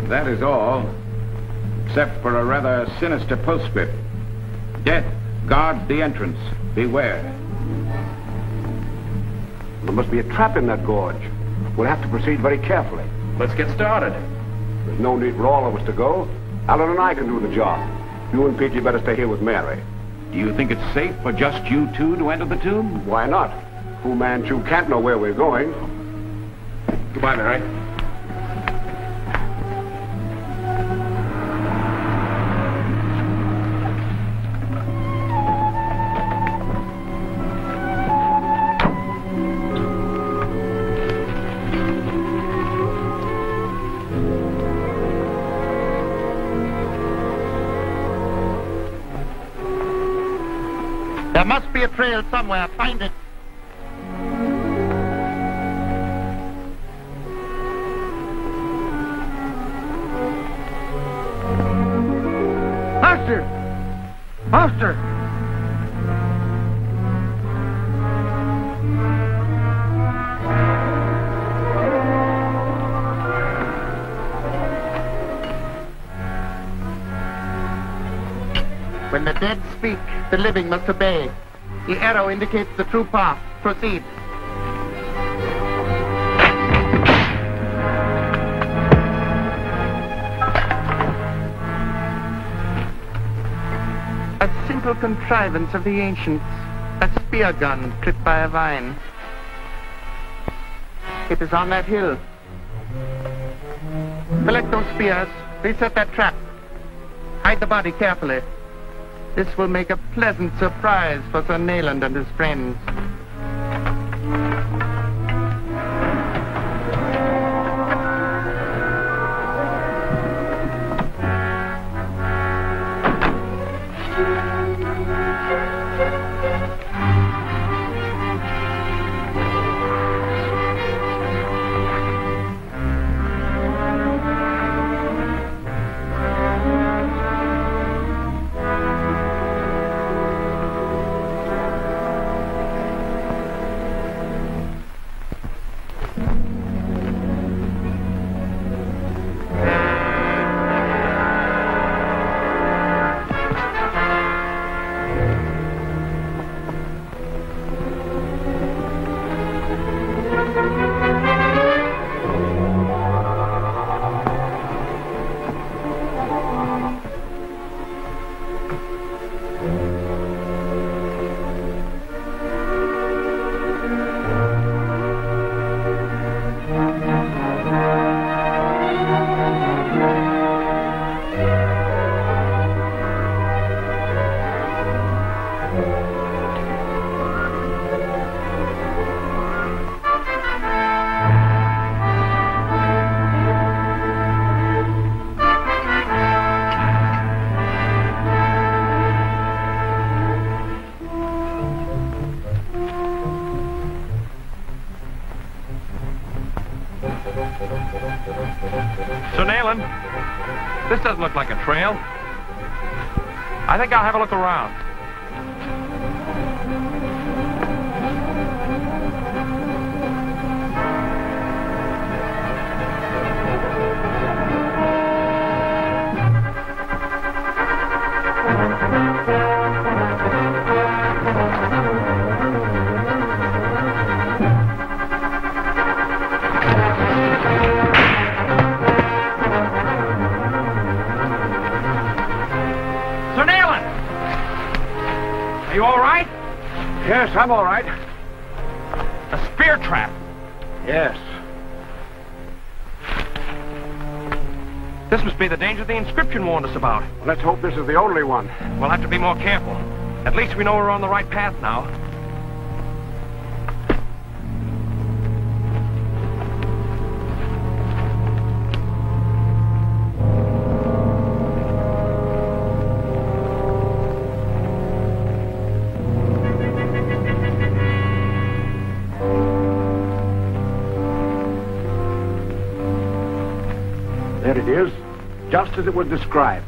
That is all, except for a rather sinister postscript. Death guards the entrance. Beware. There must be a trap in that gorge. We'll have to proceed very carefully. Let's get started. There's no need for all of us to go. Allan and I can do the job. You and Petrie better stay here with Mary. Do you think it's safe for just you two to enter the tomb? Why not? Fu Manchu can't know where we're going. Goodbye, Mary. There must be a trail somewhere. Find it. Master! Master! When the dead speak, the living must obey. The arrow indicates the true path. Proceed. A simple contrivance of the ancients. A spear gun clipped by a vine. It is on that hill. Collect those spears. Reset that trap. Hide the body carefully. This will make a pleasant surprise for Sir Nayland and his friends. Sir Nayland, this doesn't look like a trail. I think I'll have a look around. Are you all right? Yes, I'm all right. A spear trap? Yes. This must be the danger the inscription warned us about. Well, let's hope this is the only one. We'll have to be more careful. At least we know we're on the right path now. There it is, just as it was described.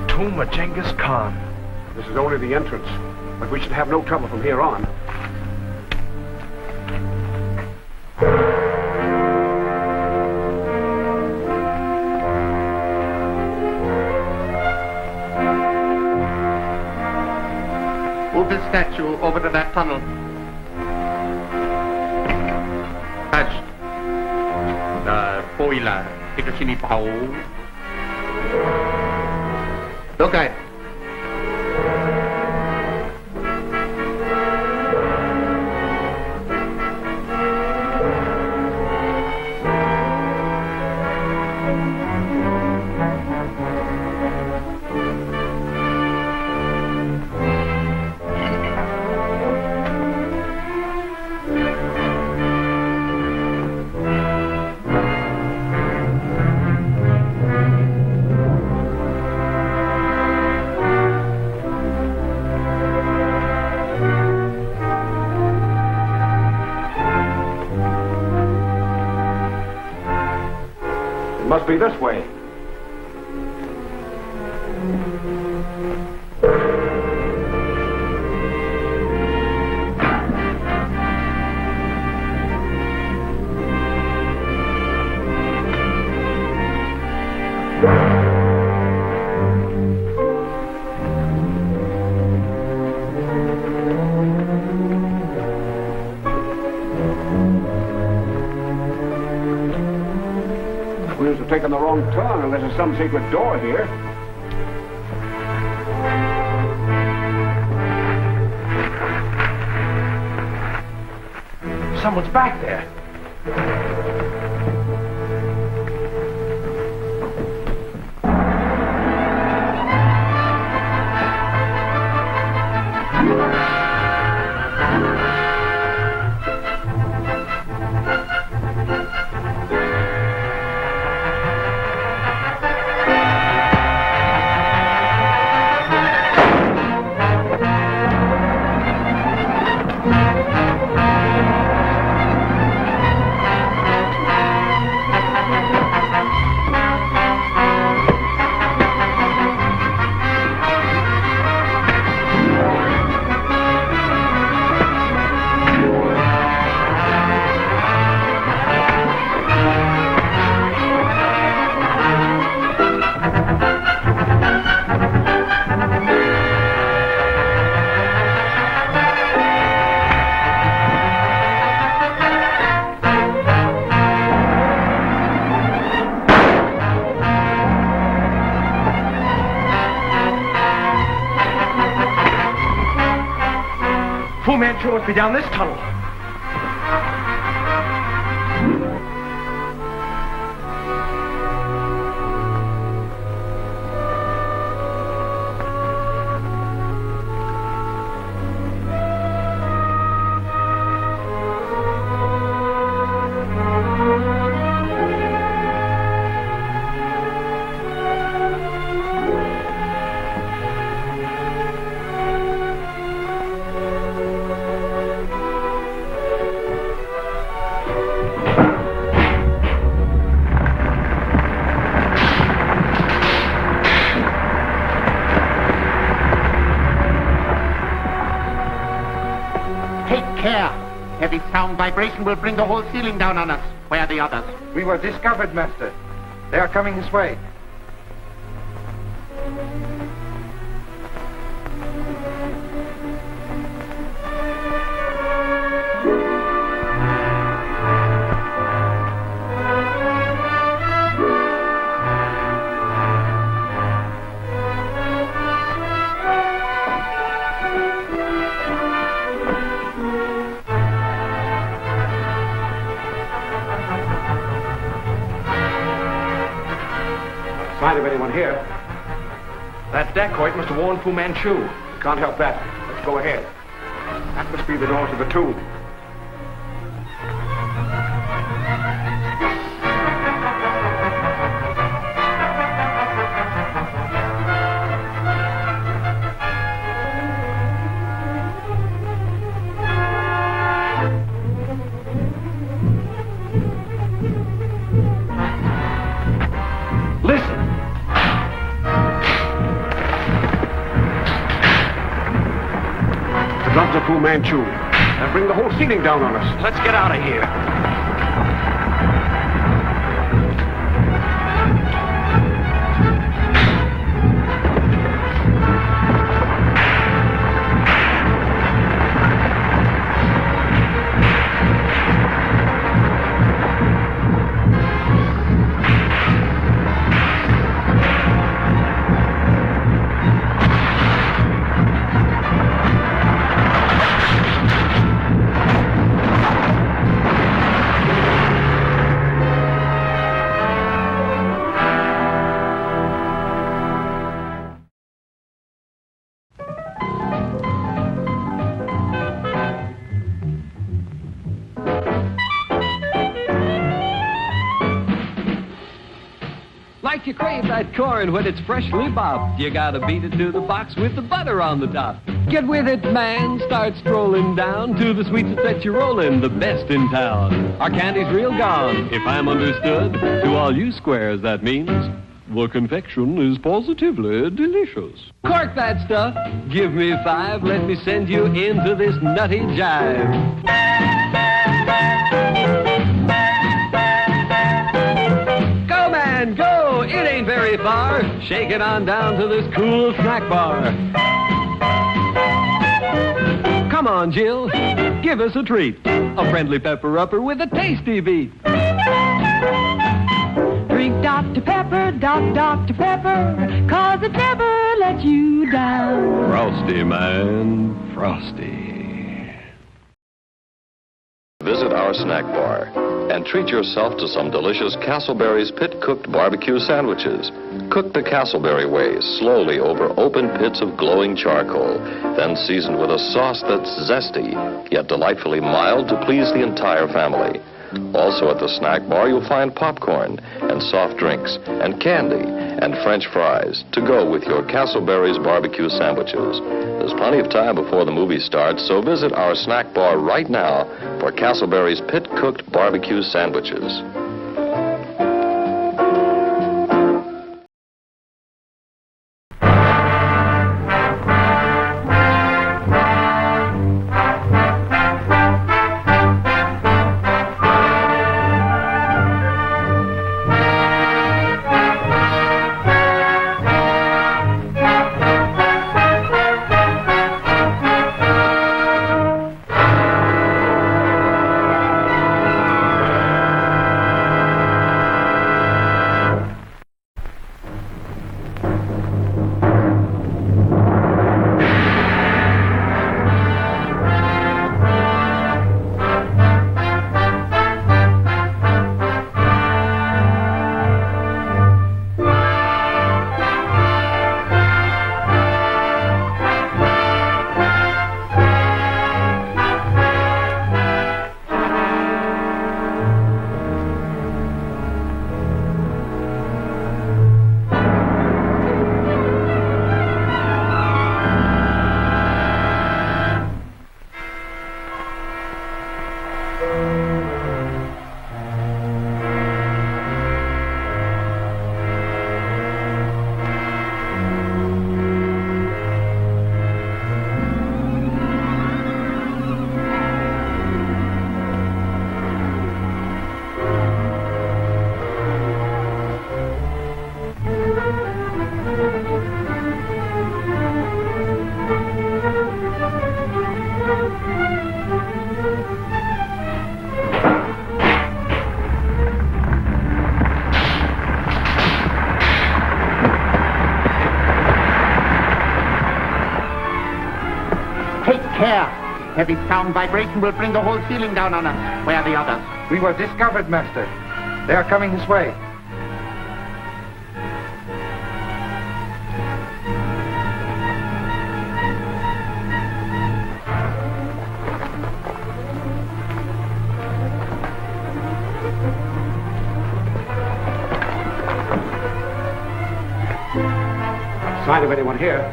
Tomb of Genghis Khan. This is only the entrance, but we should have no trouble from here on. Move the statue over to that tunnel. Hush. Boiler. Intermission power. Look at it. must be this way. We must have taken the wrong turn unless there's some secret door here. Someone's back there. Fu Manchu must be down this tunnel. Heavy sound vibration will bring the whole ceiling down on us. Where are the others? We were discovered, Master. They are coming this way. Sign of anyone here. That dacoit must have warned Fu Manchu. Can't help that. Let's go ahead. That must be the door to the tomb. Drop the Fu Manchu and bring the whole ceiling down on us. Let's get out of here. Like you crave that corn when it's freshly bobbed, you gotta beat it to the box with the butter on the top. Get with it, man. Start strolling down to the sweets that set you rolling, the best in town. Our candy's real gone, if I'm understood. To all you squares, that means the confection is positively delicious. Cork that stuff. Give me 5. Let me send you into this nutty jive. Go, man, go. It ain't very far. Shake it on down to this cool snack bar. Come on, Jill. Give us a treat. A friendly pepper-upper with a tasty beat. Drink Dr. Pepper, Dr. Pepper, 'cause it never lets you down. Frosty, man, frosty. Visit our snack bar and treat yourself to some delicious Castleberry's pit-cooked barbecue sandwiches. Cook the Castleberry way, slowly over open pits of glowing charcoal, then seasoned with a sauce that's zesty, yet delightfully mild to please the entire family. Also at the snack bar, you'll find popcorn and soft drinks and candy and French fries to go with your Castleberry's barbecue sandwiches. There's plenty of time before the movie starts, so visit our snack bar right now for Castleberry's pit-cooked barbecue sandwiches. Heavy sound vibration will bring the whole ceiling down on us. Where are the others? We were discovered, Master. They are coming this way. Sign of anyone here.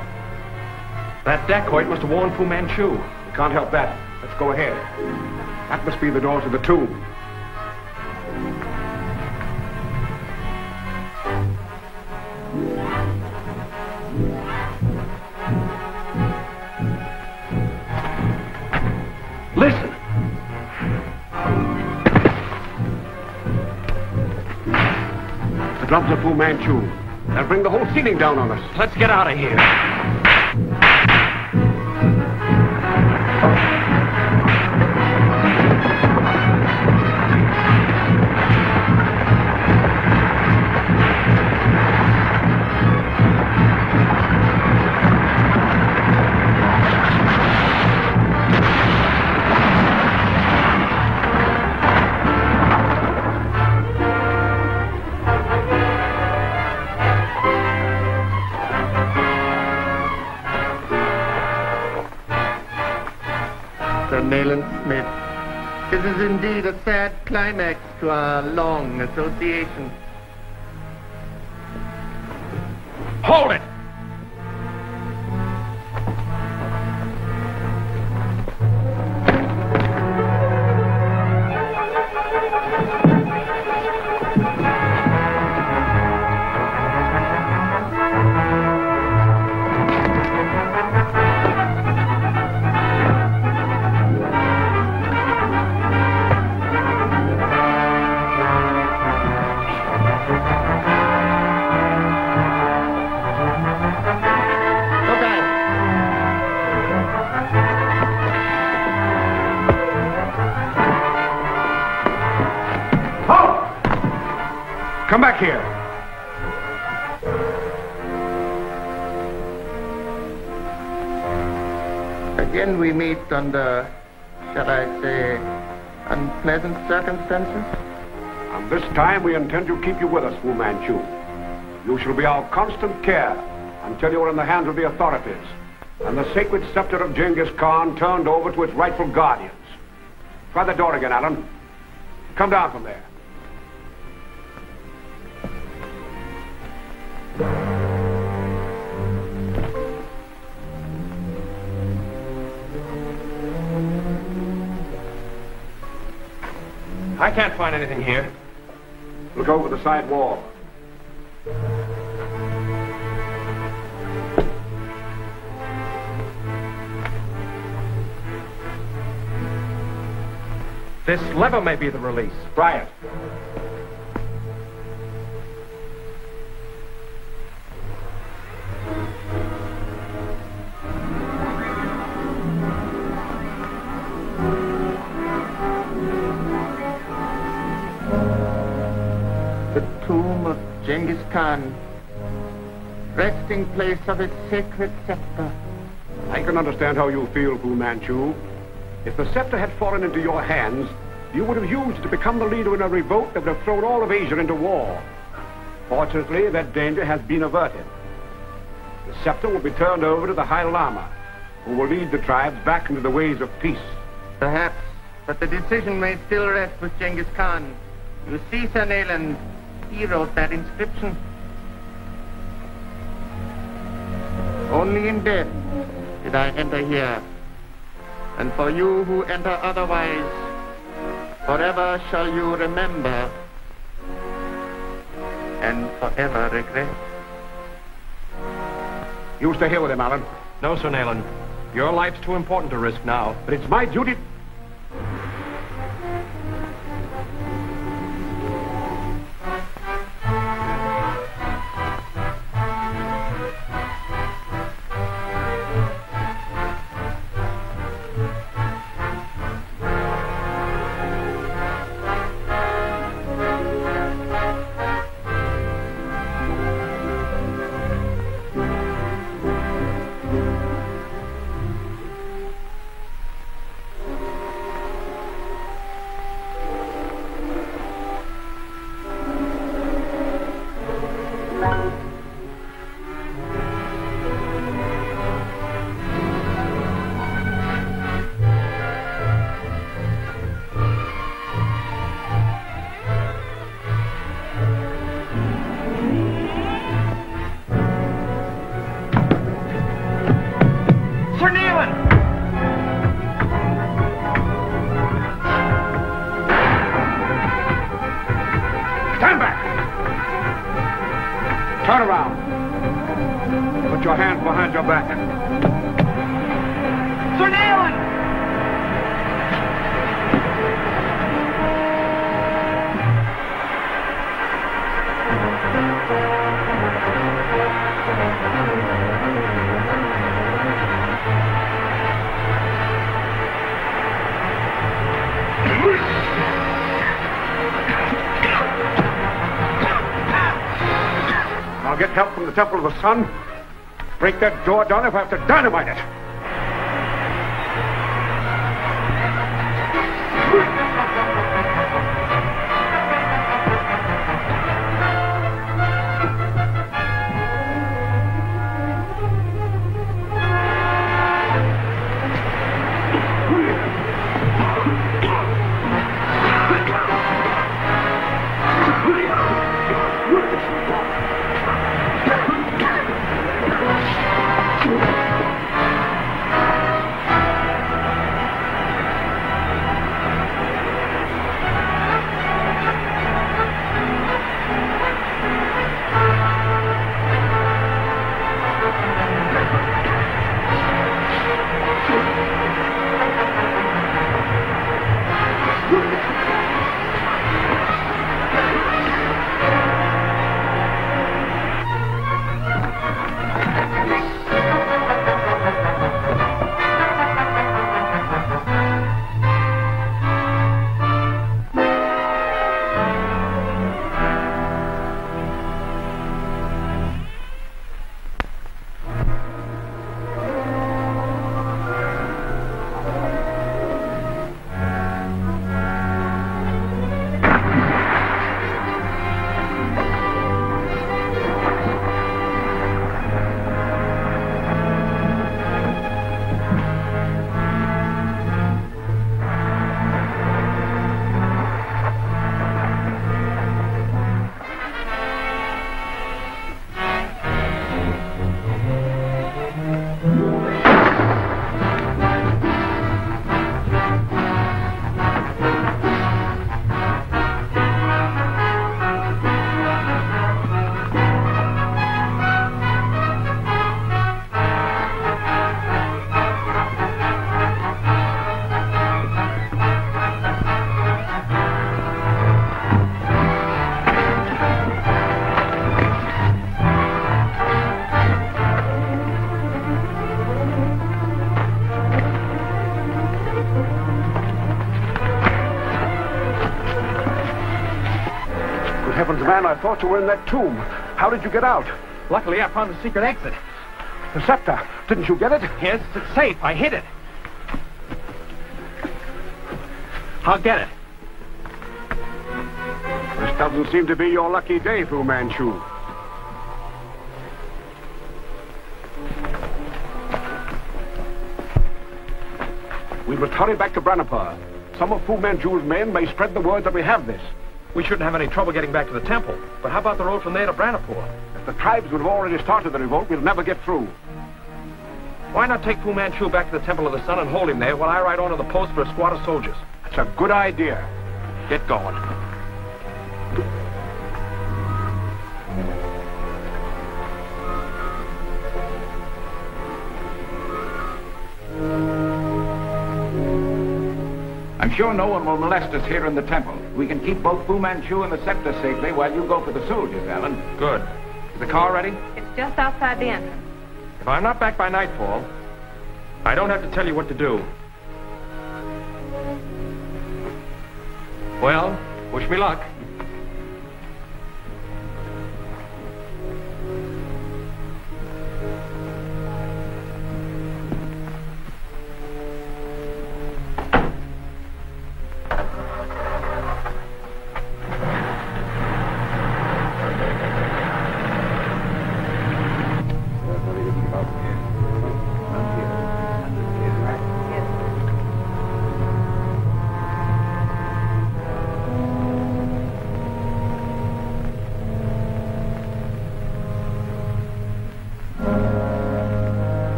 That dacoit must have warned Fu Manchu. We can't help that. Let's go ahead. That must be the door to the tomb. Listen. The drums of Fu Manchu. They'll bring the whole ceiling down on us. Let's get out of here. Sir Nayland Smith. This is indeed a sad climax to our long association. Hold it! Halt! Come back here. Again we meet under, shall I say, unpleasant circumstances? And this time we intend to keep you with us, Fu Manchu. You shall be our constant care until you are in the hands of the authorities and the sacred scepter of Genghis Khan turned over to its rightful guardians. Try the door again, Allan. Come down from there. I can't find anything here. Look over the side wall. This lever may be the release. Try it. The tomb of Genghis Khan, resting place of its sacred scepter. I can understand how you feel, Fu Manchu. If the scepter had fallen into your hands, you would have used it to become the leader in a revolt that would have thrown all of Asia into war. Fortunately, that danger has been averted. The scepter will be turned over to the High Lama, who will lead the tribes back into the ways of peace. Perhaps, but the decision may still rest with Genghis Khan. You see, Sir Nayland, he wrote that inscription. Only in death did I enter here. And for you who enter otherwise, forever shall you remember and forever regret. You stay here with him, Allan. No, Sir Nayland. Your life's too important to risk now. But it's my duty. Turn around. Put your hands behind your back. Sir Nayland! I'll get help from the Temple of the Sun. Break that door down if I have to dynamite it. Heavens, man, I thought you were in that tomb. How did you get out? Luckily, I found the secret exit. The scepter. Didn't you get it? Yes, it's safe. I hid it. I'll get it. This doesn't seem to be your lucky day, Fu Manchu. We must hurry back to Branapur. Some of Fu Manchu's men may spread the word that we have this. We shouldn't have any trouble getting back to the temple. But how about the road from there to Branapur? If the tribesmen have already started the revolt, we'll never get through. Why not take Fu Manchu back to the Temple of the Sun and hold him there while I ride on to the post for a squad of soldiers? That's a good idea. Get going. I'm sure no one will molest us here in the temple. We can keep both Fu Manchu and the scepter safely while you go for the soldiers, Allan. Good. Is the car ready? It's just outside the entrance. If I'm not back by nightfall, I don't have to tell you what to do. Well, wish me luck.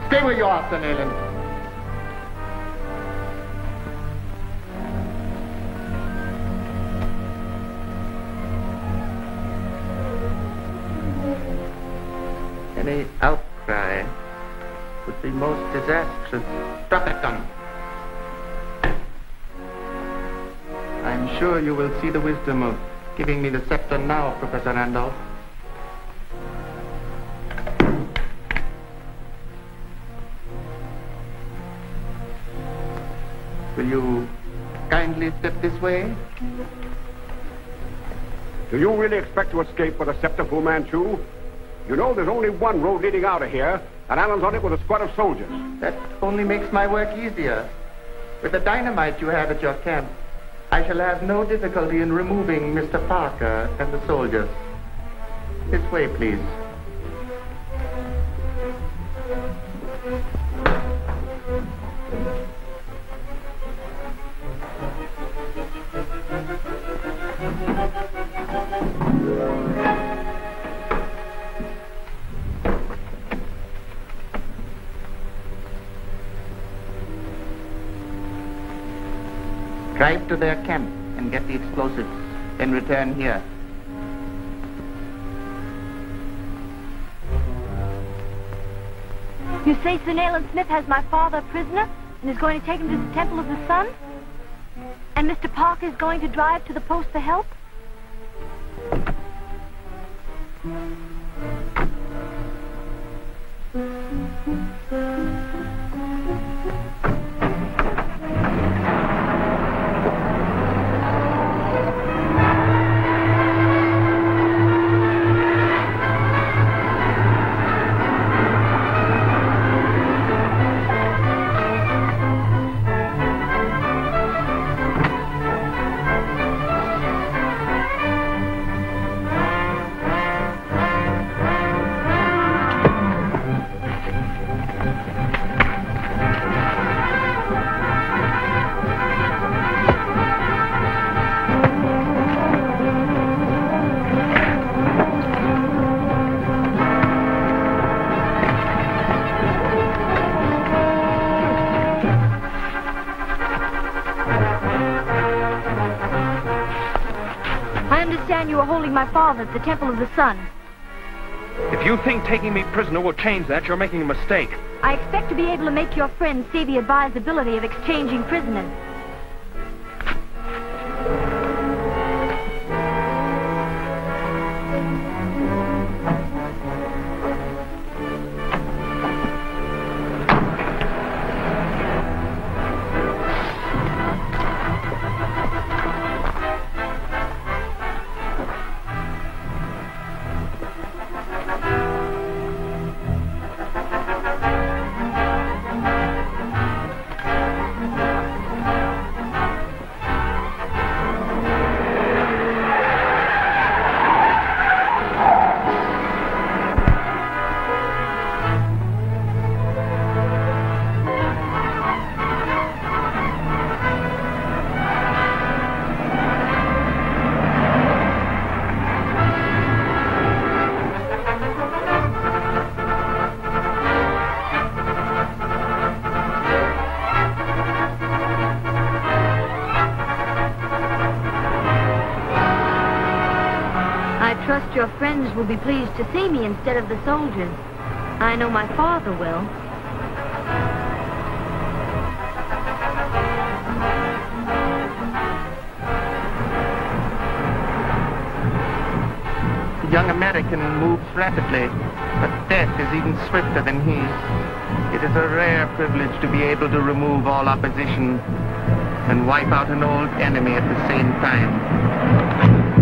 Stay where you are, Sir Nayland. Any outcry would be most disastrous. Drop that gun. I'm sure you will see the wisdom of giving me the scepter now, Professor Randolph. Will you kindly step this way? Do you really expect to escape with a scepter, Fu Manchu? You know there's only one road leading out of here, and Allan's on it with a squad of soldiers. That only makes my work easier. With the dynamite you have at your camp, I shall have no difficulty in removing Mr. Parker and the soldiers. This way, please. Drive to their camp and get the explosives, then return here. You say Sir Nayland Smith has my father a prisoner and is going to take him to the Temple of the Sun? And Mr. Parker is going to drive to the post for help? You were holding my father at the Temple of the Sun. If you think taking me prisoner will change that, you're making a mistake. I expect to be able to make your friends see the advisability of exchanging prisoners. trust your friends will be pleased to see me instead of the soldiers. I know my father will. The young American moves rapidly, but death is even swifter than he. It is a rare privilege to be able to remove all opposition and wipe out an old enemy at the same time.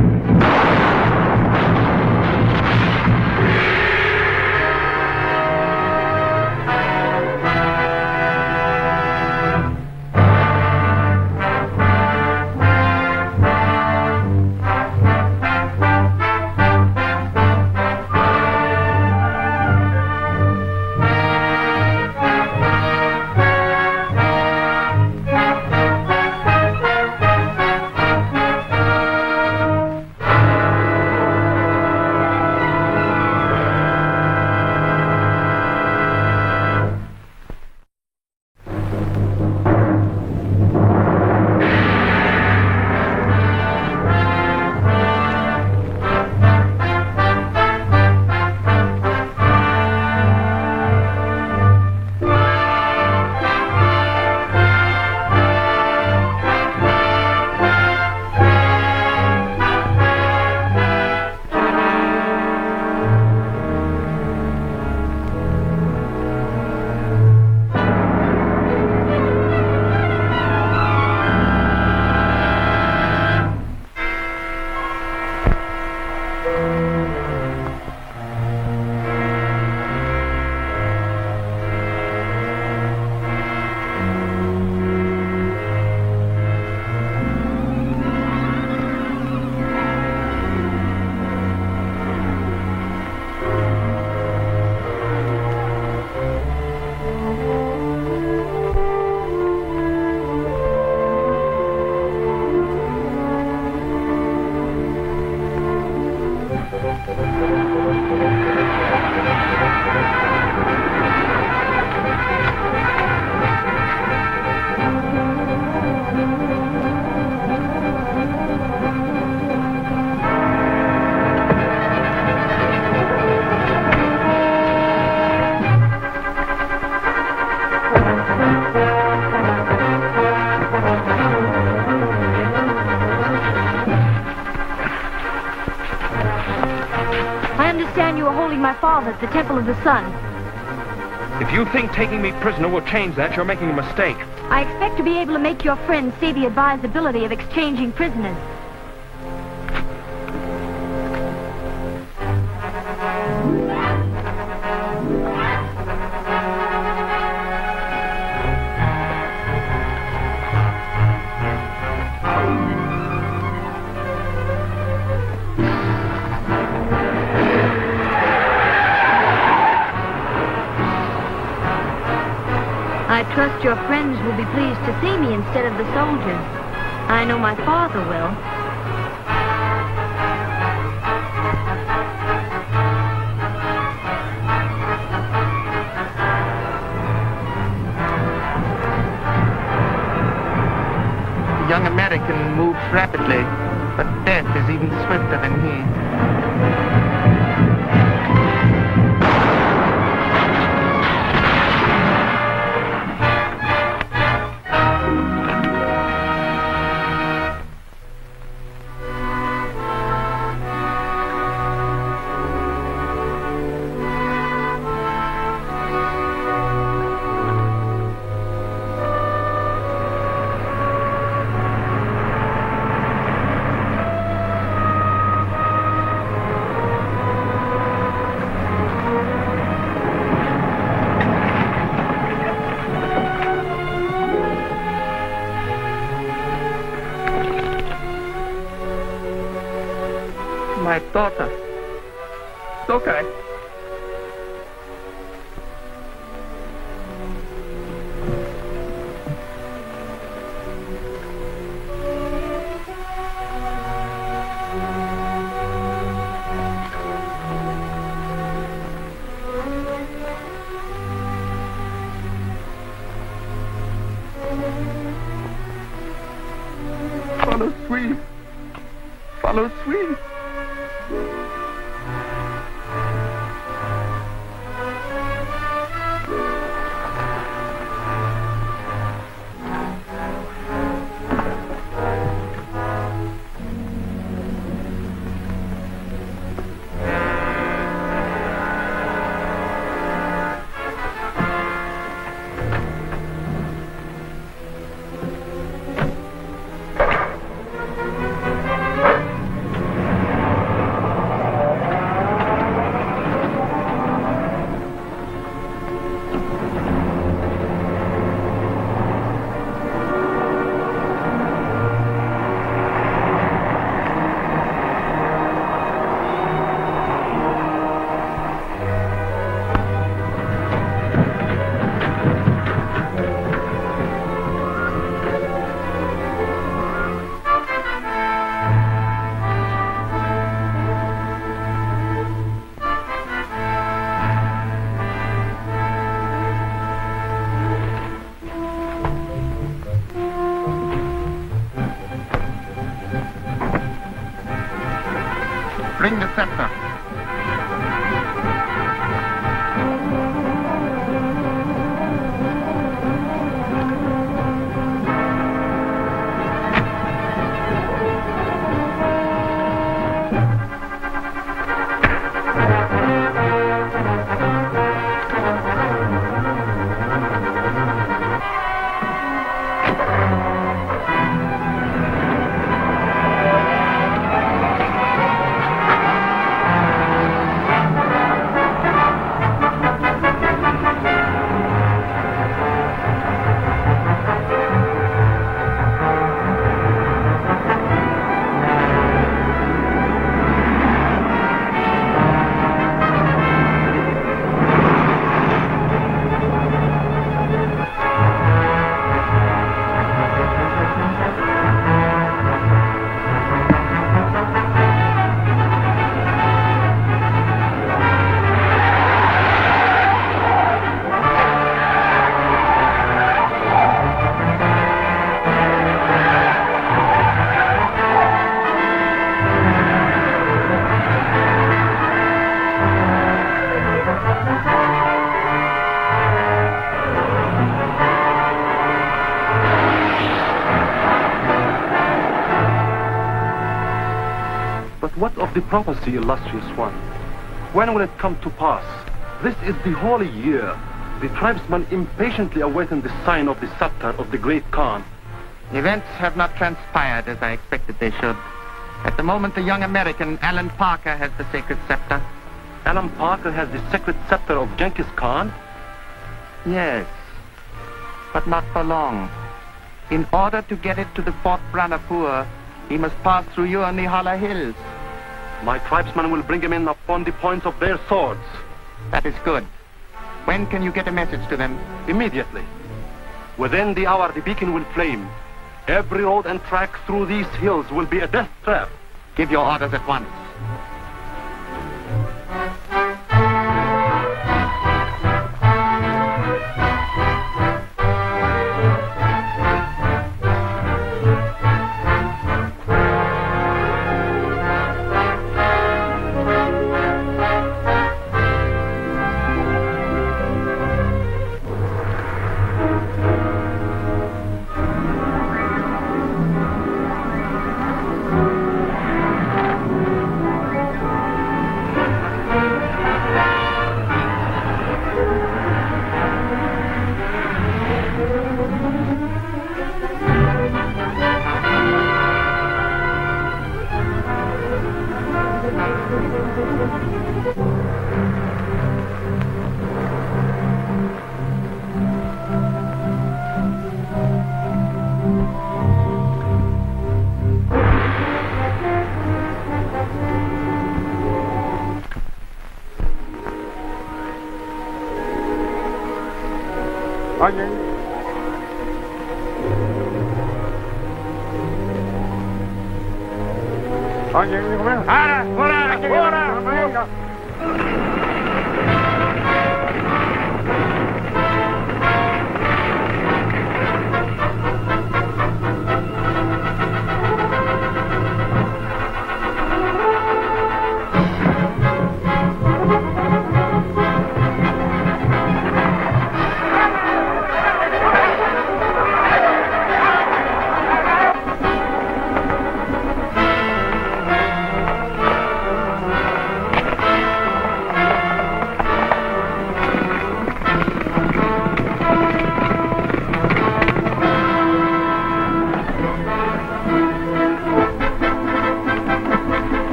At the Temple of the Sun. If you think taking me prisoner will change that, you're making a mistake. I expect to be able to make your friends see the advisability of exchanging prisoners. I trust your friends will be pleased to see me instead of the soldiers. I know my father will. The young American moves rapidly, but death is even swifter than he. My daughter. It's okay. Follow Suee. Follow Suee. Bring the scepter. What of the prophecy, illustrious one? When will it come to pass? This is the holy year. The tribesmen impatiently awaiting the sign of the scepter of the great Khan. Events have not transpired as I expected they should. At the moment, the young American, Allan Parker, has the sacred scepter. Allan Parker has the sacred scepter of Genghis Khan? Yes, but not for long. In order to get it to the Fort Ranapur, he must pass through you on the Hala Hills. My tribesmen will bring him in upon the points of their swords. That is good. When can you get a message to them? Immediately. Within the hour, the beacon will flame. Every road and track through these hills will be a death trap. Give your orders at once.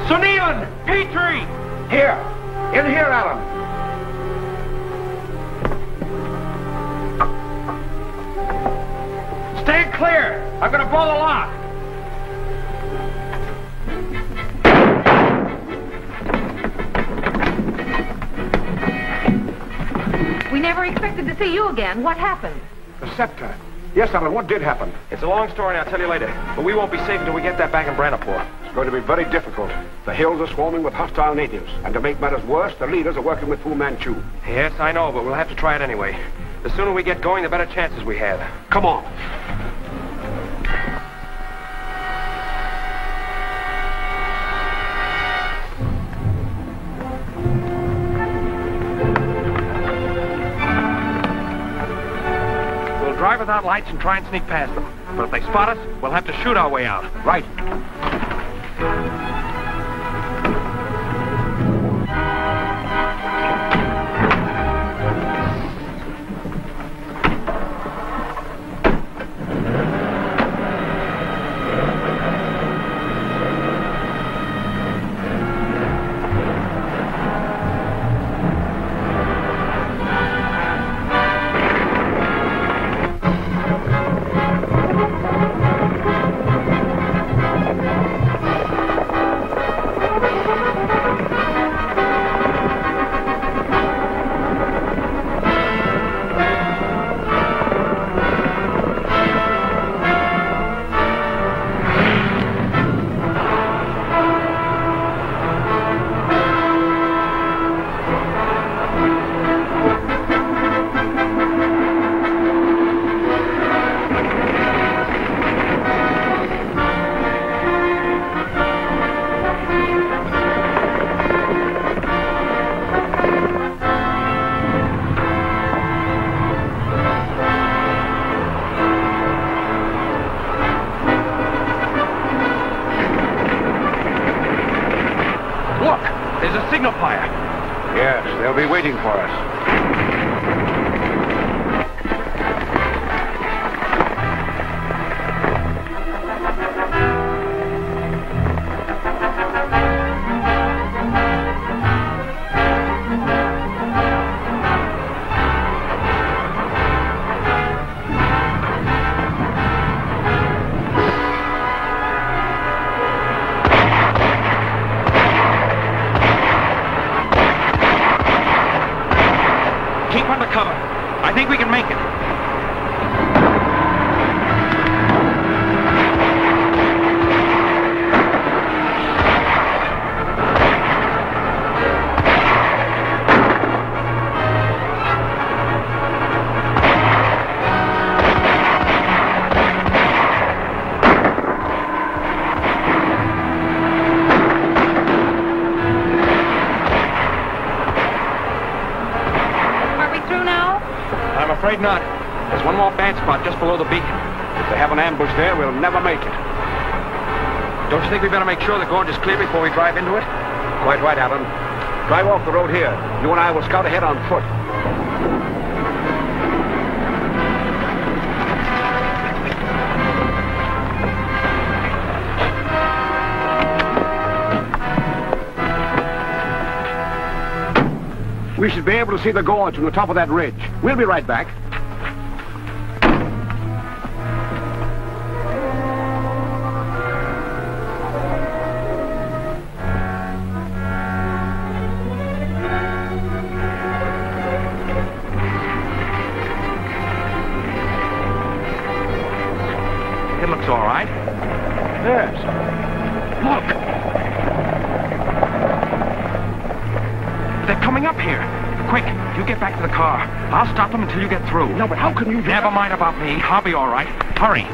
Sir Nayland! Petrie! Here! In here, Allan! Stay clear! I'm gonna blow the lock! We never expected to see you again. What happened? The scepter. Yes, Alan, what did happen? It's a long story, and I'll tell you later. But we won't be safe until we get that back in Randolph. It's going to be very difficult. The hills are swarming with hostile natives. And to make matters worse, the leaders are working with Fu Manchu. Yes, I know, but we'll have to try it anyway. The sooner we get going, the better chances we have. Come on. We'll drive without lights and try and sneak past them. But if they spot us, we'll have to shoot our way out. Right. They'll be waiting for us. I think we can make it. Afraid not. There's one more bad spot just below the beacon. If they have an ambush there, we'll never make it. Don't you think we better make sure the gorge is clear before we drive into it? Quite right, Alan. Drive off the road here. You and I will scout ahead on foot. We should be able to see the gorge from the top of that ridge. We'll be right back. It looks all right. Yes. Look. They're coming up here. Quick, you get back to the car. I'll stop them until you get through. No, but how can you do Never mind about me. I'll be all right. Hurry.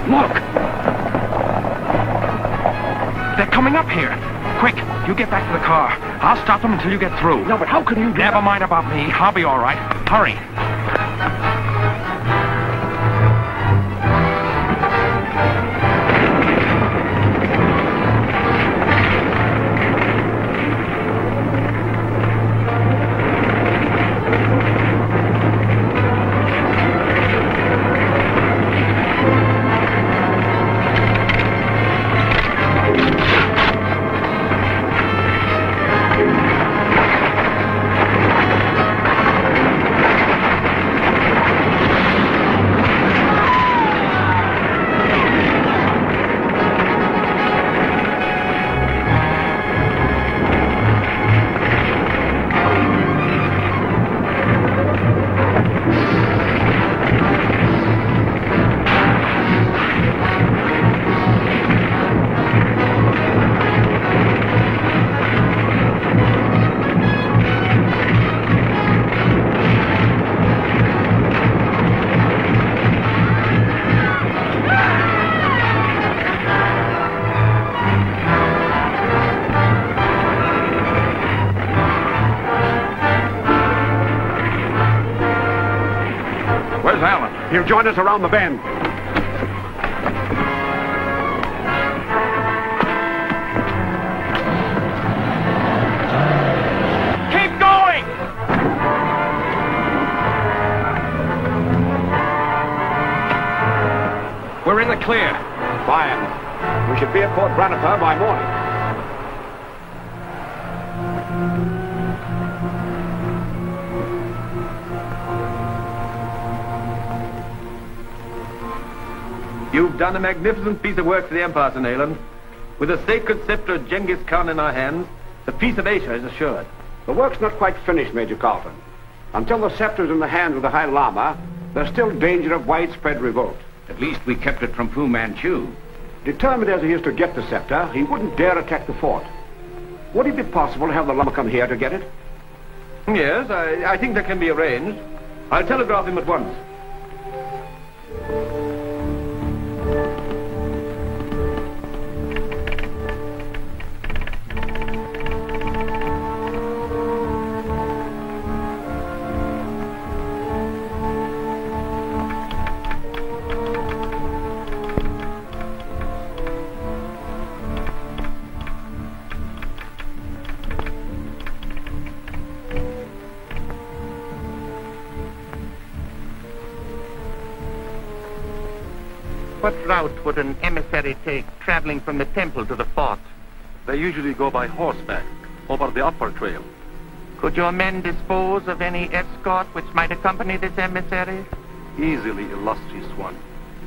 Look! They're coming up here. Quick, you get back to the car. I'll stop them until you get through. No, but how can you do Never that? mind about me. I'll be all right. Hurry. Where's Allan? He'll join us around the bend. Keep going! We're in the clear. Fine. We should be at Port Randolph by morning. You've done a magnificent piece of work for the Empire, Sir Nayland. With the sacred scepter of Genghis Khan in our hands, the peace of Asia is assured. The work's not quite finished, Major Carlton. Until the scepter's in the hands of the High Lama, there's still danger of widespread revolt. At least we kept it from Fu Manchu. Determined as he is to get the scepter, he wouldn't dare attack the fort. Would it be possible to have the Lama come here to get it? Yes, I think that can be arranged. I'll telegraph him at once. What route would an emissary take traveling from the temple to the fort? They usually go by horseback, over the upper trail. Could your men dispose of any escort which might accompany this emissary? Easily, illustrious one.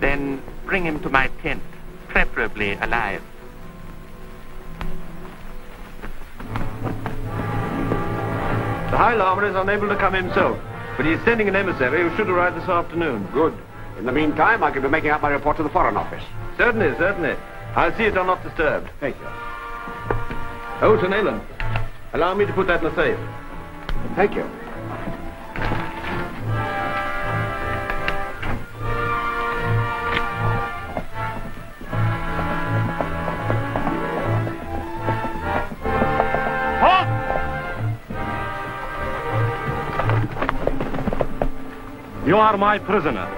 Then bring him to my tent, preferably alive. The High Lama is unable to come himself, but he is sending an emissary who should arrive this afternoon. Good. In the meantime, I can be making out my report to the Foreign Office. Certainly, certainly. I'll see it are not disturbed. Thank you. Oh, Sir Nayland, allow me to put that in the safe. Thank you. You are my prisoner.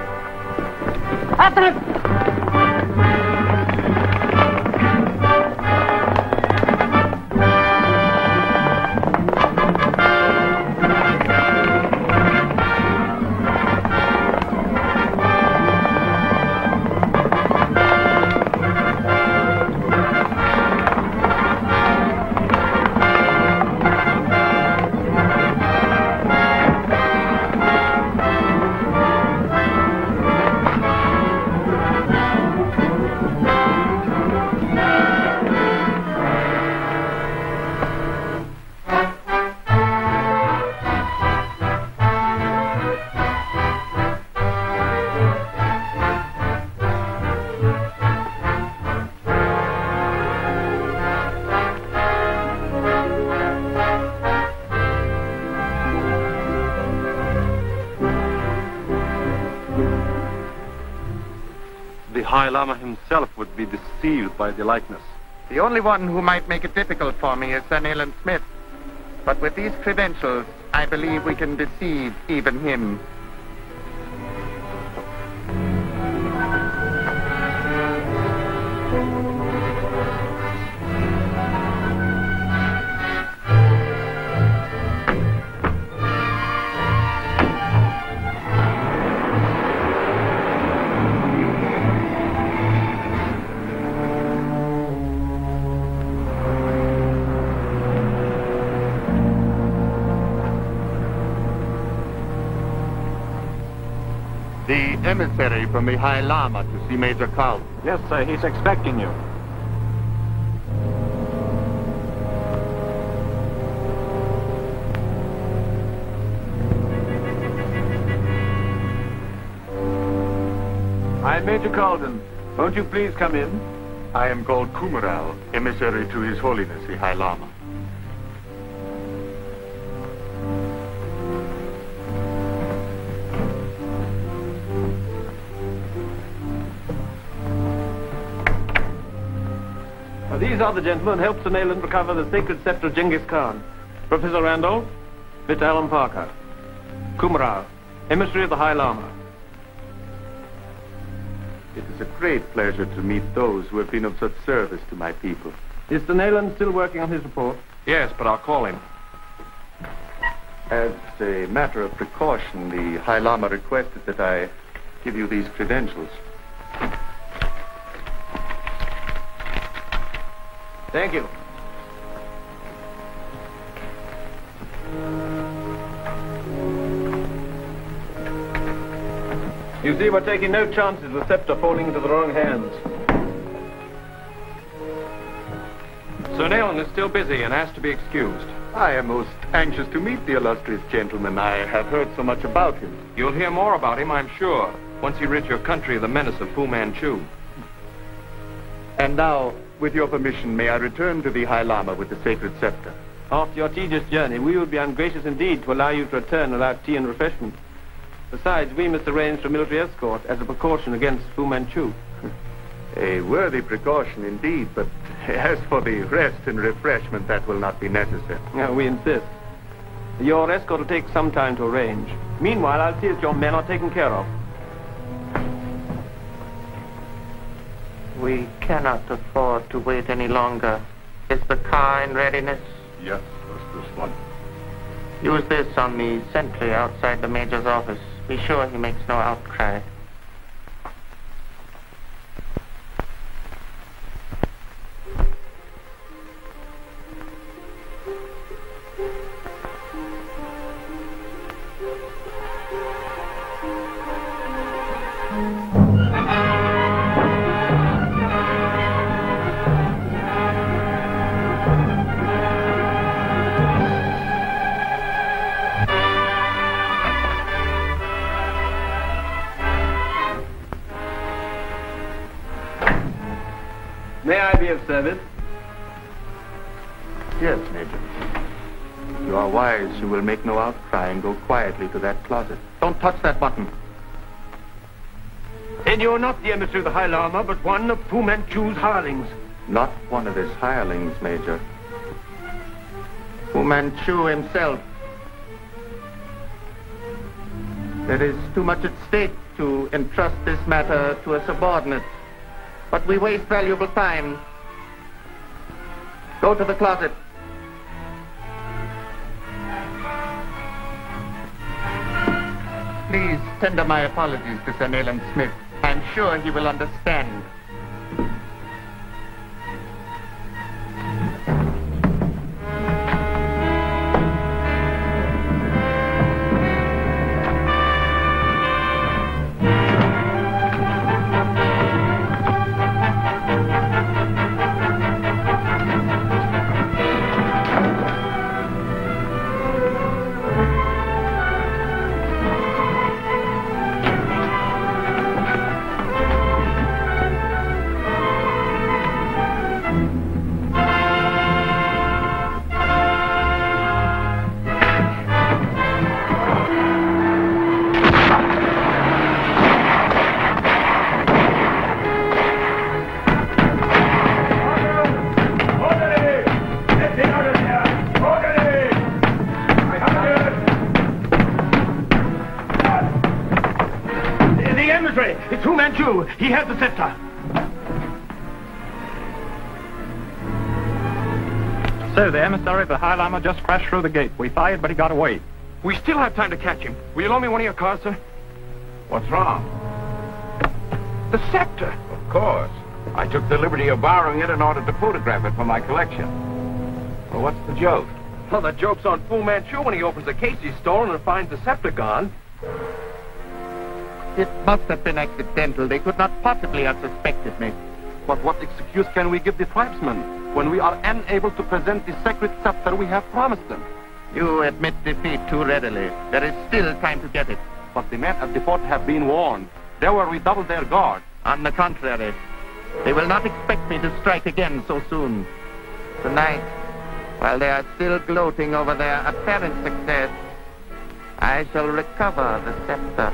High Lama himself would be deceived by the likeness. The only one who might make it difficult for me is Sir Nayland Smith. But with these credentials, I believe we can deceive even him. The emissary from the High Lama to see Major Carl. Yes, sir. He's expecting you. I'm Major Carlton. Won't you please come in? I am called Kumaral, emissary to His Holiness the High Lama. These are the gentlemen who helped Sir Nayland recover the sacred scepter of Genghis Khan. Professor Randolph, Mr. Allan Parker. Kumaral, emissary of the High Lama. It is a great pleasure to meet those who have been of such service to my people. Is Sir Nayland still working on his report? Yes, but I'll call him. As a matter of precaution, the High Lama requested that I give you these credentials. Thank you. You see, we're taking no chances with scepter falling into the wrong hands. Sir Nayland is still busy and has to be excused. I am most anxious to meet the illustrious gentleman. I have heard so much about him. You'll hear more about him, I'm sure, once he rids your country of the menace of Fu Manchu. And now, with your permission, may I return to the High Lama with the sacred scepter? After your tedious journey, we would be ungracious indeed to allow you to return without tea and refreshment. Besides, we must arrange for military escort as a precaution against Fu Manchu. A worthy precaution indeed, but as for the rest and refreshment, that will not be necessary. No, we insist. Your escort will take some time to arrange. Meanwhile, I'll see that your men are taken care of. We cannot afford to wait any longer. Is the car in readiness? Yes, that's this one. Use this on the sentry outside the Major's office. Be sure he makes no outcry. May I be of service? Yes, Major. If you are wise, you will make no outcry and go quietly to that closet. Don't touch that button. Then you're not the emissary of the High Lama, but one of Fu Manchu's hirelings. Not one of his hirelings, Major. Fu Manchu himself. There is too much at stake to entrust this matter to a subordinate. But we waste valuable time. Go to the closet. Please tender my apologies to Sir Nayland Smith. I'm sure he will understand. Manchu! He has the scepter! So the emissary of the High Lama just crashed through the gate. We fired, but he got away. We still have time to catch him. Will you loan me one of your cars, sir? What's wrong? The scepter. Of course. I took the liberty of borrowing it in order to photograph it for my collection. Well, what's the joke? Well, the joke's on Fu Manchu when he opens the case he's stolen and finds the scepter gone. It must have been accidental. They could not possibly have suspected me. But what excuse can we give the tribesmen when we are unable to present the sacred scepter we have promised them? You admit defeat too readily. There is still time to get it. But the men at the fort have been warned. They will redouble their guard. On the contrary, they will not expect me to strike again so soon. Tonight, while they are still gloating over their apparent success, I shall recover the scepter.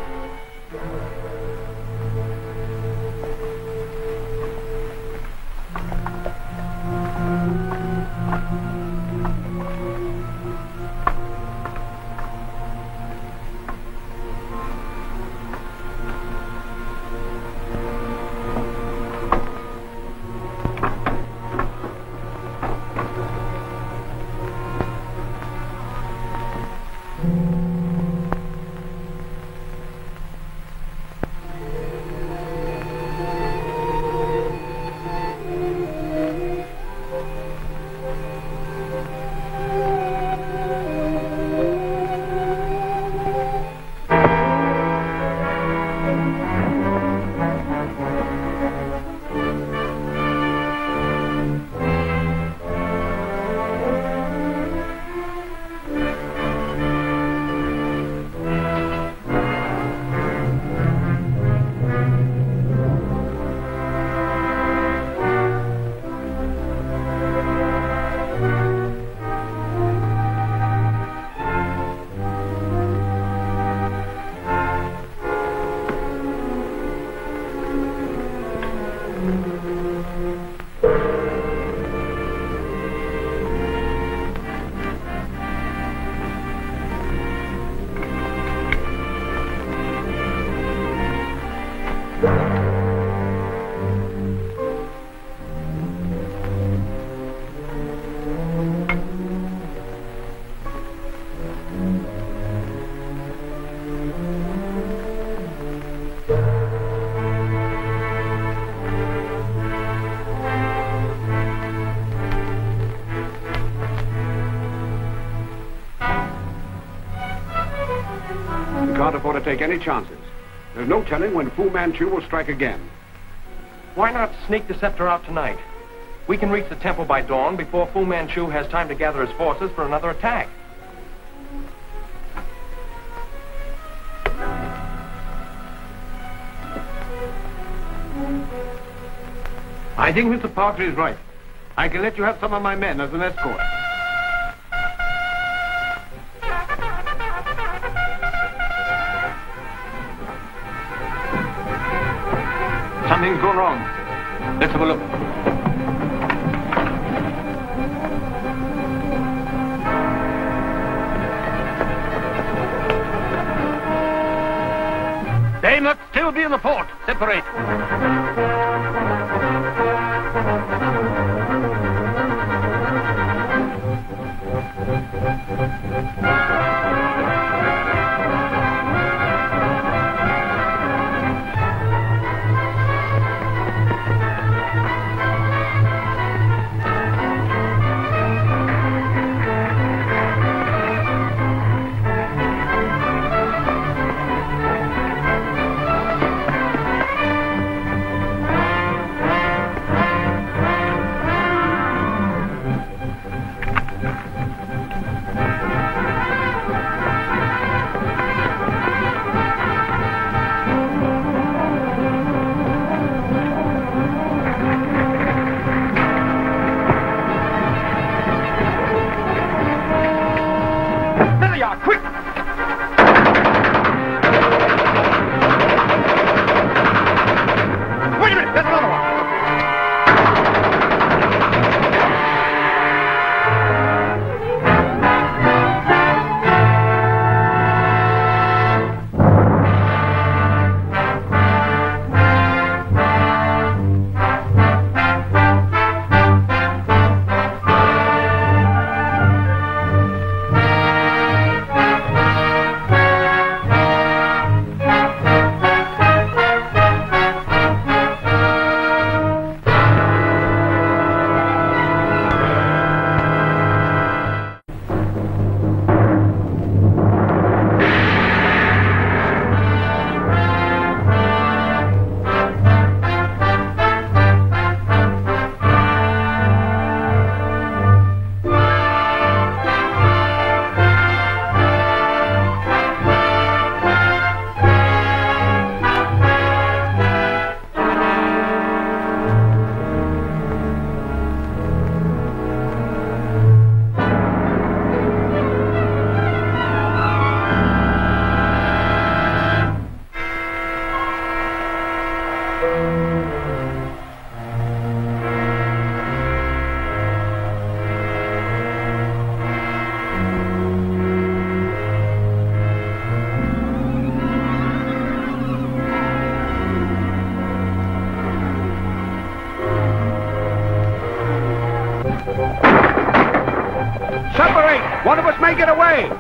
Can't afford to take any chances. There's no telling when Fu Manchu will strike again. Why not sneak the scepter out tonight? We can reach the temple by dawn before Fu Manchu has time to gather his forces for another attack. I think Mr. Parker is right. I can let you have some of my men as an escort. Something's gone wrong. Let's have a look. They must still be in the fort. Separate. One of us may get away.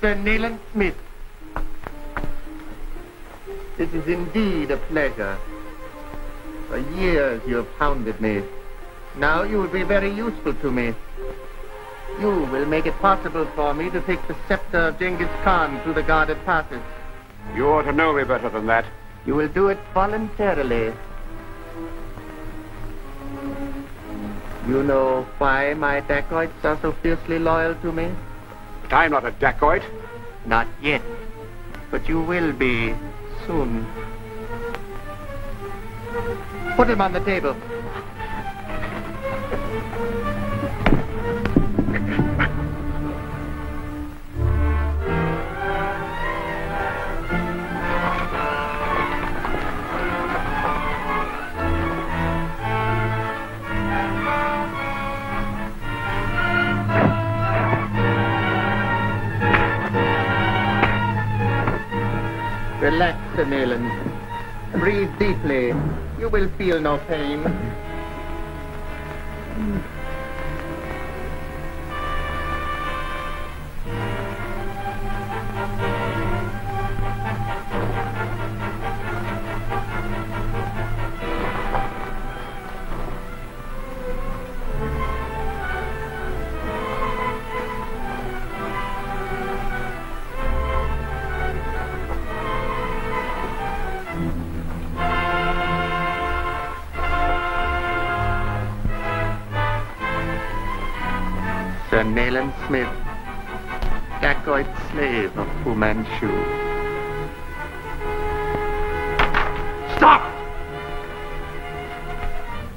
Sir Nayland Smith. It is indeed a pleasure. For years you have hounded me. Now you will be very useful to me. You will make it possible for me to take the scepter of Genghis Khan through the guarded passes. You ought to know me better than that. You will do it voluntarily. You know why my dacoits are so fiercely loyal to me? But I'm not a dacoit. Not yet. But you will be soon. Put him on the table. Relax, Sir Nayland. Breathe deeply. You will feel no pain. Sir Nayland Smith, dacoit slave of Fu Manchu. Stop!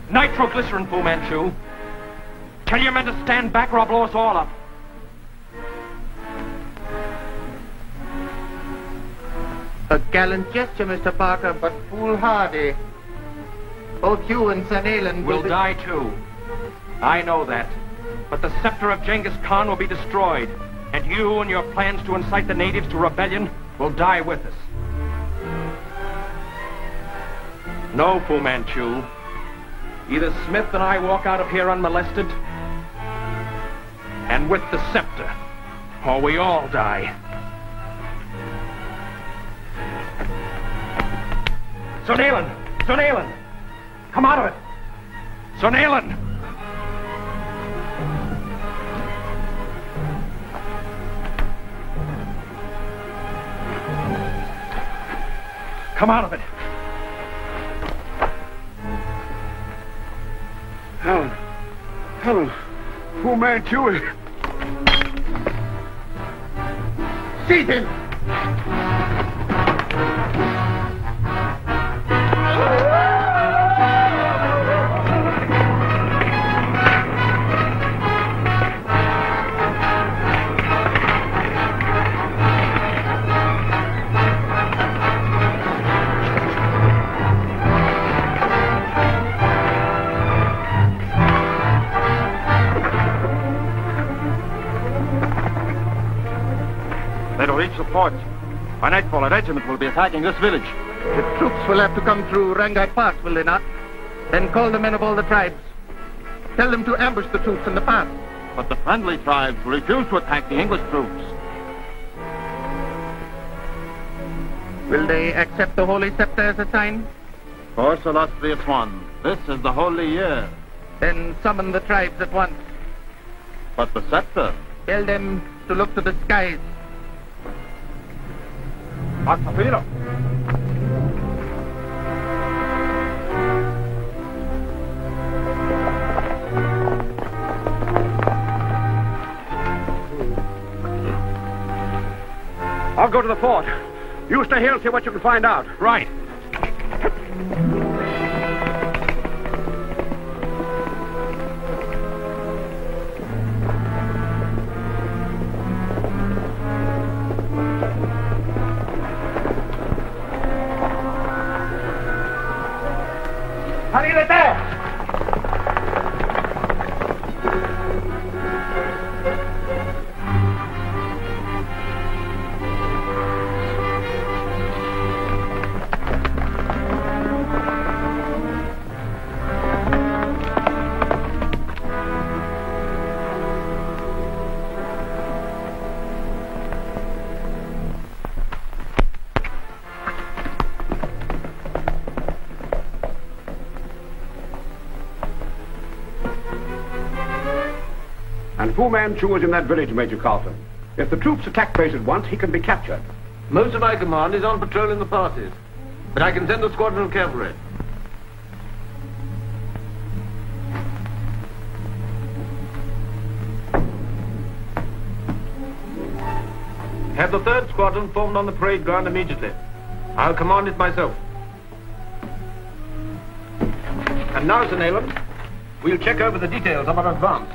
Nitroglycerin, Fu Manchu. Tell your men to stand back or I'll blow us all up. A gallant gesture, Mr. Parker, but foolhardy. Both you and Sir Nayland will die too. I know that. But the scepter of Genghis Khan will be destroyed, and you and your plans to incite the natives to rebellion will die with us. No, Fu Manchu. Either Smith and I walk out of here unmolested, and with the scepter, or we all die. Sir Nayland! Sir Nayland! Come out of it! Sir Nayland! Come out of it. Helen, Fu Manchu. Seize him! Reach the port. By nightfall, a regiment will be attacking this village. The troops will have to come through Rangai Pass, will they not? Then call the men of all the tribes. Tell them to ambush the troops in the pass. But the friendly tribes refuse to attack the English troops. Will they accept the holy scepter as a sign? Of course, illustrious one. This is the holy year. Then summon the tribes at once. But the scepter? Tell them to look to the skies. Macafiro. I'll go to the fort. You stay here and see what you can find out. Right. Arrivederci there! And Fu Manchu is in that village, Major Carlton. If the troops attack base at once, he can be captured. Most of my command is on patrol in the passes, but I can send a squadron of cavalry. Have the 3rd squadron formed on the parade ground immediately. I'll command it myself. And now, Sir Nayland, we'll check over the details of our advance.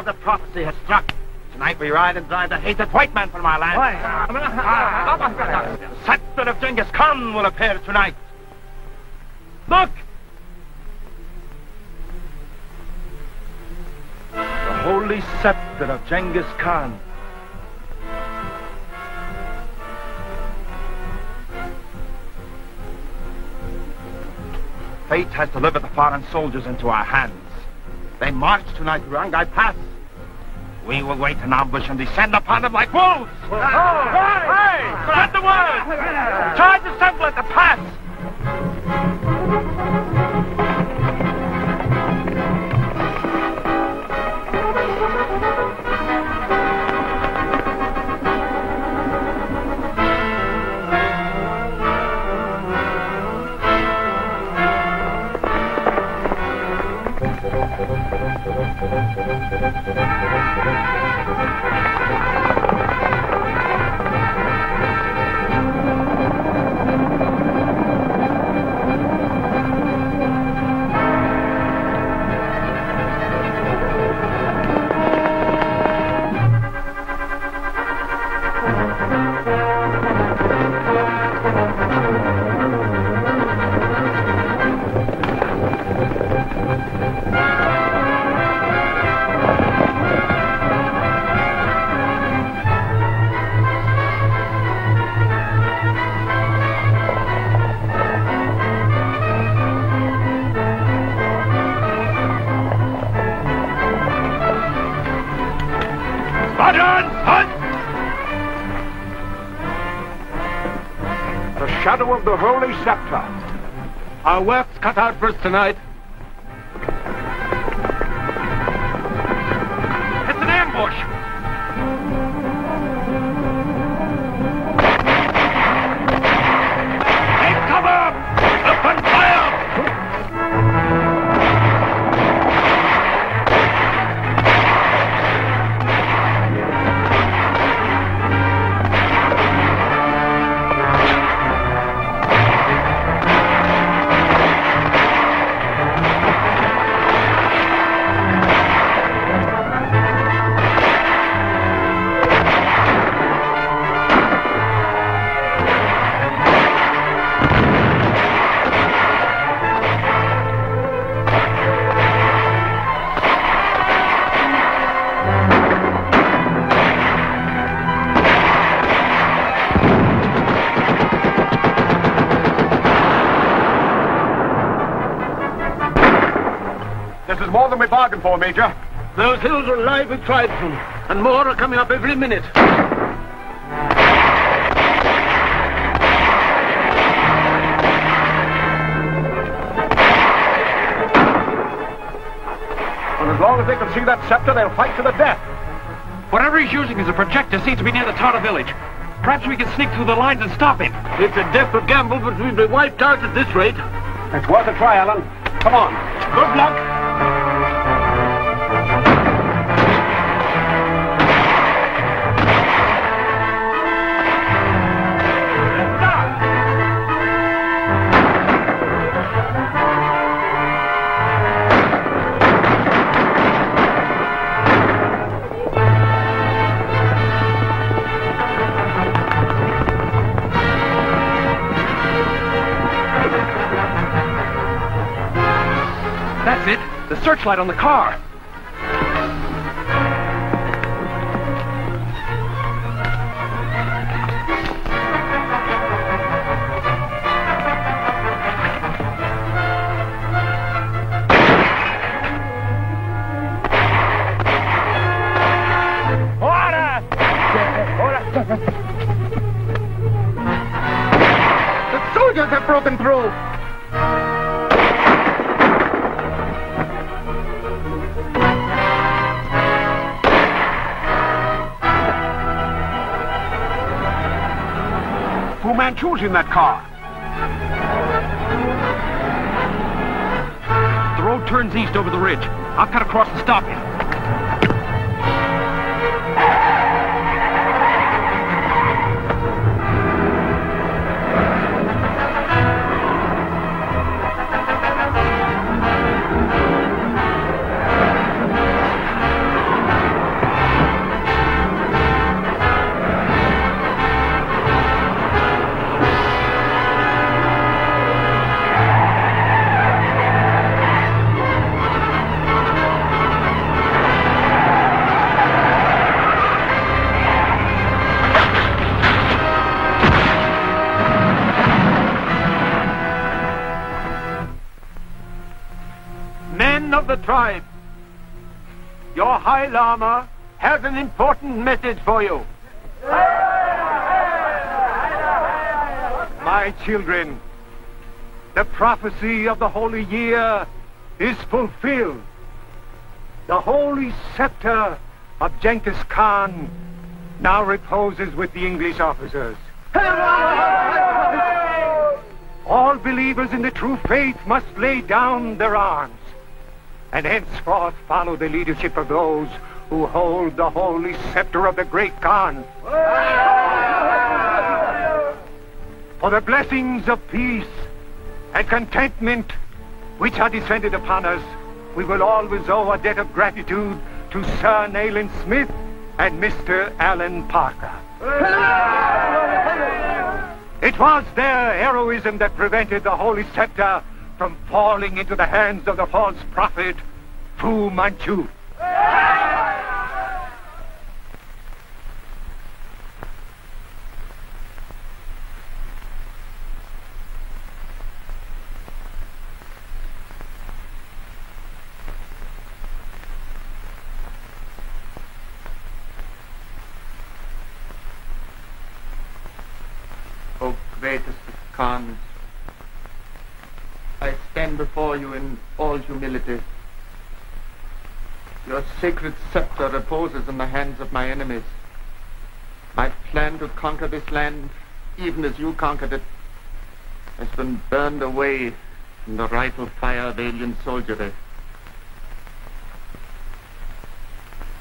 The prophecy has struck. Tonight we ride and drive the hated white man from our land. The scepter of Genghis Khan will appear tonight. Look! The holy scepter of Genghis Khan. Fate has delivered the foreign soldiers into our hands. They march tonight to Rangai Pass. We will wait in ambush and descend upon them like wolves. Hey! Spread the word! Charge assemble at the pass! The shadow of the holy scepter. Our work's cut out for us tonight. It's an ambush! Take cover! Open fire! more than we bargained for, Major. Those hills are alive with tribesmen, and more are coming up every minute. And as long as they can see that scepter, they'll fight to the death. Whatever he's using as a projector seems to be near the Tartar village. Perhaps we can sneak through the lines and stop him. It's a desperate gamble, but we'll be wiped out at this rate. It's worth a try, Alan. Come on. Good luck. That's it. The searchlight on the car. Order! The soldiers have broken through. Fu Manchu's in that car. The road turns east over the ridge. I'll cut across and stop him. Of the tribe, your High Lama has an important message for you. My children, the prophecy of the holy year is fulfilled. The holy scepter of Genghis Khan now reposes with the English officers. All believers in the true faith must lay down their arms and henceforth follow the leadership of those who hold the holy scepter of the great Khan. For the blessings of peace and contentment which are descended upon us, we will always owe a debt of gratitude to Sir Nayland Smith and Mr. Allan Parker. It was their heroism that prevented the holy scepter from falling into the hands of the false prophet, Fu Manchu. O greatest of Khans, I stand before you in all humility. Your sacred scepter reposes in the hands of my enemies. My plan to conquer this land, even as you conquered it, has been burned away in the rifle fire of alien soldiery.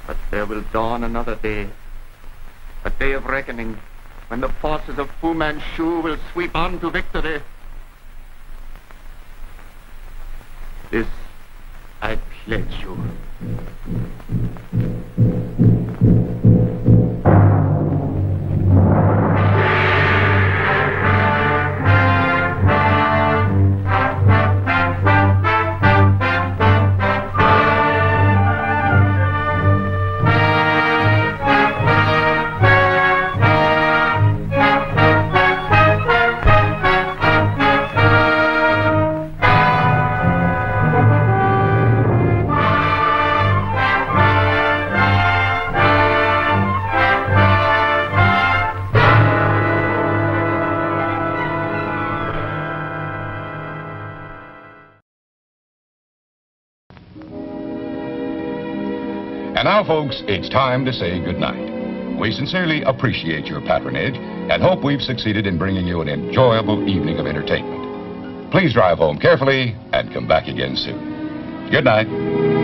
But there will dawn another day, a day of reckoning, when the forces of Fu Manchu will sweep on to victory. This I pledge you. And now, folks, it's time to say goodnight. We sincerely appreciate your patronage and hope we've succeeded in bringing you an enjoyable evening of entertainment. Please drive home carefully and come back again soon. Good night.